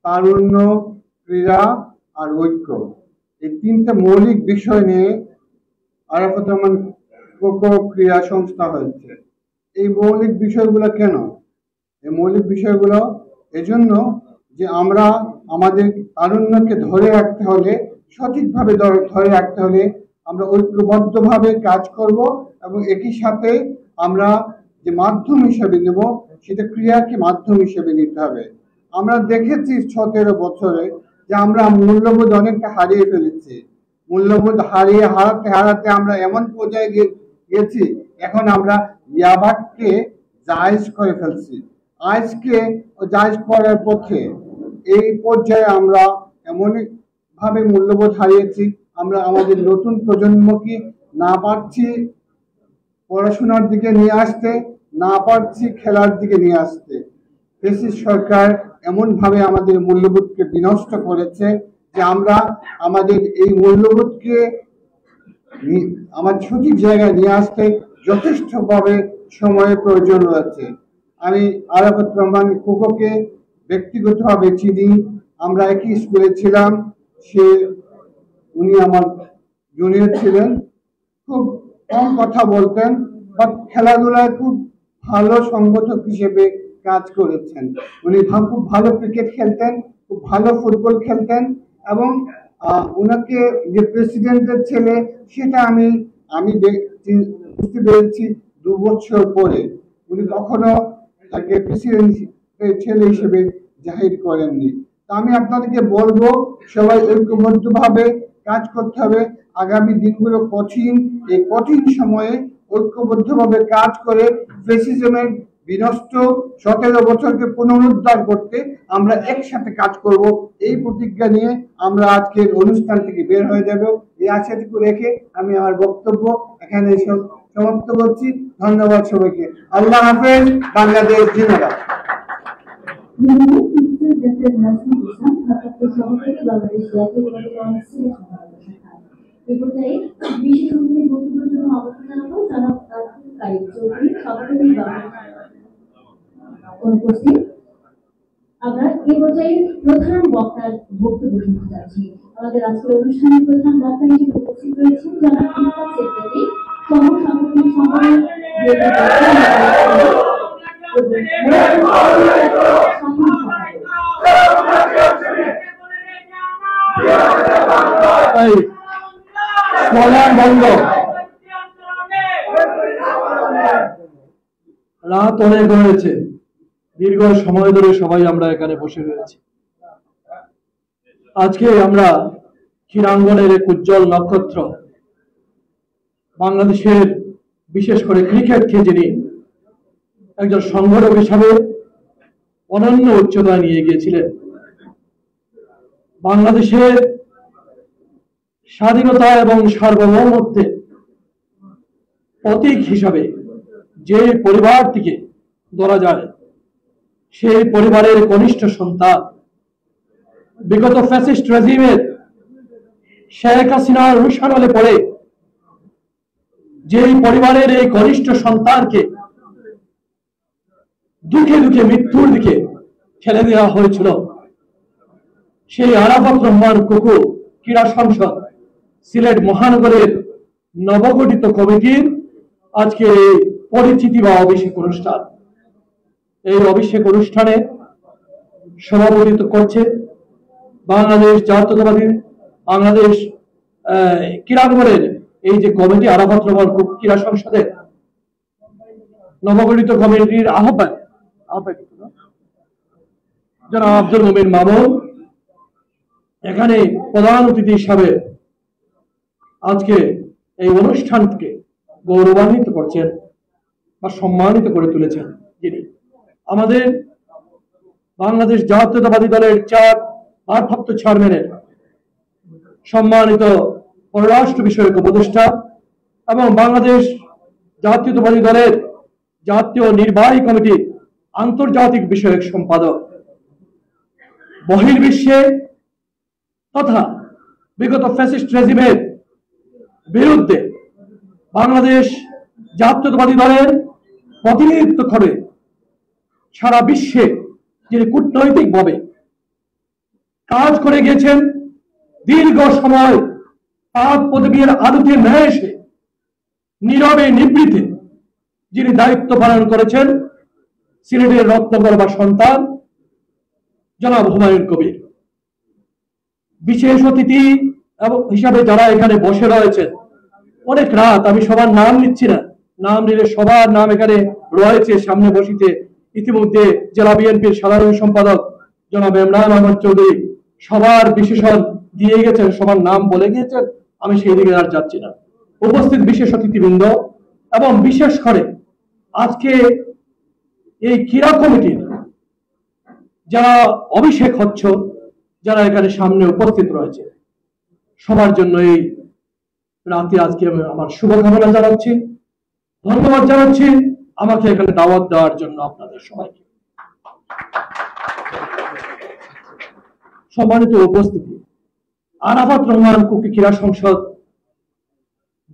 তারুণ্য, ক্রীড়া আর ঐক্য, এই তিনটা মৌলিক বিষয় নিয়ে আরাফাত রহমান কোকো ক্রীড়া সংস্থা হয়েছে। এই মৌলিক বিষয়গুলো কেন? এই মৌলিক বিষয়গুলো এজন্য যে আমরা আমাদের তারুণ্যকে ধরে রাখতে হলে, সঠিকভাবে ধরে রাখতে হলে আমরা ঐক্যবদ্ধভাবে কাজ করব এবং একই সাথে আমরা যে মাধ্যম হিসেবে নেব সেটা ক্রিয়াকে মাধ্যম হিসেবে নিতে হবে। আমরা দেখেছি 17 বছরে যে আমরা মূল্যবোধ অনেকটা হারিয়ে ফেলেছি। মূল্যবোধ হারাতে আমরা এমন পর্যায়ে গেছি, এখন আমরা ইয়াবাকে জায়েজ করে ফেলছি। আজকে জায়েজ করার পথে এই পর্যায়ে আমরা এমনই ভাবে মূল্যবোধ হারিয়েছি, আমরা আমাদের নতুন প্রজন্মকে না পারছি পড়াশোনার দিকে নিয়ে আসতে, না পারছি খেলার দিকে নিয়ে আসতে। ফ্যাসিস্ট সরকার এমন ভাবে আমাদের মূল্যবোধকে বিনষ্ট করেছে যে আমরা আমাদের এই মূল্যবোধকে আমার সঠিক জায়গায় নিয়ে আসতে যথেষ্টভাবে সময়ের প্রয়োজন রয়েছে। আমি আরাফাত রহমান কোকোকে ব্যক্তিগতভাবে চিনি, আমরা একই স্কুলে ছিলাম। উনি আমার জুনিয়র ছিলেন, খুব কম কথা বলতেন, বাট খেলাধুলায় খুব ভালো সংগঠক হিসেবে কাজ করেছেন। উনি খুব ভালো ক্রিকেট খেলতেন, খুব ভালো ফুটবল খেলতেন এবং ওনাকে যে প্রেসিডেন্টের ছেলে সেটা আমি বুঝতে পেরেছি 2 বছর পরে। উনি কখনো তাকে প্রেসিডেন্টের ছেলে হিসেবে জাহির করেননি। তা আমি আপনাদেরকে বলবো, সবাই ঐক্যবদ্ধভাবে কাজ করতে হবে। আগামী দিনগুলো কঠিন, এই কঠিন সময়ে ঐক্যবদ্ধভাবে কাজ করে ফ্যাসিজমের বিনষ্ট 17 বছরকে পুনরুদ্ধার করতে আমরা একসাথে কাজ করব। এই প্রতিজ্ঞা নিয়ে আমরা আজকের অনুষ্ঠান থেকে বের হয়ে যাব। এই আশাটুকু রেখে আমি আমার বক্তব্য এখানে সমাপ্ত করছি। ধন্যবাদ সবাইকে। আল্লাহ হাফেজ। বাংলাদেশ জিন্দাবাদ। আমরা এই পর্যায়ে প্রধান বক্তার বক্তব্য শুনতে যাচ্ছি। আমাদের আজকের অনুষ্ঠানের প্রধান বক্তা হিসেবে উপস্থিত রয়েছেন যারা ইনকাম সেক্রেটারি সমসাময়িক সম্পাদক রাত অনেক হয়েছে, দীর্ঘ সময় ধরে সবাই আমরা এখানে বসে রয়েছি। আজকে আমরা ক্রীড়াঙ্গনের এক উজ্জ্বল নক্ষত্র, বাংলাদেশের বিশেষ করে ক্রিকেটকে যিনি একজন সংগঠক হিসাবে অনন্য উচ্চতায় নিয়ে গিয়েছিলেন, বাংলাদেশের স্বাধীনতা এবং সার্বভৌমত্বের প্রতীক হিসাবে যে পরিবারটিকে ধরা যায়, সেই পরিবারের কনিষ্ঠ সন্তান, বিগত ফ্যাসিস্ট রেজিমের শেখ হাসিনার রুশানলে পড়ে যেই পরিবারের এই কনিষ্ঠ সন্তানকে দুঃখে দুঃখে মৃত্যুর দিকে ঠেলে দেওয়া হয়েছিল, সেই আরাফাত রহমান কোকো ক্রীড়া সংসদ সিলেট মহানগরের নবগঠিত কমিটির আজকে পরিচিতি বা অভিষেক অনুষ্ঠান। এই অভিষেক অনুষ্ঠানে সভাপতিত্ব করছে বাংলাদেশ জাতীয়তাবাদী বাংলাদেশ ক্রীড়াঙ্গনের এই যে কমিটি, আরাফাত রহমান ক্রীড়া সংসদের নবগঠিত কমিটির আহ্বায়ক জনাব আব্দুল মুমিন মামুন এখানে প্রধান অতিথি হিসাবে আজকে এই অনুষ্ঠানকে গৌরবান্বিত করছেন বা সম্মানিত করে তুলেছেন। যিনি আমাদের বাংলাদেশ জাতীয়তাবাদী দলের ভারপ্রাপ্ত চেয়ারম্যানের সম্মানিত পররাষ্ট্র বিষয়ক উপদেষ্টা এবং বাংলাদেশ জাতীয়তাবাদী দলের জাতীয় নির্বাহী কমিটির আন্তর্জাতিক বিষয়ক সম্পাদক, বহির্বিশ্বে তথা বিগত ফ্যাসিস্ট রেজিমের বিরুদ্ধে বাংলাদেশ জাতীয়তাবাদী দলের প্রতিনিধিত্ব করে সারা বিশ্বে যিনি কূটনৈতিকভাবে কাজ করে গেছেন, দীর্ঘ সময় পাপ পদবীর আলোতে নেমে এসে নীরবে নিবৃতে যিনি দায়িত্ব পালন করেছেন, সিলেটের রত্নগর্ভা সন্তান জনাব হুমায়ুন কবির। বিশেষ অতিথি হিসাবে যারা এখানে বসে রয়েছেন, অনেক রাত, আমি সবার নাম নিচ্ছি না, নাম নিলে সবার নাম এখানে রয়েছে সামনে বসিতে। ইতিমধ্যে জেলা বিএনপির সাধারণ সম্পাদক জনাব ইমরান আহমদ চৌধুরী সবার বিশেষণ দিয়ে গেছেন, সবার নাম বলে গিয়েছেন, আমি সেই দিকে আর যাচ্ছি না। উপস্থিত বিশেষ অতিথিবৃন্দ এবং বিশেষ করে আজকে এই ক্রীড়া কমিটির যারা অভিষেক হচ্ছে, যারা এখানে সামনে উপস্থিত রয়েছে, সবার জন্য এই রাতে আজকে আমি আমার শুভকামনা জানাচ্ছি, ধন্যবাদ জানাচ্ছি আমাকে এখানে দাওয়াত দেওয়ার জন্য আপনাদের সবাইকে। সম্মানিত উপস্থিতি, আরাফাত রহমান কুকি ক্রীড়া সংসদ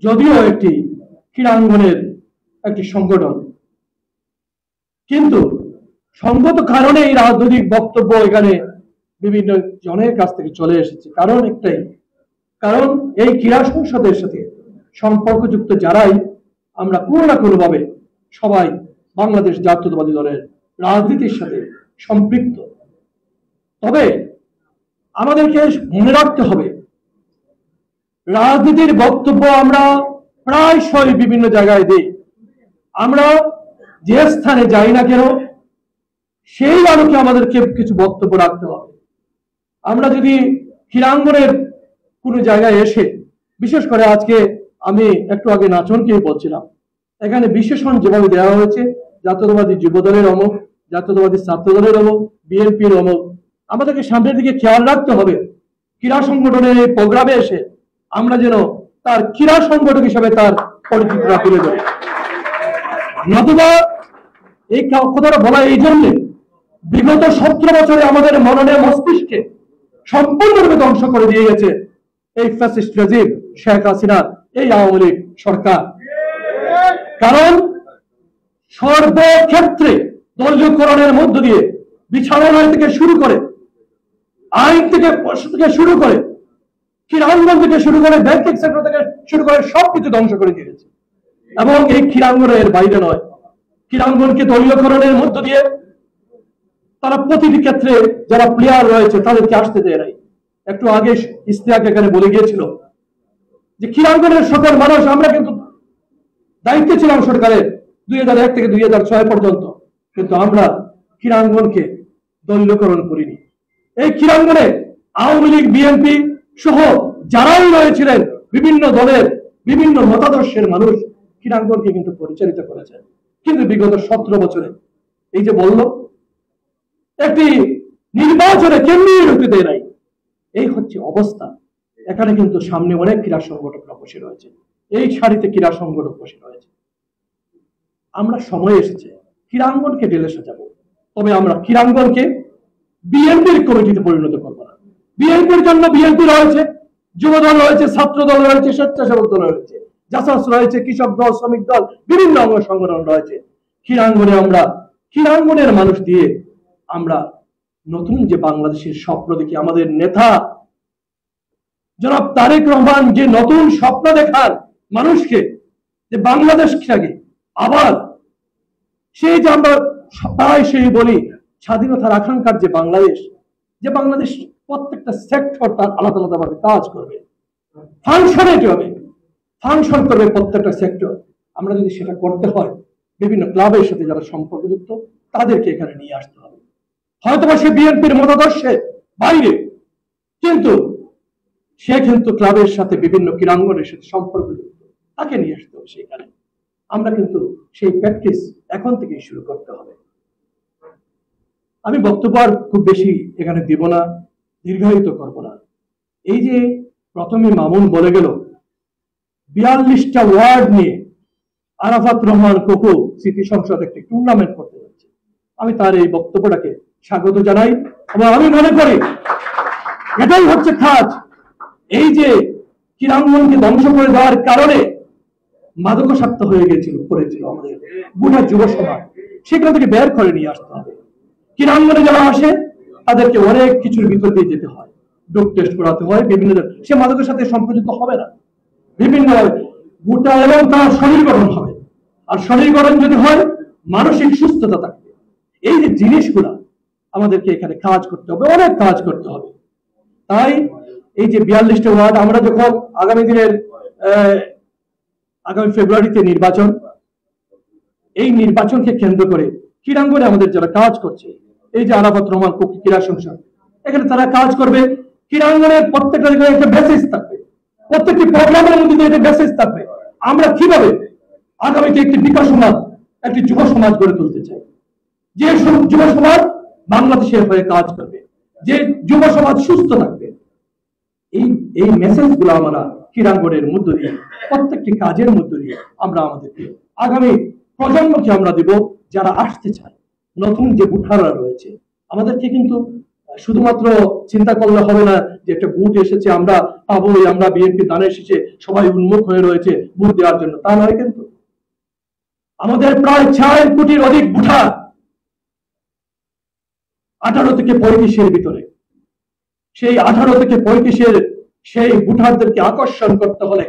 যদিও একটি ক্রীড়াঙ্গনের একটি সংগঠন, কিন্তু সঙ্গত কারণে এই রাজনৈতিক বক্তব্য এখানে বিভিন্ন জনের কাছ থেকে চলে এসেছে। কারণ একটাই, কারণ এই ক্রীড়া সংসদের সাথে সম্পর্কযুক্ত যারাই আমরা কোনো না কোনোভাবে সবাই বাংলাদেশ জাতীয়তাবাদী দলের রাজনীতির সাথে সম্পৃক্ত। তবে আমাদেরকে মনে রাখতে হবে, রাজনীতির বক্তব্য আমরা প্রায়শই বিভিন্ন জায়গায় দিই। আমরা যে স্থানে যাই না কেন সেই আলোকে আমাদেরকে কিছু বক্তব্য রাখতে হবে। আমরা যদি ক্রীড়াঙ্গনের কোনো জায়গায় এসে, বিশেষ করে আজকে আমি একটু আগে নাচনকেই বলছিলাম, এখানে বিশেষণ যেভাবে দেওয়া হয়েছে, জাতীয়তাবাদী যুব দলের অমুক, জাতীয়তাবাদী ছাত্র দলের অমুক, বিএনপির অমুক, আমাদেরকে সামনের দিকে খেয়াল রাখতে হবে ক্রীড়া সংগঠনের এই প্রোগ্রামে এসে আমরা যেন তার ক্রীড়া সংগঠক হিসেবে তার পরিচিতিটা তুলে ধরি। নতুবা এই কথাটা বলা এই জন্যে, বিগত 17 বছরে আমাদের মননে মস্তিষ্কে সম্পূর্ণরূপে ধ্বংস করে দিয়ে গেছে এই ফ্যাসিস্ট রেজিম, শেখ হাসিনার এই আওয়ামী লীগ সরকার। কারণ সর্বক্ষেত্রে দলীয়করণের মধ্য দিয়ে বিচারালয় থেকে শুরু করে, আইন থেকে শুরু করে, ক্রীড়াঙ্গন থেকে শুরু করে, ব্যাংকিং সেক্টর থেকে শুরু করে সবকিছু ধ্বংস করে দিয়েছে। এবং এই ক্রীড়াঙ্গনের বাইরে নয়, ক্রীড়াঙ্গনকে দলীয়করণের মধ্য দিয়ে তারা প্রতিটি ক্ষেত্রে যারা প্লেয়ার রয়েছে তাদেরকে আসতে দেয় নাই। একটু আগে ইস্তেহাক এখানে বলে গিয়েছিল যে ক্রীড়াঙ্গনের সকল মানুষ, আমরা কিন্তু দায়িত্বে ছিলাম সরকারের 2001 থেকে 2006 পর্যন্ত, কিন্তু আমরা ক্রীড়াঙ্গনকে দলীয়করণ করিনি। এই ক্রীড়াঙ্গনে আওয়ামী লীগ, বিএনপি সহ যারাই রয়েছিলেন বিভিন্ন দলের বিভিন্ন মতাদর্শের মানুষ ক্রীড়াঙ্গনকে কিন্তু পরিচালিত করেছেন। কিন্তু বিগত 17 বছরে এই যে বলল একটি নির্বাচনে কেন্দ্রীয় হতে দেয় নাই, এই হচ্ছে অবস্থা। এখানে কিন্তু সামনে অনেক ক্রীড়া সংগঠকরা বসে রয়েছে, এই সারিতে ক্রীড়া সংগঠক বসে রয়েছে। আমরা সময় এসেছে ক্রীড়াঙ্গনকে ঢেলে সাজাবো, তবে আমরা ক্রীড়াঙ্গনকে বিএনপির কমিটিতে পরিণত করবো না। বিএনপির জন্য বিএনপি রয়েছে, যুব দল রয়েছে, ছাত্র দল রয়েছে, স্বেচ্ছাসেবক দল রয়েছে, জাসাস রয়েছে, কৃষক দল, শ্রমিক দল, বিভিন্ন অঙ্গ সংগঠন রয়েছে। ক্রীড়াঙ্গনে আমরা ক্রীড়াঙ্গনের মানুষ দিয়ে আমরা নতুন যে বাংলাদেশের স্বপ্ন দেখি, আমাদের নেতা জনাব তারেক রহমান যে নতুন স্বপ্ন দেখান মানুষকে, যে বাংলাদেশটাকে আবার সেই যে আমরা প্রায় সেই বলি স্বাধীনতার আকাঙ্ক্ষার যে বাংলাদেশ প্রত্যেকটা সেক্টর তার আলাদা আলাদা ভাবে কাজ করবে, ফাংশন করবে প্রত্যেকটা সেক্টর। আমরা যদি সেটা করতে হয় বিভিন্ন ক্লাবের সাথে যারা সম্পর্কযুক্ত তাদেরকে এখানে নিয়ে আসতে হবে। হয়তোবা সে বিএনপির মতাদর্শের বাইরে, কিন্তু সে কিন্তু ক্লাবের সাথে বিভিন্ন ক্রীড়াঙ্গনের সাথে সম্পর্কযুক্ত, তাকে নিয়ে আসতে হবে সেখানে। আমরা কিন্তু সেই প্র্যাকটিস এখন থেকেই শুরু করতে হবে। আমি বক্তব্য আর খুব বেশি এখানে দিব না, দীর্ঘায়িত করব না। এই যে প্রথমে মামুন বলে গেল 42টা ওয়ার্ড নিয়ে আরাফাত রহমান কোকো স্মৃতি সংসদ একটি টুর্নামেন্ট করতে যাচ্ছে, আমি তার এই বক্তব্যটাকে স্বাগত জানাই এবং আমি মনে করি এটাই হচ্ছে কাজ। এই যে ক্রীড়াঙ্গনকে ধ্বংস করে দেওয়ার কারণে মাদকাসক্ত হয়ে করেছিল আমাদের গোটা যুব সমাজ, সেখান থেকে বের করে নিয়ে আসতে হবে। ক্রীড়াঙ্গনে যারা আসে তাদেরকে অনেক কিছুর ভিতর দিয়ে যেতে হয়, ডোপ টেস্ট করাতে হয়, বিভিন্ন সে মাদকের সাথে সম্পর্কিত হবে না, বিভিন্ন গোটা এবং তার শরীর গঠন হবে। আর শরীর গঠন যদি হয় মানসিক সুস্থতা থাকবে। এই যে জিনিসগুলা আমাদেরকে এখানে কাজ করতে হবে, অনেক কাজ করতে হবে। তাই এই যে 42টা ওয়ার্ড আমরা যখন আগামী ফেব্রুয়ারিতে নির্বাচন, এই নির্বাচনকে কেন্দ্র করে ক্রীড়াঙ্গনে আমাদের যারা কাজ করছে, এই যে আরাফাত রহমান কোকো ক্রীড়া সংসদ, এখানে তারা কাজ করবে। ক্রীড়াঙ্গনের প্রত্যেকটা জায়গায় একটা মেসেজ থাকবে, প্রত্যেকটি প্রোগ্রামের মধ্যে একটা মেসেজ থাকবে আমরা কিভাবে আগামীতে একটি বিকাশ সমাজ, একটি যুব সমাজ গড়ে তুলতে চাই, যে যুব সমাজ বাংলাদেশের হয়ে কাজ করবে, যে যুব সমাজ সুস্থ থাকবে। এই মেসেজগুলো আমরা ক্রীড়াঙ্গনের মধ্য দিয়ে, প্রত্যেকটি কাজের মধ্য দিয়ে আমরা আমাদেরকে আগামী প্রজন্মকে আমরা দিব, যারা আসতে চায়। নতুন যে বুঠাররা রয়েছে, আমাদেরকে কিন্তু শুধুমাত্র চিন্তা করলে হবে না যে একটা বুট এসেছে আমরা পাবোই, আমরা বিএনপি দানে এসেছে সবাই উন্মুখ হয়ে রয়েছে বুট দেওয়ার জন্য, তা নয়। কিন্তু আমাদের প্রায় 4 কোটির অধিক বুঠার 18 থেকে 35-এর ভিতরে, সেই 18 থেকে 35-এর সেই বুঠারদেরকে আকর্ষণ করতে হলে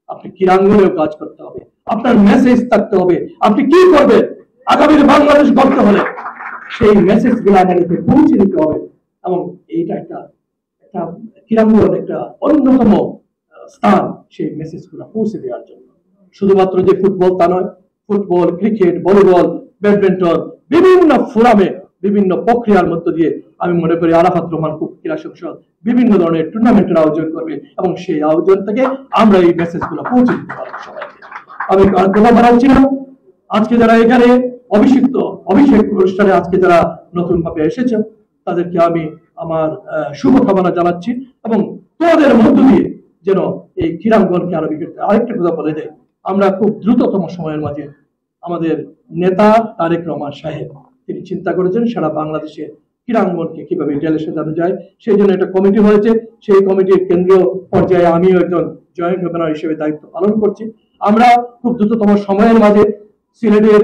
আপনি ক্রীড়াঙ্গনেও কাজ করতে হবে, আপনার মেসেজ থাকতে হবে, আপনি কি করবেন আগামী বাংলাদেশ গড়তে হলে সেই মেসেজগুলো আমাদেরকে পৌঁছে দিতে হবে। এবং এইটা একটা ক্রীড়াঙ্গন একটা অন্যতম স্থান সেই মেসেজগুলো পৌঁছে দেওয়ার জন্য। শুধুমাত্র যে ফুটবল তা নয়, ফুটবল, ক্রিকেট, ভলিবল, ব্যাডমিন্টন, বিভিন্ন ফোরামে বিভিন্ন প্রক্রিয়ার মধ্য দিয়ে আমি মনে করি আরাফাত রহমান কোকো ক্রীড়া সংসদ বিভিন্ন ধরনের টুর্নামেন্টের আয়োজন করবে এবং সেই আয়োজন থেকে আমরা এই মেসেজগুলো পৌঁছে দিতে পারবো সবাইকে। আমি কথা বাড়াচ্ছি না। আজকে যারা এখানে অভিষেক অনুষ্ঠানে আজকে যারা নতুন ভাবে এসেছেন তাদেরকে আমি আমার শুভকামনা জানাচ্ছি এবং তোমাদের মধ্য দিয়ে যেন এই ক্রীড়াঙ্গনকে আরো আরেকটা কথা বলে দেয়, আমরা খুব দ্রুততম সময়ের মাঝে আমাদের নেতা তারেক রহমান সাহেব তিনি চিন্তা করেছেন সারা বাংলাদেশে ক্রীড়াঙ্গনকে কিভাবে ঢেলে সাজানো যায়, সেই জন্য একটা কমিটি হয়েছে। সেই কমিটির কেন্দ্রীয় পর্যায়ে আমিও একজন জয়েন্ট ওপেনার হিসেবে দায়িত্ব পালন করছি। আমরা খুব দ্রুততম সময়ের মাঝে সিলেটের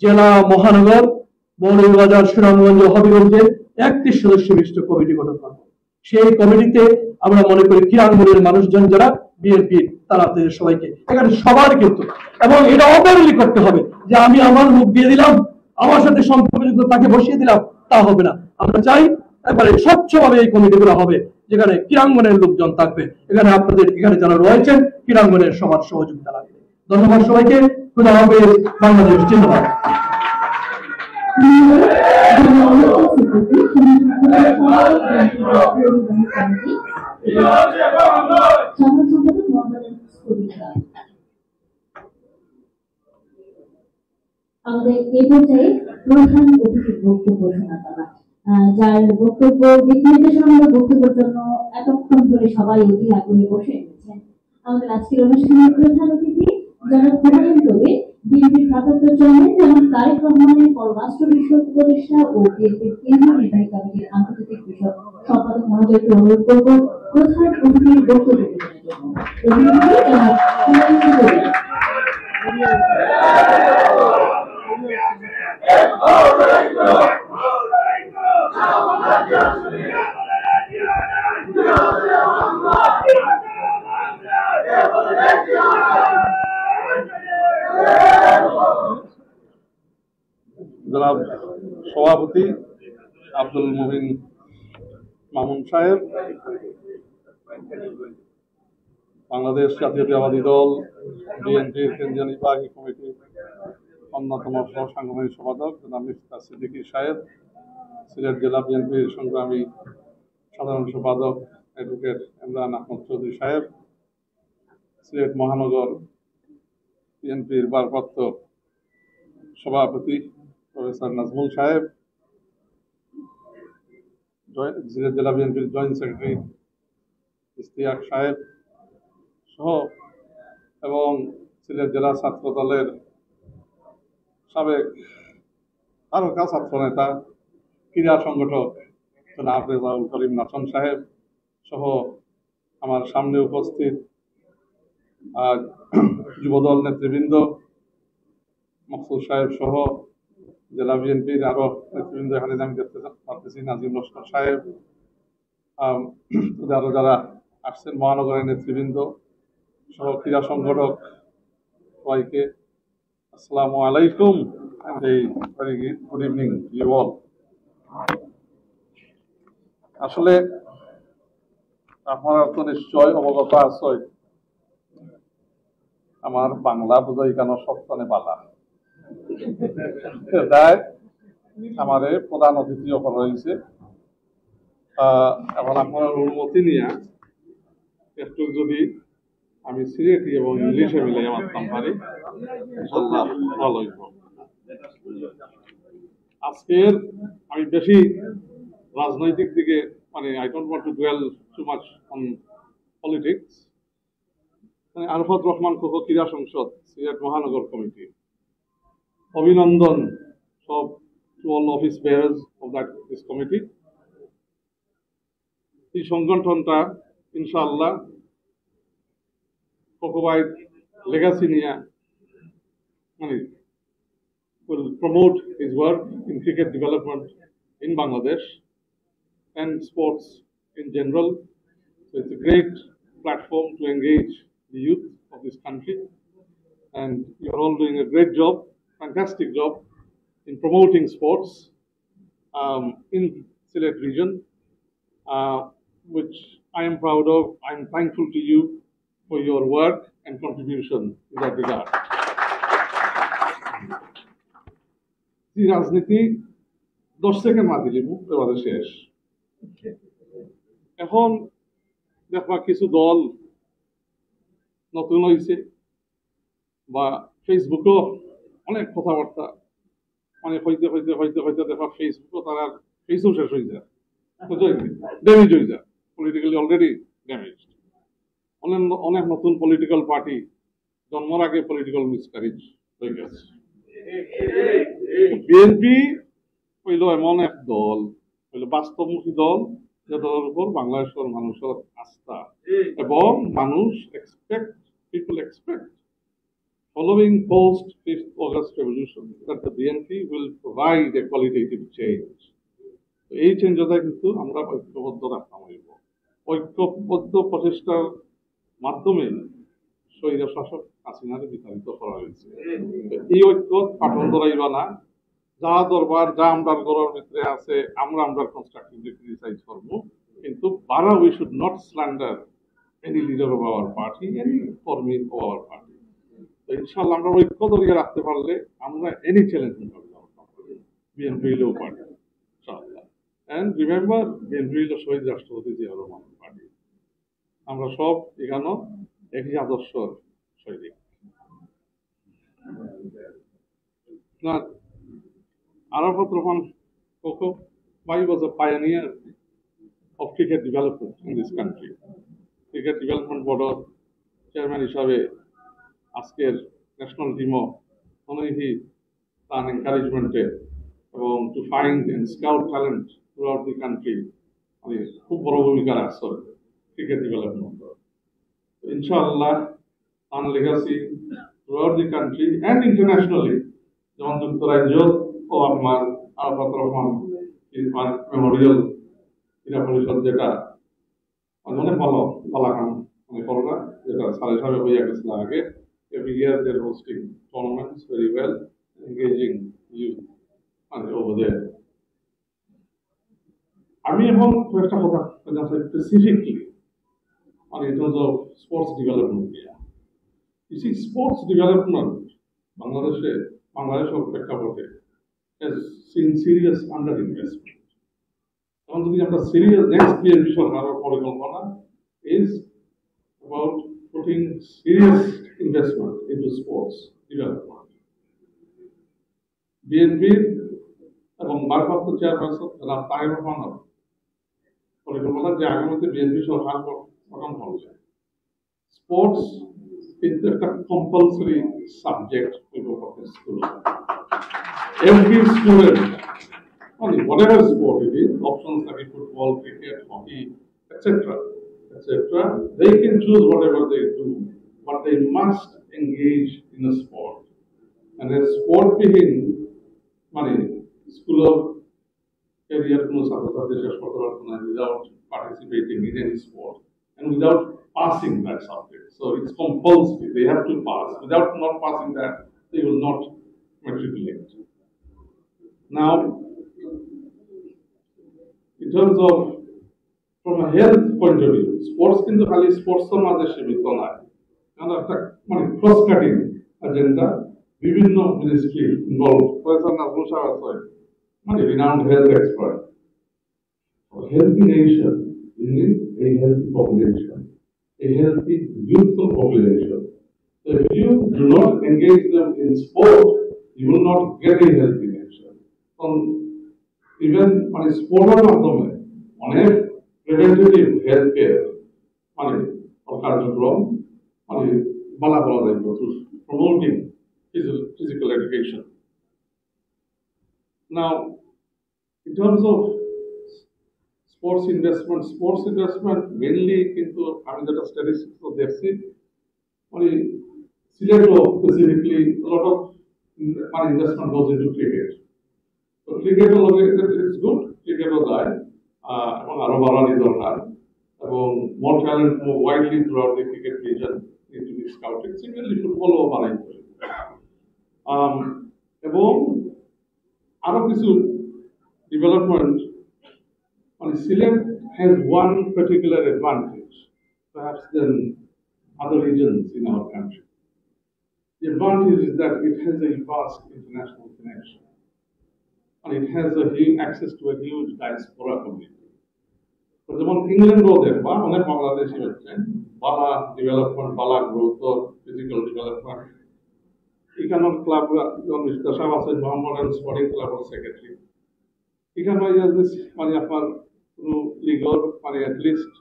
জেলা, মহানগর, মৌলভীবাজার, সুনামগঞ্জ, হবিগঞ্জের 31 সদস্য বিশিষ্ট কমিটি গঠন করব। সেই কমিটিতে আমরা মনে করি ক্রীড়াঙ্গনের মানুষজন যারা বিএনপি তারা আপনাদের সবাইকে এখানে সবার কিন্তু, এবং এটা অপেরলি করতে হবে যে আমি আমার মুখ দিয়ে দিলাম, আমার সাথে সম্পর্কিত তাকে বসিয়ে দিলাম, তা হবে না। আমরা চাই একবারে স্বচ্ছভাবে এই কমিটিগুলো হবে, যেখানে ক্রীড়াঙ্গনের লোকজন থাকবে, এখানে আপনাদের এখানে যারা রয়েছেন ক্রীড়াঙ্গনের সবার সহযোগিতা লাগবে। ধন্যবাদ সবাইকে। খুদা হাফেজ। বাংলাদেশ জিন্দাবাদ। আমাদের এই পর্যায়ে প্রধান অতিথির বক্তব্য শোনা করা, যার বক্তব্য দিক নির্দেশনামূলক বক্তব্যের জন্য এতক্ষণ ধরে সবাই অতি আগ্রহে বসে গেছেন। আমাদের আজকের অনুষ্ঠানের প্রধান অতিথি যারা হুমায়ুন কবির, বিএনপির ৭৭ চেয়ারম্যান যেমন তারেক রহমানের পররাষ্ট্র বিষয়ক উপদেষ্টা ও বিএনপির কেন্দ্রীয় নির্বাহী কমিটির আন্তর্জাতিক বিষয়ক সম্পাদক মহোদয়কে অনুরোধ করব প্রধান অতিথির বক্তব্য দেওয়ার জন্য। হুমায়ুন কবির। জনাব সভাপতি আব্দুল মুবিন মামুন সাহেব, বাংলাদেশ জাতীয়তাবাদী দল বিএনপির কেন্দ্রীয় নির্বাহী কমিটির অন্যতম সাংগঠনিক সম্পাদক জনাব মিফতাহ সিদ্দিকী সাহেব, সিলেট জেলা বিএনপির সংগ্রামী সাধারণ সম্পাদক অ্যাডভোকেট ইমরান আহমদ চৌধুরী সাহেব, সিলেট মহানগর বিএনপির ভারপ্রাপ্ত সভাপতি প্রফেসর নাজমুল সাহেব, সিলেট জেলা বিএনপির জয়েন্ট সেক্রেটারি ইশতিয়াক সাহেব সহ এবং সিলেট জেলা ছাত্র দলের সাবেক তারকা ছাত্র নেতা ক্রীড়া সংগঠক জনাব রেজাউল করিম নাচন সাহেব সহ আমার সামনে উপস্থিত যুবদল নেতৃবৃন্দ মকসুদ সাহেব সহ জেলা বিএনপির আরো নেতৃবৃন্দ এখানে আমি দেখতে পারতেছি, নাজিম লস্কর সাহেব, আরো যারা আসছেন মহানগরের নেতৃবৃন্দ সহ ক্রীড়া সংগঠক সবাইকে আসসালামু আলাইকুম and a very good evening to you all. আসলে আপনারা তো নিশ্চয় অবগত আছেন আমার বাংলা বোঝাই কেন সপ্তাহে বালা তাই আমাদের প্রধান অতিথি করা হয়েছে। এখন আপনার অনুমতি নিয়ে একটু যদি আমি সিলেটি এবং ইংলিশে মিলে মারতাম পারি ইনশাআল্লাহ ভালো হইব। আজকের আমি বেশি রাজনৈতিক দিকে মানে I don't want to dwell too much on politics. Arafat Rahman Koko ক্রীড়া সংসদ সিলেট মহানগর কমিটি অভিনন্দন সব to all office bearers of this committee. এই সংগঠনটা ইনশাআল্লাহ কোকোবাইড লেগাসি নিয়ে মানে will promote his work in cricket development in Bangladesh and sports in general. So it's a great platform to engage the youth of this country, and you're all doing a great job, fantastic job in promoting sports in Sylhet region, which I am proud of. I'm thankful to you for your work and contribution in that regard. রাজনীতি 10 second মাঝে দিব এবারে শেষ। এখন দেখবা কিছু দল নতুন হয়েছে বা ফেসবুকও অনেক কথাবার্তা মানে হইতে হইতে হইতে হইতে দেখবা ফেসবুকও তারা ফেসও শেষ হয়ে যায়, ড্যামেজ হয়ে যায়, পলিটিক্যালি অলরেডি ড্যামেজ। অনেক নতুন পলিটিক্যাল পার্টি জন্মের আগে পলিটিক্যাল মিসক্যারেজ হয়ে গেছে। বিএনপি হইল এমন এক দল, হইল বাস্তবমুখী দল যে দলের উপর বাংলাদেশের মানুষের আস্থা এবং মানুষ people expect following post 5th August revolution that the BNP will provide a qualitative change. এই চেঞ্জটা কিন্তু আমরা ঐক্যবদ্ধ রাখতাম হইব। ঐক্যবদ্ধ প্রচেষ্টার মাধ্যমে স্বৈর শাসক হাসিনারে বিতাড়িত করা হয়েছে। এই ঐক্য পাঠন ধরাইবা না, যা দরবার যা আমরা গড়ার ভিতরে আছে আমরা কনস্ট্রাকটিভলি ক্রিটিসাইজ করবো, কিন্তু বারা we should not slander any leader of our party, any কর্মী অফ আওয়ার পার্টি। তো ইনশাআল্লাহ আমরা ঐক্য ধরিয়ে রাখতে পারলে আমরা এনি চ্যালেঞ্জ মোকাবিলা করতে পারবো, বিএনপি হইলেও পার্টি ইনশাআল্লাহ। এন্ড রিমেম্বার বিএনপি হইল শহীদ রাষ্ট্রপতি জিয়াউর রহমান পার্টি। আমরা সব এখানে একই আদর্শর সৈনিক। Arafat Rahman Koko, why was a pioneer of cricket development in this country. Cricket Development Board chairman হিসাবে আজকের ন্যাশনাল টিমও অনেকই তার এনকারেজমেন্টে এবং to find and scout talent throughout the country মানে খুব বড় ভূমিকা রাখছে ক্রিকেট ডেভেলপমেন্ট। ইনশাআল্লাহ তার legacy throughout the country and internationally, যেমন যুক্তরাজ্য ও আপনার আরাফাত রহমান মেমোরিয়াল ক্রীড়া পরিষদ যেটা অনেক ভালো কাম মানে করো না, যেটা সাড়ে সাড়ে হইয়া গেছিল আগে। Every year they're hosting tournaments very well, engaging youth. over there. আমি এখন কয়েকটা কথা specifically in terms of sports development here. You see, sports development, Bangladesh প্রেক্ষাপটে has seen serious underinvestment. এখন যদি আমরা serious next year সরকার পরিকল্পনা is about putting serious investment into sports development. BNP এবং ভারপ্রাপ্ত চেয়ারপারসন জনাব তাহের রহমান পরিকল্পনা যে আগামীতে বিএনপি সরকার গঠন হবে স্পোর্টস কিন্তু একটা কম্পালসরি সাবজেক্ট হইব প্রত্যেক স্কুলে every student whatever sport it is, options like football, cricket, hockey, etc., they can choose whatever they do, but they must engage in a sport. And a sport being school of career without participating in any sport and without passing that subject. So it's compulsory. They have to pass. Without not passing that, they will not matriculate. Now, in terms of from a health point of view, sports কিন্তু খালি স্পোর্টসের মাঝে সীমিত নয়, কারণ একটা cross cutting agenda বিভিন্ন ministry involve. Professor Nazmul সাহেব আছে renowned health expert. For a healthy nation, you need a healthy population, a healthy youthful population. So if you do not engage them in sport, you will not get a healthy nation. Even sport মাধ্যমে অনেক preventive health care কার্যক্রম বলা যায় promoting physical education. Now, in terms of sports investment mainly into the statistics of the FC, specifically a lot of investment goes into cricket. So cricket is good, cricket was there, more talent more widely throughout the cricket region need to be scouted. Similarly, football or marine. এবং আরো কিছু development Sylhet has one particular advantage, perhaps than other regions in our country. The advantage is that it has a vast international connection, and it has access to a huge diaspora community. For example, England or there, অনেক বাংলাদেশী হচ্ছেন, বালা development, Bala growth or physical development. Economic club, Mr. Shahbaz Mohammed and Sporting Club Secretary. Economic this legal, at least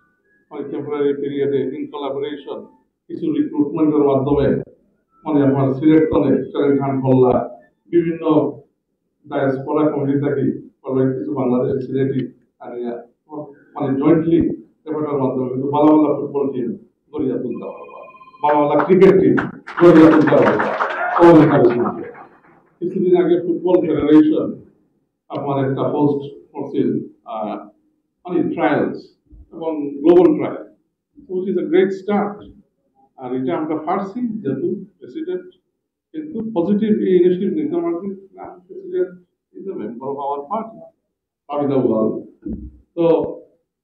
temporary period in collaboration, issue recruitment or মাধ্যমে select করে challenge করলা বিভিন্ন diaspora community থেকে কিছু Bangladeshi Sylheti jointly এফোর্টের মাধ্যমে কিন্তু ভালো football team Garia তুলতে পারবা, ভালো ক্রিকেট টিম গড়িয়া তুলতে পারবা। কিছুদিন আগে ফুটবল ফেডারেশন আমার একটা হোস্ট করছিল ট্রায়ালস এবং global trial, which is a great start. আর এটা আমরা পারছি যেহেতু প্রেসিডেন্ট কিন্তু পজিটিভ ইনিশিয়েটিভ নিতে পারছি। President is a member of our party Abida wall. So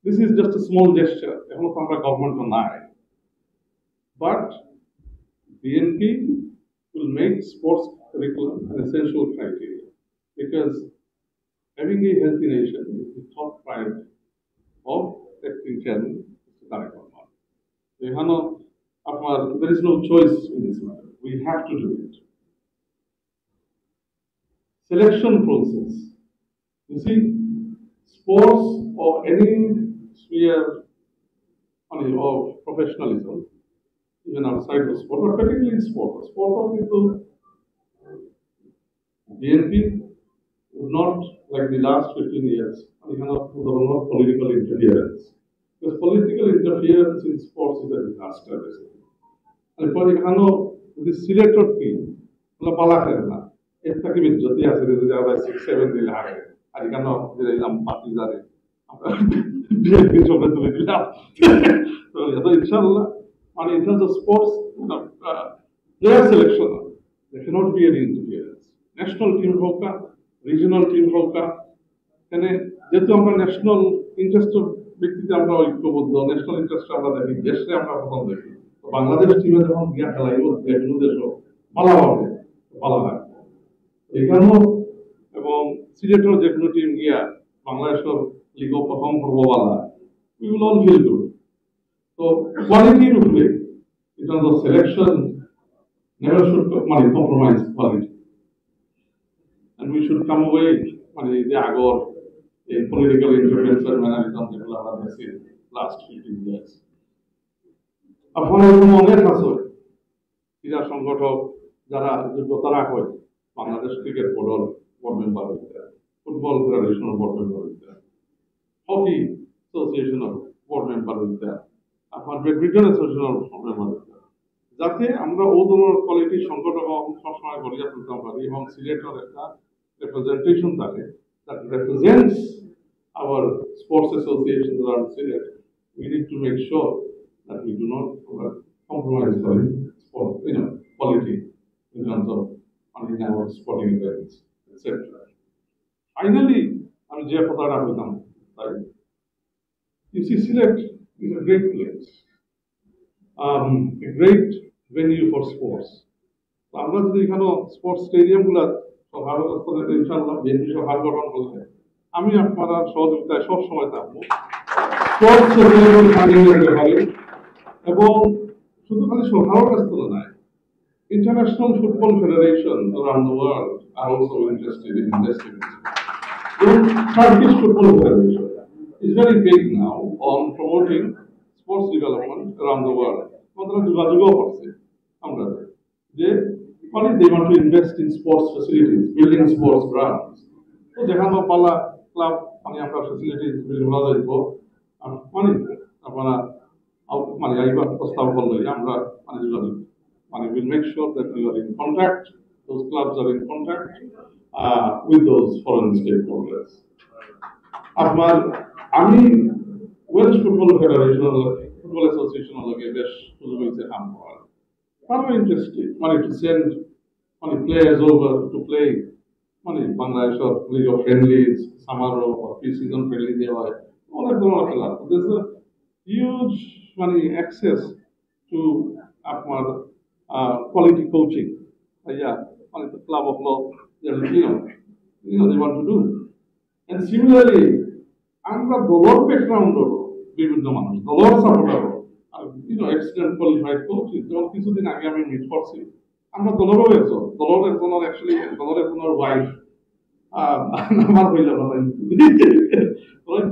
this is just a small gesture. এখনো তো আমরা গভর্নমেন্ট নাই, but BNP will make sports curriculum an essential criteria, because having a healthy nation is the top priority of acting chairman, Mr. Tareq Rahman. There is no choice in this matter. We have to do it. Selection process. You see, sports or any sphere of professionalism, even outside of sport, but particularly in sport of people, BNP would not, like the last 15 years, not political interference. Because political interference in sports is a disaster. And for the selector team, Pala Kerala, it's like with Jyoti as it is 6-7 দিন আগে আর এখানে দিলাম party যারে আমরা BNP চলে তুলে দিলাম। তো ইনশাআল্লাহ in terms of sports, player selection, there cannot be any interference. National team হোক রিজনাল টিম হোক এখানে যেহেতু আমরা ন্যাশনাল ইন্টারেস্টের ভিত্তিতে আমরা ঐক্যবদ্ধ, ন্যাশনাল ইন্টারেস্ট আমরা দেখি, দেশে আমরা প্রথম দেখি। তো বাংলাদেশ টিমে যখন গিয়া খেলাইব বিভিন্ন দেশও ভালোভাবে ভালো লাগবে এখানেও, এবং সিলেটের যে কোনো টিম গিয়া বাংলাদেশের লিগও প্রথম করব বালা, we will all feel good. তো কোয়ালিটির উপরে in terms of selection never should compromise quality, and we should come away the আগর এই পলিটিক্যাল ইন্টারভেনশন ম্যানারিজম যেগুলো আমরা দেখছি লাস্ট 15 years। আপনার অনেক আছে ক্রীড়া সংগঠক যারা যোগ্যতা রাখে, বাংলাদেশ ক্রিকেট বোর্ডের বোর্ড মেম্বার হইতে, ফুটবল ফেডারেশনের বোর্ড মেম্বার হইতে, হকি অ্যাসোসিয়েশনের বোর্ড মেম্বার হইতে, আপনার ব্যাডমিন্টন অ্যাসোসিয়েশনের বোর্ড মেম্বার হইতে, যাতে আমরা ও ধরনের কোয়ালিটি সংগঠক সবসময় গড়িয়া তুলতে পারি এবং সিলেটের একটা representation that represents our sports associations around Silet. We need to make sure that we do not compromise sport, quality in terms of running our sporting events, etc. Finally, I'm Jay Patara Hudam. You see, Silet is a great place, a great venue for sports. আমরা যদি এখানে sports stadium গুলা ইনশাআল্লাহ BNP সভা গঠন করলে আমি আপনারা সহযোগিতায় সবসময় থাকবো, স্পোর্টস এবং শুধু খালি সভার কাছ থেকে নয়, international football federations around the world are also interested in investing. The Turkish Football Federation is very big now on promoting sports development around the world. They want to invest in sports facilities, building sports grounds. So যেখানে পালা club আপনার facilities build করা যাইব, আপনারা আইবা প্রস্তাব করলে আমরা যোগাযোগ we'll make sure that we are in contact, those clubs are in contact with those foreign stakeholders. আপনার আমি Welsh football federation football association লগে বেশ সুযোগ হয়েছে কাম করার, তারা interested to send players over to play Bangladesh or League of Friendlies, Samaro or pre-season friendly দেওয়া হয়, অনেক ধরনের খেলা। There's a huge access to আপনার quality coaching. The club of law, they want to do. And similarly, আমরা দলর background বিভিন্ন মানুষ, দলর supporter, accident qualified coaches, যেমন কিছুদিন আগে আমি মিট করছি, আমরা দলেরও একজনের অ্যাকচুয়ালি দলের একজনের ওয়াইফ আমার হইল না,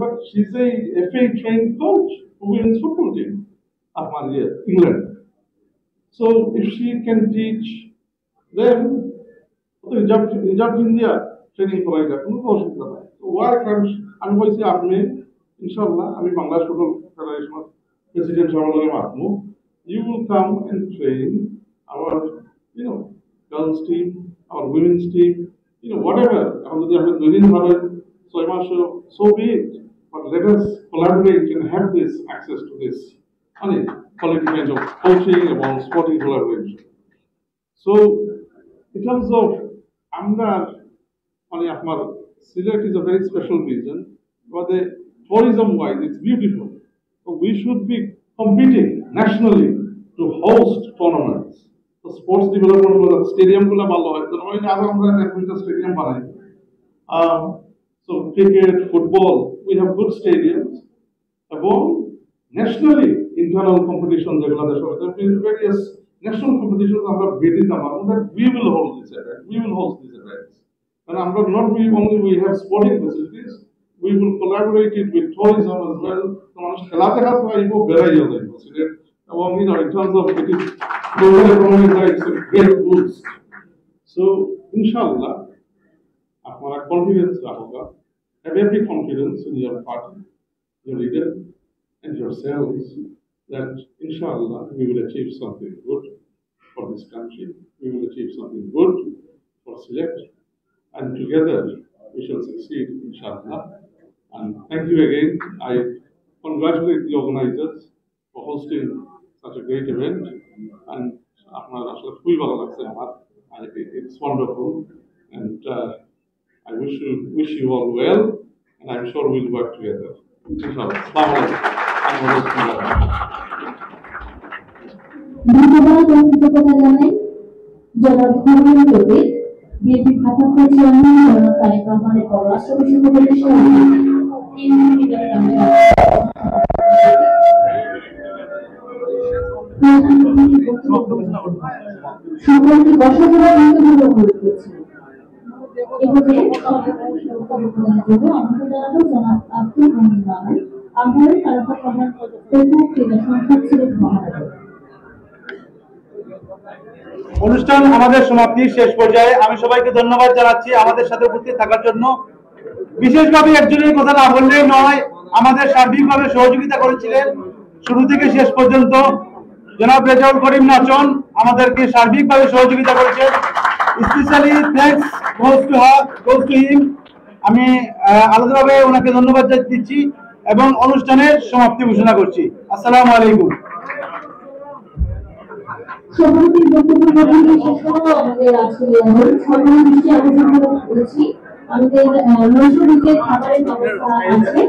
but she is a FA trained coach for women's football team আপনার England. So if she can teach them, hijab India training করাই যায়, কোনো অসুবিধা নাই। ওয়াই কারণ আমি বলছি আপনি ইনশাল্লাহ আমি বাংলাদেশ ফুটবল ফেডারেশনের president সভালকে মাতমু, you will come and train our girls team, our women's team, whatever. এখন যদি আপনি 2 দিন ভাবেন 6 মাস, so be it, but let us collaborate and have this access to this quality kind of coaching এবং sporting collaboration. So in terms of আমরা আপনার Silet is a very special region, but the tourism wise it's beautiful. So we should be competing nationally to host tournaments. So sports development গুলো stadium গুলো ভালো হয়, তো আরো আমরা একটা স্টেডিয়াম বানাই। So cricket, football, we have good stadiums. এবং nationally internal competition যেগুলো দেশে হয়, various national competitions আমরা বেঁধে দিতাম, that we will hold this event, we will host these events. And আমরা not only we have sporting facilities, we will collaborate it with tourism as well. So মানুষ খেলা দেখা পাইব, বেড়াইয়া যাইব সিলেট, এবং in terms of it is global economic rights, a great boost. So inshallah আপনারা confidence রাখবা, have every confidence in your party, your leader and yourselves, that inshallah we will achieve something good for this country, we will achieve something good for Silet, and together we shall succeed, inshallah. And thank you again. I congratulate the organizers for hosting such a great event. And it's wonderful. And I wish you all well, and I'm sure we'll work together. Inshallah. ধন্যবাদ ও কৃতজ্ঞতা জানাই জনাব Humayun Kabir, BNP ভারপ্রাপ্ত chairman জনাব তারেক রহমানের পররাষ্ট্র বিষয়ক উপদেষ্টা সকলকে বসার জন্য অনুরোধ করছি। এভাবে জন্য আমন্ত্রণ জানাবো জনাব আব্দুল মমিন মামুন, আহ্বায়ক তারকা প্রধান ক্রীড়া সংসদ সিলেট মহানগর। অনুষ্ঠান আমাদের সমাপ্তির শেষ পর্যায়ে। আমি সবাইকে ধন্যবাদ জানাচ্ছি আমাদের সাথে উপস্থিত থাকার জন্য। বিশেষভাবে একজনের কথা না বললেই নয়, আমাদের সার্বিকভাবে সহযোগিতা করেছিলেন শুরু থেকে শেষ পর্যন্ত জনাব রেজাউল করিম নাচন, আমাদেরকে সার্বিকভাবে সহযোগিতা করেছেন। Specially thanks goes to him. আমি আলাদাভাবে ওনাকে ধন্যবাদ দিচ্ছি এবং অনুষ্ঠানের সমাপ্তি ঘোষণা করছি। আসসালামু আলাইকুম। সভাপতির বক্তব্য শেষ হলো আমাদের আজকের সকল দৃষ্টি আকর্ষণ করেছি আমাদের নৈশ খাবারের ব্যবস্থা আছে।